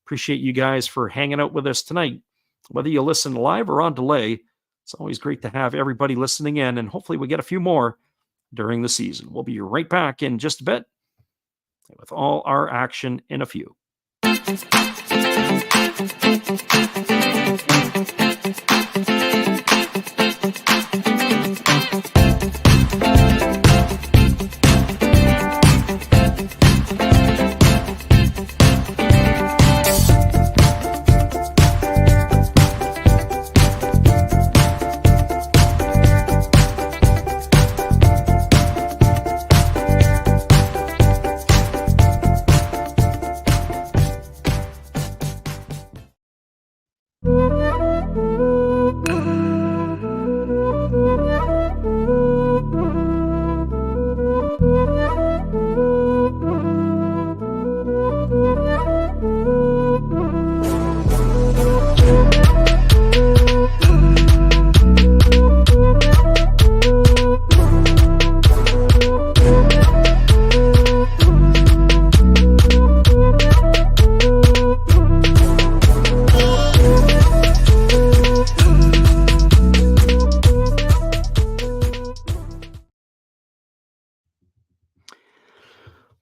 Appreciate you guys for hanging out with us tonight. Whether you listen live or on delay, it's always great to have everybody listening in, and hopefully we get a few more during the season. We'll be right back in just a bit with all our action in a few.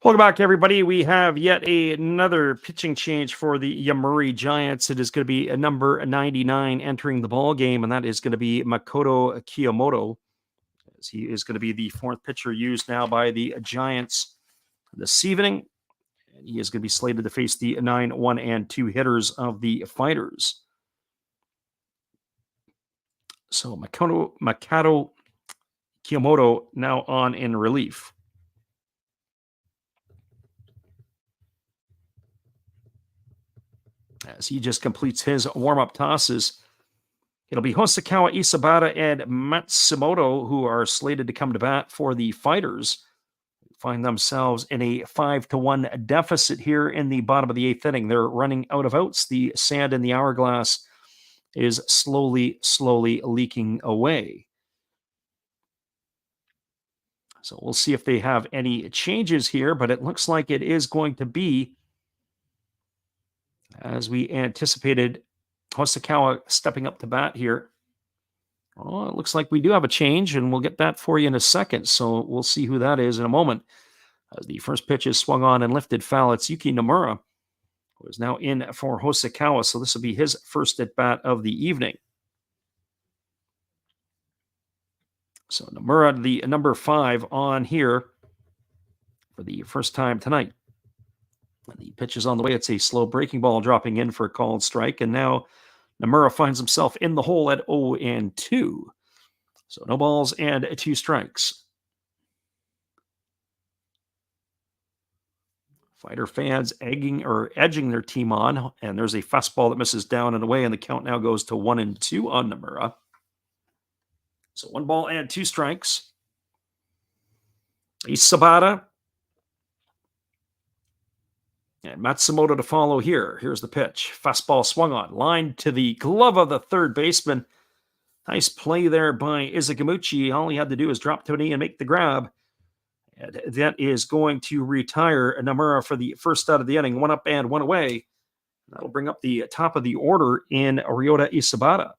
Welcome back, everybody. We have yet another pitching change for the Yomiuri Giants. It is going to be a number 99 entering the ball game, and that is going to be Makoto Kiyomoto, as he is going to be the 4th pitcher used now by the Giants this evening. And he is going to be slated to face the 9-1-2 hitters of the Fighters. So Makoto Kiyomoto now on in relief. As he just completes his warm-up tosses, it'll be Hosokawa, Isabata, and Matsumoto who are slated to come to bat for the Fighters. Find themselves in a 5-1 deficit here in the bottom of the 8th inning. They're running out of outs. The sand in the hourglass is slowly leaking away. So we'll see if they have any changes here, but it looks like it is going to be, as we anticipated, Hosokawa stepping up to bat here. Oh, it looks like we do have a change, and we'll get that for you in a second. So we'll see who that is in a moment. As the first pitch is swung on and lifted foul, it's Yuki Nomura, who is now in for Hosokawa. So this will be his first at bat of the evening. So Nomura, the number 5, on here for the first time tonight. The pitch is on the way. It's a slow breaking ball dropping in for a called strike. And now Nomura finds himself in the hole at 0-2. So no balls and 2 strikes. Fighter fans edging their team on. And there's a fastball that misses down and away. And the count now goes to 1-2 on Nomura. So 1 ball and 2 strikes. Isabata and Matsumoto to follow here. Here's the pitch. Fastball swung on. Line to the glove of the third baseman. Nice play there by Izugamuchi. All he had to do is drop to a knee and make the grab. And that is going to retire Nomura for the first out of the inning. 1 up and 1 away. That'll bring up the top of the order in Ryota Isabata.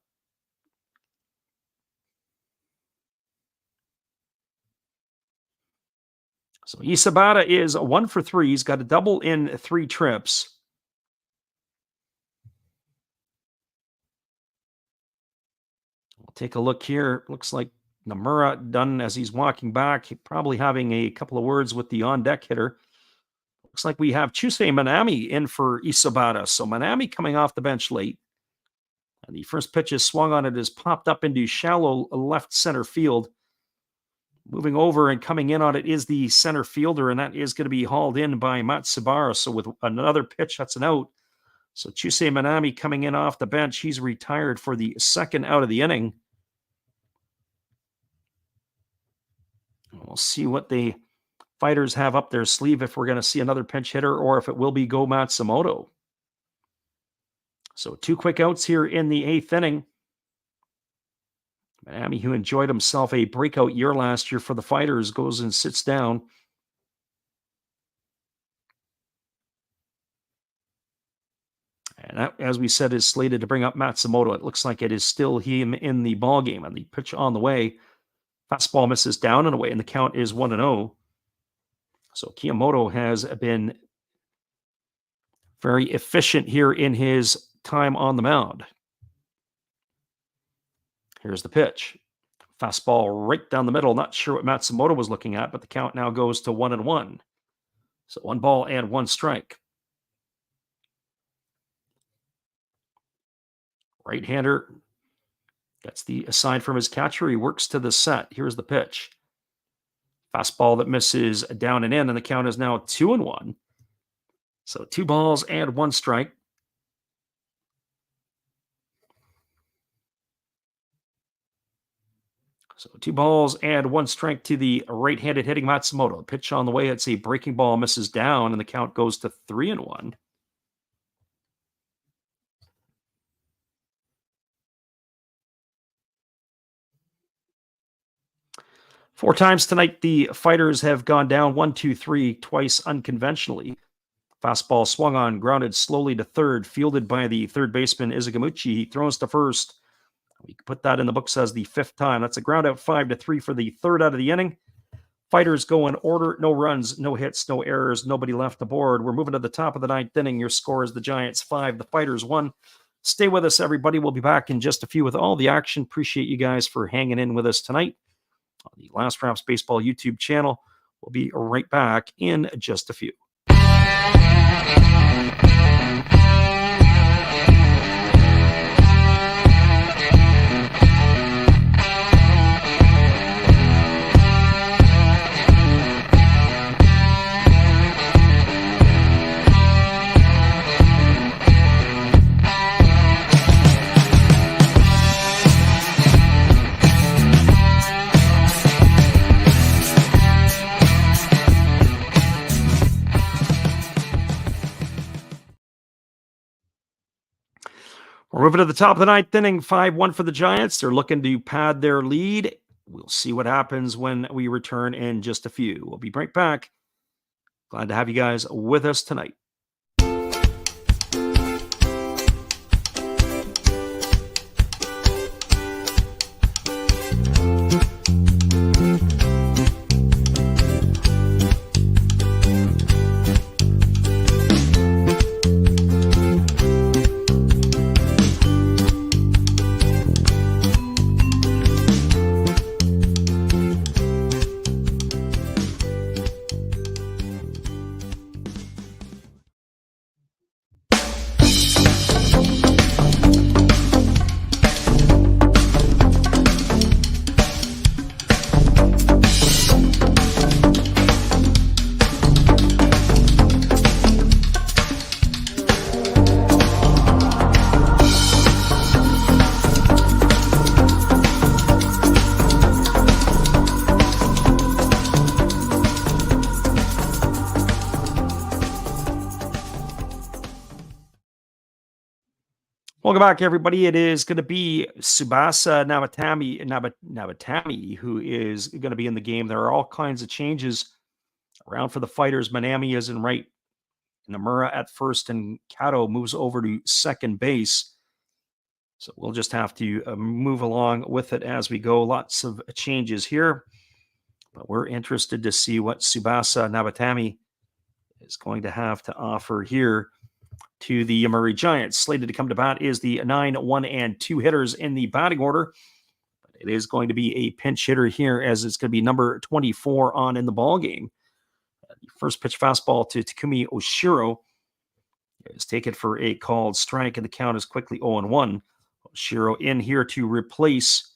So Isabata is 1 for 3. He's got a double in 3 trips. We'll take a look here. Looks like Nomura done as he's walking back, probably having a couple of words with the on-deck hitter. Looks like we have Chusei Manami in for Isabata. So Manami coming off the bench late. And the first pitch is swung on. It is popped up into shallow left center field. Moving over and coming in on it is the center fielder, and that is going to be hauled in by Matsubara. So with another pitch, that's an out. So Chusei Manami coming in off the bench. He's retired for the second out of the inning. We'll see what the Fighters have up their sleeve if we're going to see another pinch hitter or if it will be Go Matsumoto. So 2 quick outs here in the 8th inning. Manami, who enjoyed himself a breakout year last year for the Fighters, goes and sits down. And that, as we said, is slated to bring up Matsumoto. It looks like it is still him in the ball game, and the pitch on the way. Fastball misses down and away, and the count is 1-0. So Kiyomoto has been very efficient here in his time on the mound. Here's the pitch. Fastball right down the middle. Not sure what Matsumoto was looking at, but the count now goes to 1-1. So 1 ball and 1 strike. Right-hander gets the aside from his catcher. He works to the set. Here's the pitch. Fastball that misses down and in, and the count is now 2-1. So 2 balls and 1 strike. So 2 balls and 1 strike to the right-handed hitting Matsumoto. Pitch on the way. It's a breaking ball, misses down, and the count goes to 3-1. Four times tonight, the Fighters have gone down 1-2-3, twice unconventionally. Fastball swung on, grounded slowly to third, fielded by the third baseman Izugamuchi. He throws to first. We can put that in the books as the 5th time. That's a ground out 5-3 for the 3rd out of the inning. Fighters go in order, no runs, no hits, no errors, nobody left the board. We're moving to the top of the 9th inning. Your score is the Giants 5, the Fighters 1. Stay with us, everybody. We'll be back in just a few with all the action. Appreciate you guys for hanging in with us tonight on the Last Raps Baseball YouTube channel. We'll be right back in just a few. We're moving to the top of the 9th inning, 5-1 for the Giants. They're looking to pad their lead. We'll see what happens when we return in just a few. We'll be right back. Glad to have you guys with us tonight. Welcome back, everybody. It is going to be Tsubasa Nabatami, who is going to be in the game. There are all kinds of changes around for the Fighters. Manami is in right. Nomura at first, and Kato moves over to second base. So we'll just have to move along with it as we go. Lots of changes here, but we're interested to see what Tsubasa Nabatami is going to have to offer here to the Yomiuri Giants. Slated to come to bat is the 9, 1, and 2 hitters in the batting order. It is going to be a pinch hitter here, as it's going to be number 24 on in the ball game. The first pitch fastball to Takumi Oshiro is taken for a called strike, and the count is quickly 0-1. Oshiro in here to replace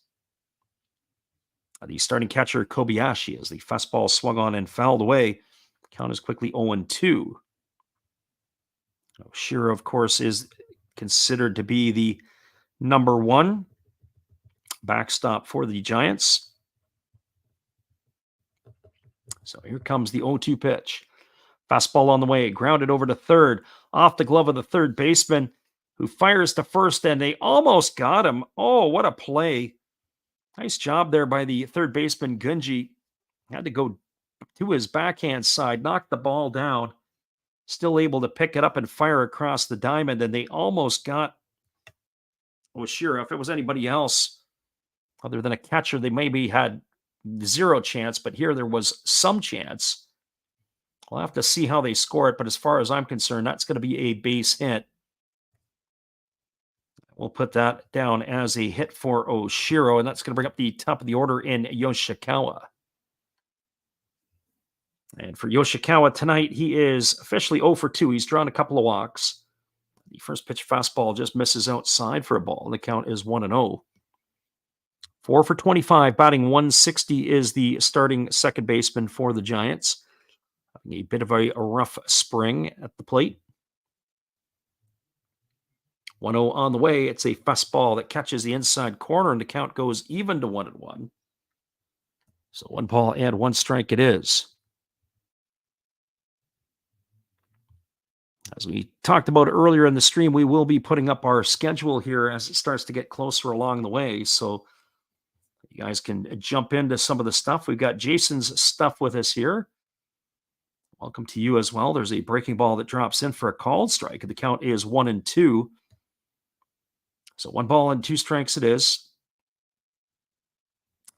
the starting catcher Kobayashi, as the fastball swung on and fouled away. The count is quickly 0-2. Oshiro, of course, is considered to be the number 1 backstop for the Giants. So here comes the 0-2 pitch. Fastball on the way, grounded over to third, off the glove of the third baseman, who fires to first, and they almost got him. Oh, what a play. Nice job there by the third baseman, Gunji. Had to go to his backhand side, knock the ball down, still able to pick it up and fire across the diamond, and they almost got Oshiro. If it was anybody else other than a catcher, they maybe had zero chance, but here there was some chance. We'll have to see how they score it, but as far as I'm concerned, that's going to be a base hit. We'll put that down as a hit for Oshiro, and that's going to bring up the top of the order in Yoshikawa. And for Yoshikawa tonight, he is officially 0 for 2. He's drawn a couple of walks. The first pitch fastball just misses outside for a ball. The count is 1-0. 4 for 25, batting 160 is the starting second baseman for the Giants. Having a bit of a rough spring at the plate. 1-0 on the way. It's a fastball that catches the inside corner, and the count goes even to 1-1. So 1 ball and 1 strike it is. As we talked about earlier in the stream, we will be putting up our schedule here as it starts to get closer along the way. So you guys can jump into some of the stuff. We've got Jason's stuff with us here. Welcome to you as well. There's a breaking ball that drops in for a called strike. The count is 1-2. So 1 ball and 2 strikes it is.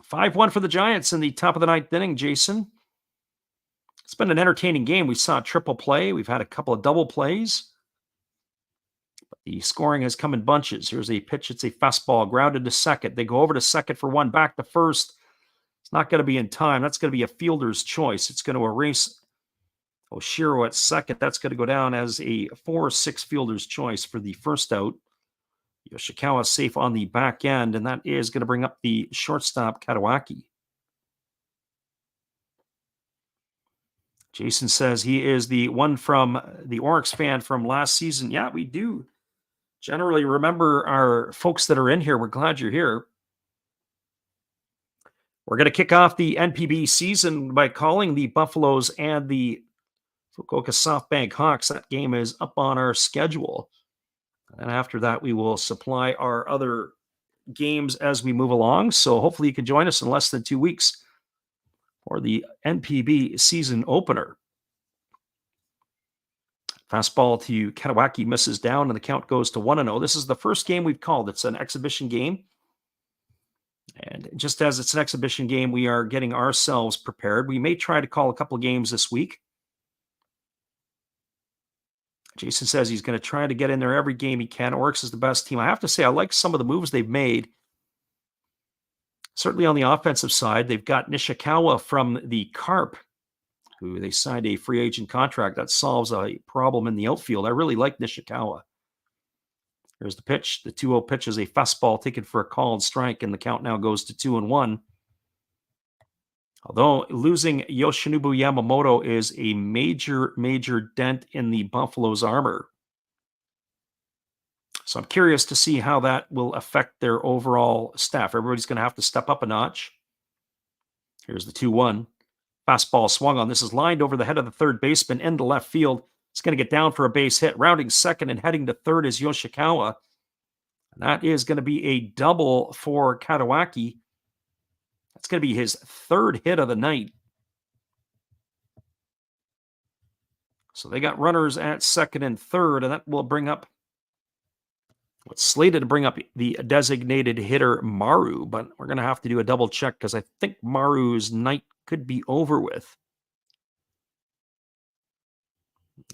5-1 for the Giants in the top of the 9th inning, Jason. It's been an entertaining game. We saw a triple play. We've had a couple of double plays. But the scoring has come in bunches. Here's a pitch. It's a fastball grounded to second. They go over to second for 1, back to first. It's not going to be in time. That's going to be a fielder's choice. It's going to erase Oshiro at second. That's going to go down as a 4-6 fielder's choice for the first out. Yoshikawa safe on the back end, and that is going to bring up the shortstop, Kadawaki. Jason says he is the one from the Oryx fan from last season. Yeah, we do generally remember our folks that are in here. We're glad you're here. We're going to kick off the NPB season by calling the Buffaloes and the Fukuoka SoftBank Hawks. That game is up on our schedule. And after that, we will supply our other games as we move along. So hopefully you can join us in less than 2 weeks for the NPB season opener. Fastball to Kadawaki misses down, and the count goes to 1-0. This is the first game we've called. It's an exhibition game. And just as it's an exhibition game, we are getting ourselves prepared. We may try to call a couple of games this week. Jason says he's going to try to get in there every game he can. Oryx is the best team. I have to say, I like some of the moves they've made. Certainly on the offensive side, they've got Nishikawa from the Carp, who they signed a free agent contract that solves a problem in the outfield. I really like Nishikawa. Here's the pitch. The 2-0 pitch is a fastball taken for a called strike, and the count now goes to 2-1. Although losing Yoshinobu Yamamoto is a major dent in the Buffalo's armor. So I'm curious to see how that will affect their overall staff. Everybody's going to have to step up a notch. Here's the 2-1. Fastball swung on. This is lined over the head of the third baseman into left field. It's going to get down for a base hit. Rounding second and heading to third is Yoshikawa. And that is going to be a double for Kadawaki. That's going to be his 3rd hit of the night. So they got runners at second and third, and that will bring up what's slated to bring up the designated hitter Maru, but we're going to have to do a double check because I think Maru's night could be over with.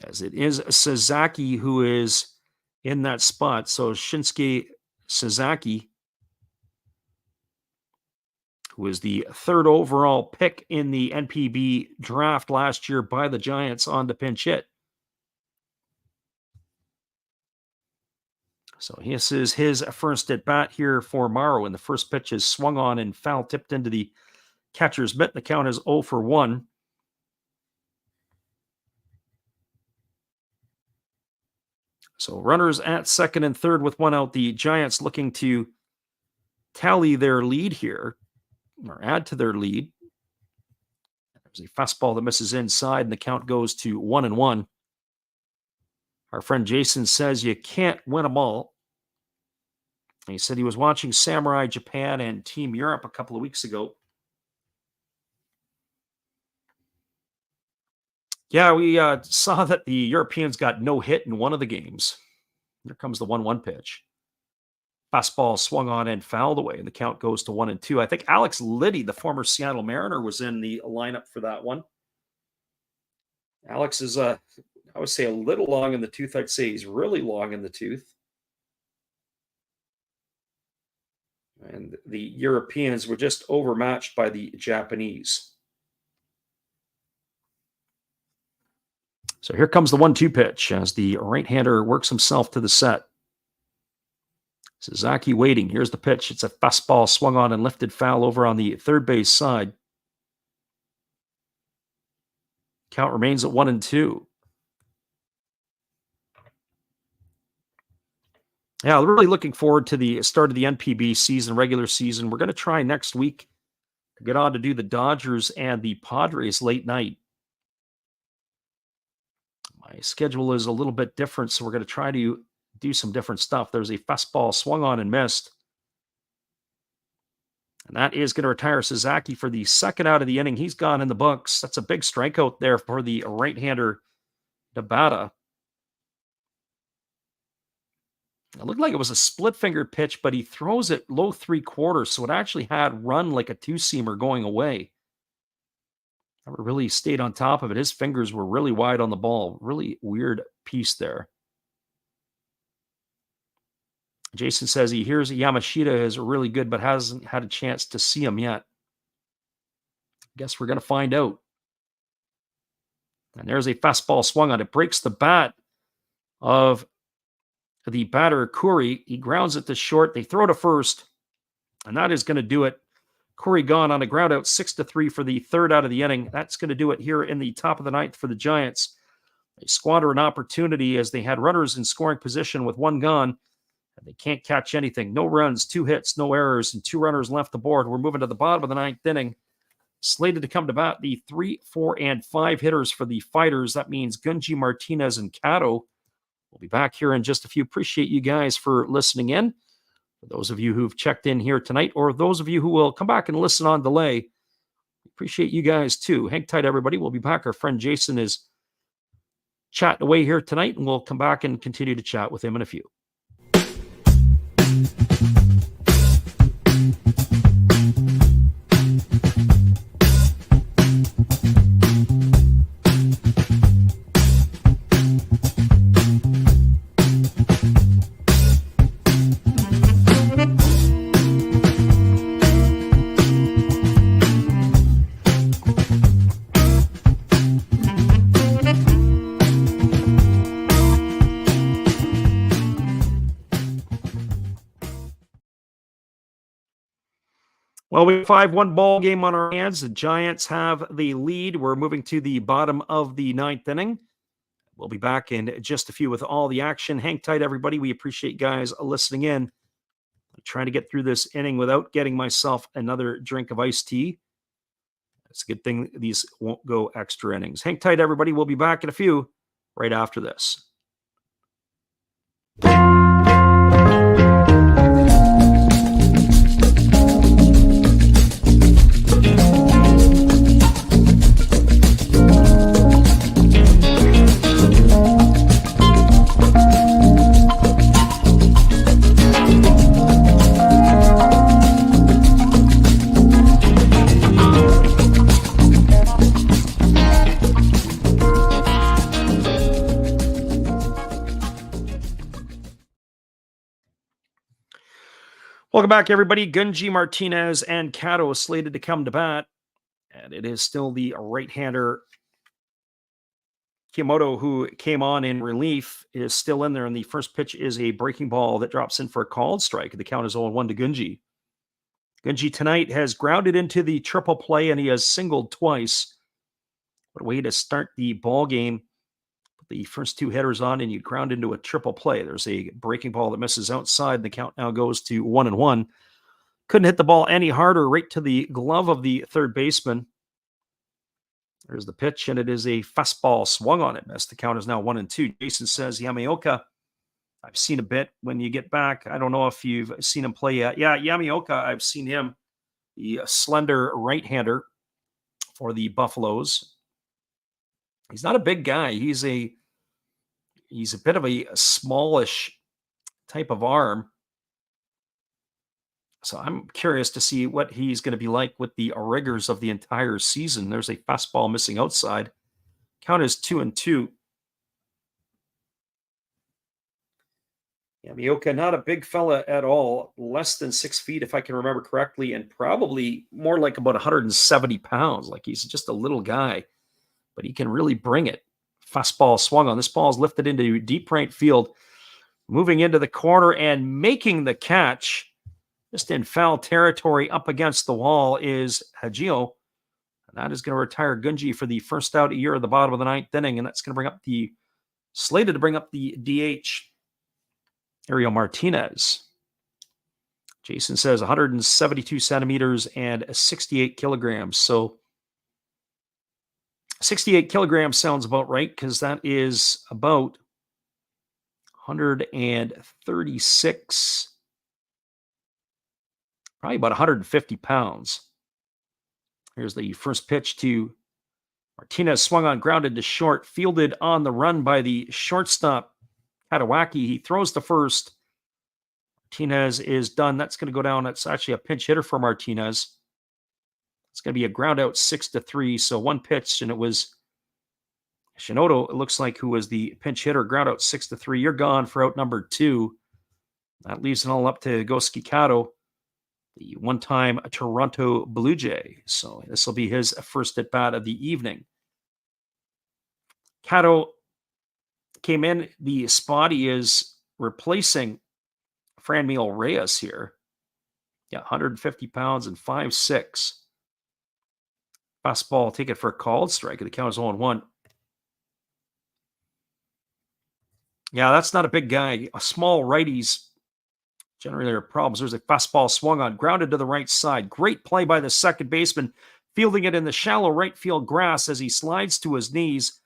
As it is Sasaki who is in that spot. So Shinsuke Sasaki, who was the third overall pick in the NPB draft last year by the Giants, on the pinch hit. So this is his first at bat here for Maru, and the first pitch is swung on and foul tipped into the catcher's mitt. The count is 0 for 1. So runners at second and third with one out. The Giants looking to tally their lead here, or add to their lead. There's a fastball that misses inside, and the count goes to 1-1. Our friend Jason says you can't win them all. And he said he was watching Samurai Japan and Team Europe a couple of weeks ago. Yeah, we saw that the Europeans got no hit in one of the games. Here comes the 1-1 pitch. Fastball swung on and fouled away, and the count goes to 1-2. I think Alex Liddy, the former Seattle Mariner, was in the lineup for that one. Alex is, I would say, a little long in the tooth. I'd say he's really long in the tooth. And the Europeans were just overmatched by the Japanese. So here comes the 1-2 pitch as the right-hander works himself to the set. Sasaki waiting. Here's the pitch. It's a fastball swung on and lifted foul over on the third base side. Count remains at 1-2. Yeah, really looking forward to the start of the NPB season, regular season. We're going to try next week to get on to do the Dodgers and the Padres late night. My schedule is a little bit different, so we're going to try to do some different stuff. There's a fastball swung on and missed. And that is going to retire Sasaki for the second out of the inning. He's gone in the books. That's a big strikeout there for the right-hander Nabata. It looked like it was a split-finger pitch, but he throws it low 3/4, so it actually had run like a two-seamer going away. Never really stayed on top of it. His fingers were really wide on the ball. Really weird piece there. Jason says he hears Yamashita is really good, but hasn't had a chance to see him yet. Guess we're going to find out. And there's a fastball swung on. It breaks the bat of the batter, Kuri. He grounds it to short. They throw to first, and that is going to do it. Kuri gone on a ground out, 6-3 for the third out of the inning. That's going to do it here in the top of the ninth for the Giants. They squander an opportunity as they had runners in scoring position with one gone. And they can't catch anything. No runs, 2 hits, no errors, and 2 runners left the board. We're moving to the bottom of the ninth inning. Slated to come to bat, the 3, 4, and 5 hitters for the Fighters. That means Gunji, Martinez, and Cato. We'll be back here in just a few. Appreciate you guys for listening in. For those of you who've checked in here tonight, or those of you who will come back and listen on delay, appreciate you guys too. Hang tight, everybody. We'll be back. Our friend Jason is chatting away here tonight, and we'll come back and continue to chat with him in a few. Well, we have a 5-1 ball game on our hands. The Giants have the lead. We're moving to the bottom of the ninth inning. We'll be back in just a few with all the action. Hang tight, everybody. We appreciate you guys listening in. I'm trying to get through this inning without getting myself another drink of iced tea. It's a good thing these won't go extra innings. Hang tight, everybody. We'll be back in a few right after this. Welcome back, everybody. Gunji, Martinez, and Kato slated to come to bat. And it is still the right-hander Kiyomoto, who came on in relief, is still in there. And the first pitch is a breaking ball that drops in for a called strike. The count is 0-1 to Gunji. Gunji tonight has grounded into the triple play, and he has singled twice. What a way to start the ball game. Put the first two hitters on, and you ground into a triple play. There's a breaking ball that misses outside. And the count now goes to 1-1. Couldn't hit the ball any harder, right to the glove of the third baseman. There's the pitch, and it is a fastball swung on it. The count is now 1-2. Jason says, Yamaoka, I've seen a bit when you get back. I don't know if you've seen him play yet. Yeah, Yamaoka, I've seen him. The slender right-hander for the Buffaloes. He's not a big guy. He's a bit of a smallish type of arm. So I'm curious to see what he's going to be like with the rigors of the entire season. There's a fastball missing outside. Count is 2-2. Yamaoka, not a big fella at all. Less than 6 feet, if I can remember correctly, and probably more like about 170 pounds. Like he's just a little guy, but he can really bring it. Fastball swung on. This ball is lifted into deep right field, moving into the corner and making the catch. Just in foul territory up against the wall is Hajio. And that is going to retire Gunji for the first out here at the bottom of the ninth inning. And that's going to bring up slated to bring up the DH, Ariel Martinez. Jason says 172 centimeters and 68 kilograms. So 68 kilograms sounds about right, because that is about 136, probably about 150 pounds. Here's the first pitch to Martinez, swung on, grounded to short, fielded on the run by the shortstop, Katawaki. He throws to first. Martinez is done. That's going to go down. That's actually a pinch hitter for Martinez. It's going to be a ground out 6-3. So one pitch, and it was Shinoda, it looks like, who was the pinch hitter. Ground out 6-3. You're gone for out number 2. That leaves it all up to Gosuke Kato, the one-time Toronto Blue Jay. So this will be his first at-bat of the evening. Kato came in the spot. He is replacing Franmil Reyes here. Yeah, 150 pounds and 5'6". Fastball, take it for a called strike. The count is 0-1. Yeah, that's not a big guy. A small righties, generally there are problems. There's a fastball swung on, grounded to the right side. Great play by the second baseman, fielding it in the shallow right field grass as he slides to his knees.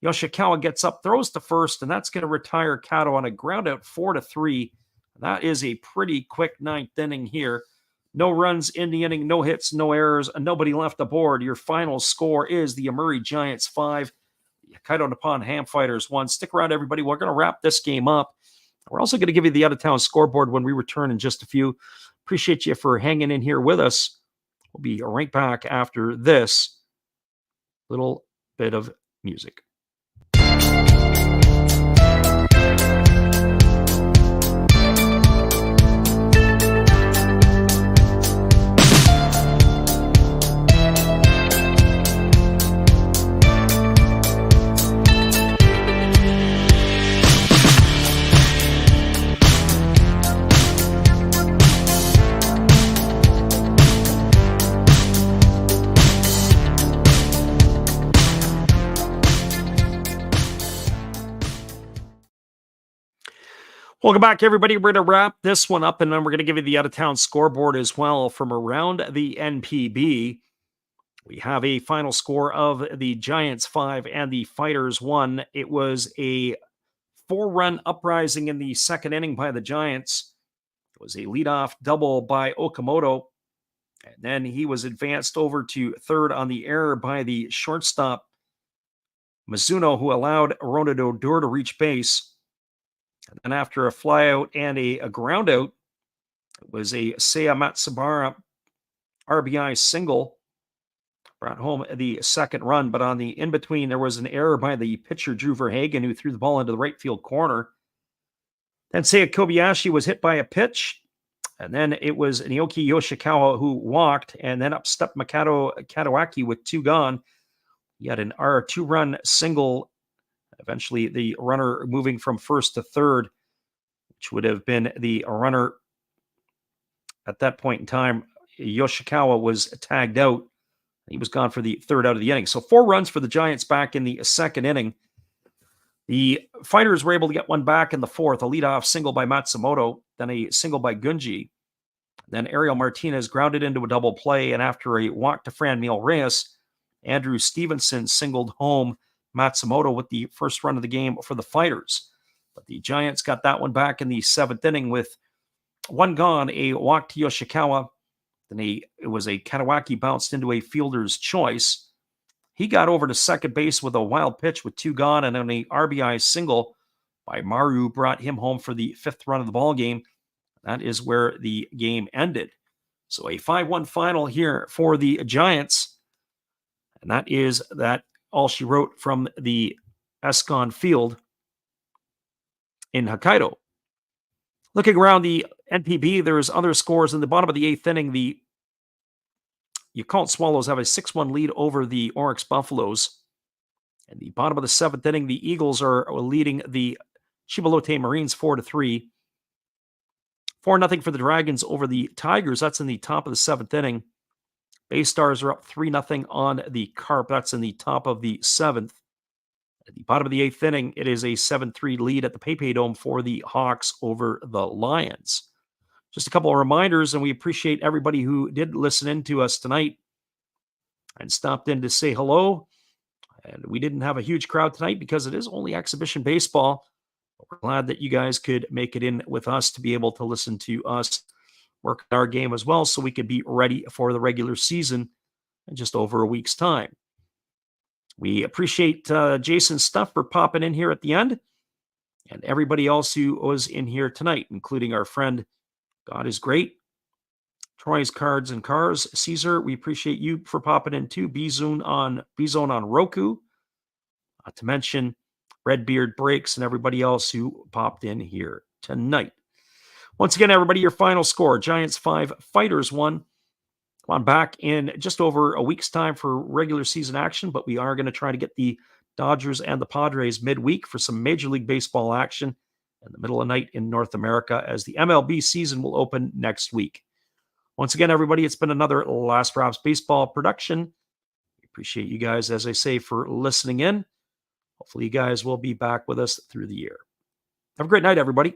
Yoshikawa gets up, throws to first, and that's going to retire Kato on a ground out 4-3. That is a pretty quick ninth inning here. No runs in the inning, no hits, no errors, and nobody left aboard. Your final score is the Yomiuri Giants 5, the Hokkaido Nippon-Ham Fighters 1. Stick around, everybody. We're going to wrap this game up. We're also going to give you the out-of-town scoreboard when we return in just a few. Appreciate you for hanging in here with us. We'll be right back after this little bit of music. Welcome back, everybody. We're going to wrap this one up, and then we're going to give you the out-of-town scoreboard as well from around the NPB. We have a final score of the Giants 5 and the Fighters 1. It was a 4-run uprising in the second inning by the Giants. It was a leadoff double by Okamoto, and then he was advanced over to third on the error by the shortstop, Mizuno, who allowed Ronald Odor to reach base. And after a flyout and a ground out, it was a Seiya Matsubara RBI single. Brought home the second run, but on the in-between, there was an error by the pitcher, Drew Verhagen, who threw the ball into the right field corner. Then Seiya Kobayashi was hit by a pitch, And then it was Naoki Yoshikawa who walked, and then up stepped Makoto Katawaki with 2 gone. He had an R2-run single. Eventually, the runner moving from first to third, which would have been the runner at that point in time. Yoshikawa was tagged out. He was gone for the 3rd out of the inning. So 4 runs for the Giants back in the 2nd inning. The Fighters were able to get one back in the 4th, a leadoff single by Matsumoto, then a single by Gunji. Then Ariel Martinez grounded into a double play, and after a walk to Franmil Reyes, Andrew Stevenson singled home Matsumoto with the first run of the game for the Fighters. But the Giants got that one back in the 7th inning with 1 gone, a walk to Yoshikawa. Then it was a Katawaki bounced into a fielder's choice. He got over to second base with a wild pitch with 2 gone, and then a RBI single by Maru brought him home for the 5th run of the ball game. That is where the game ended. So a 5-1 final here for the Giants. And that is that all she wrote from the Escon Field in Hokkaido. Looking around the NPB, there's other scores. In the bottom of the 8th inning, the Yakult Swallows have a 6-1 lead over the Oryx Buffaloes. In the bottom of the 7th inning, the Eagles are leading the Chibalote Marines 4-3. 4-0 for the Dragons over the Tigers. That's in the top of the 7th inning. Bay Stars are up 3-0 on the Carp. That's in the top of the 7th. At the bottom of the 8th inning, it is a 7-3 lead at the PayPay Dome for the Hawks over the Lions. Just a couple of reminders, and we appreciate everybody who did listen in to us tonight and stopped in to say hello. And we didn't have a huge crowd tonight because it is only exhibition baseball. But we're glad that you guys could make it in with us to be able to listen to us work our game as well, so we could be ready for the regular season in just over a week's time. We appreciate Jason Stuff for popping in here at the end, and everybody else who was in here tonight, including our friend God is Great, Troy's Cards and Cars, Caesar. We appreciate you for popping in too. B-Zone on Roku, not to mention Redbeard Breaks and everybody else who popped in here tonight. Once again, everybody, your final score: Giants 5, Fighters 1. Come on back in just over a week's time for regular season action, but we are going to try to get the Dodgers and the Padres midweek for some Major League Baseball action in the middle of the night in North America, as the MLB season will open next week. Once again, everybody, it's been another Last Raps Baseball production. We appreciate you guys, as I say, for listening in. Hopefully you guys will be back with us through the year. Have a great night, everybody.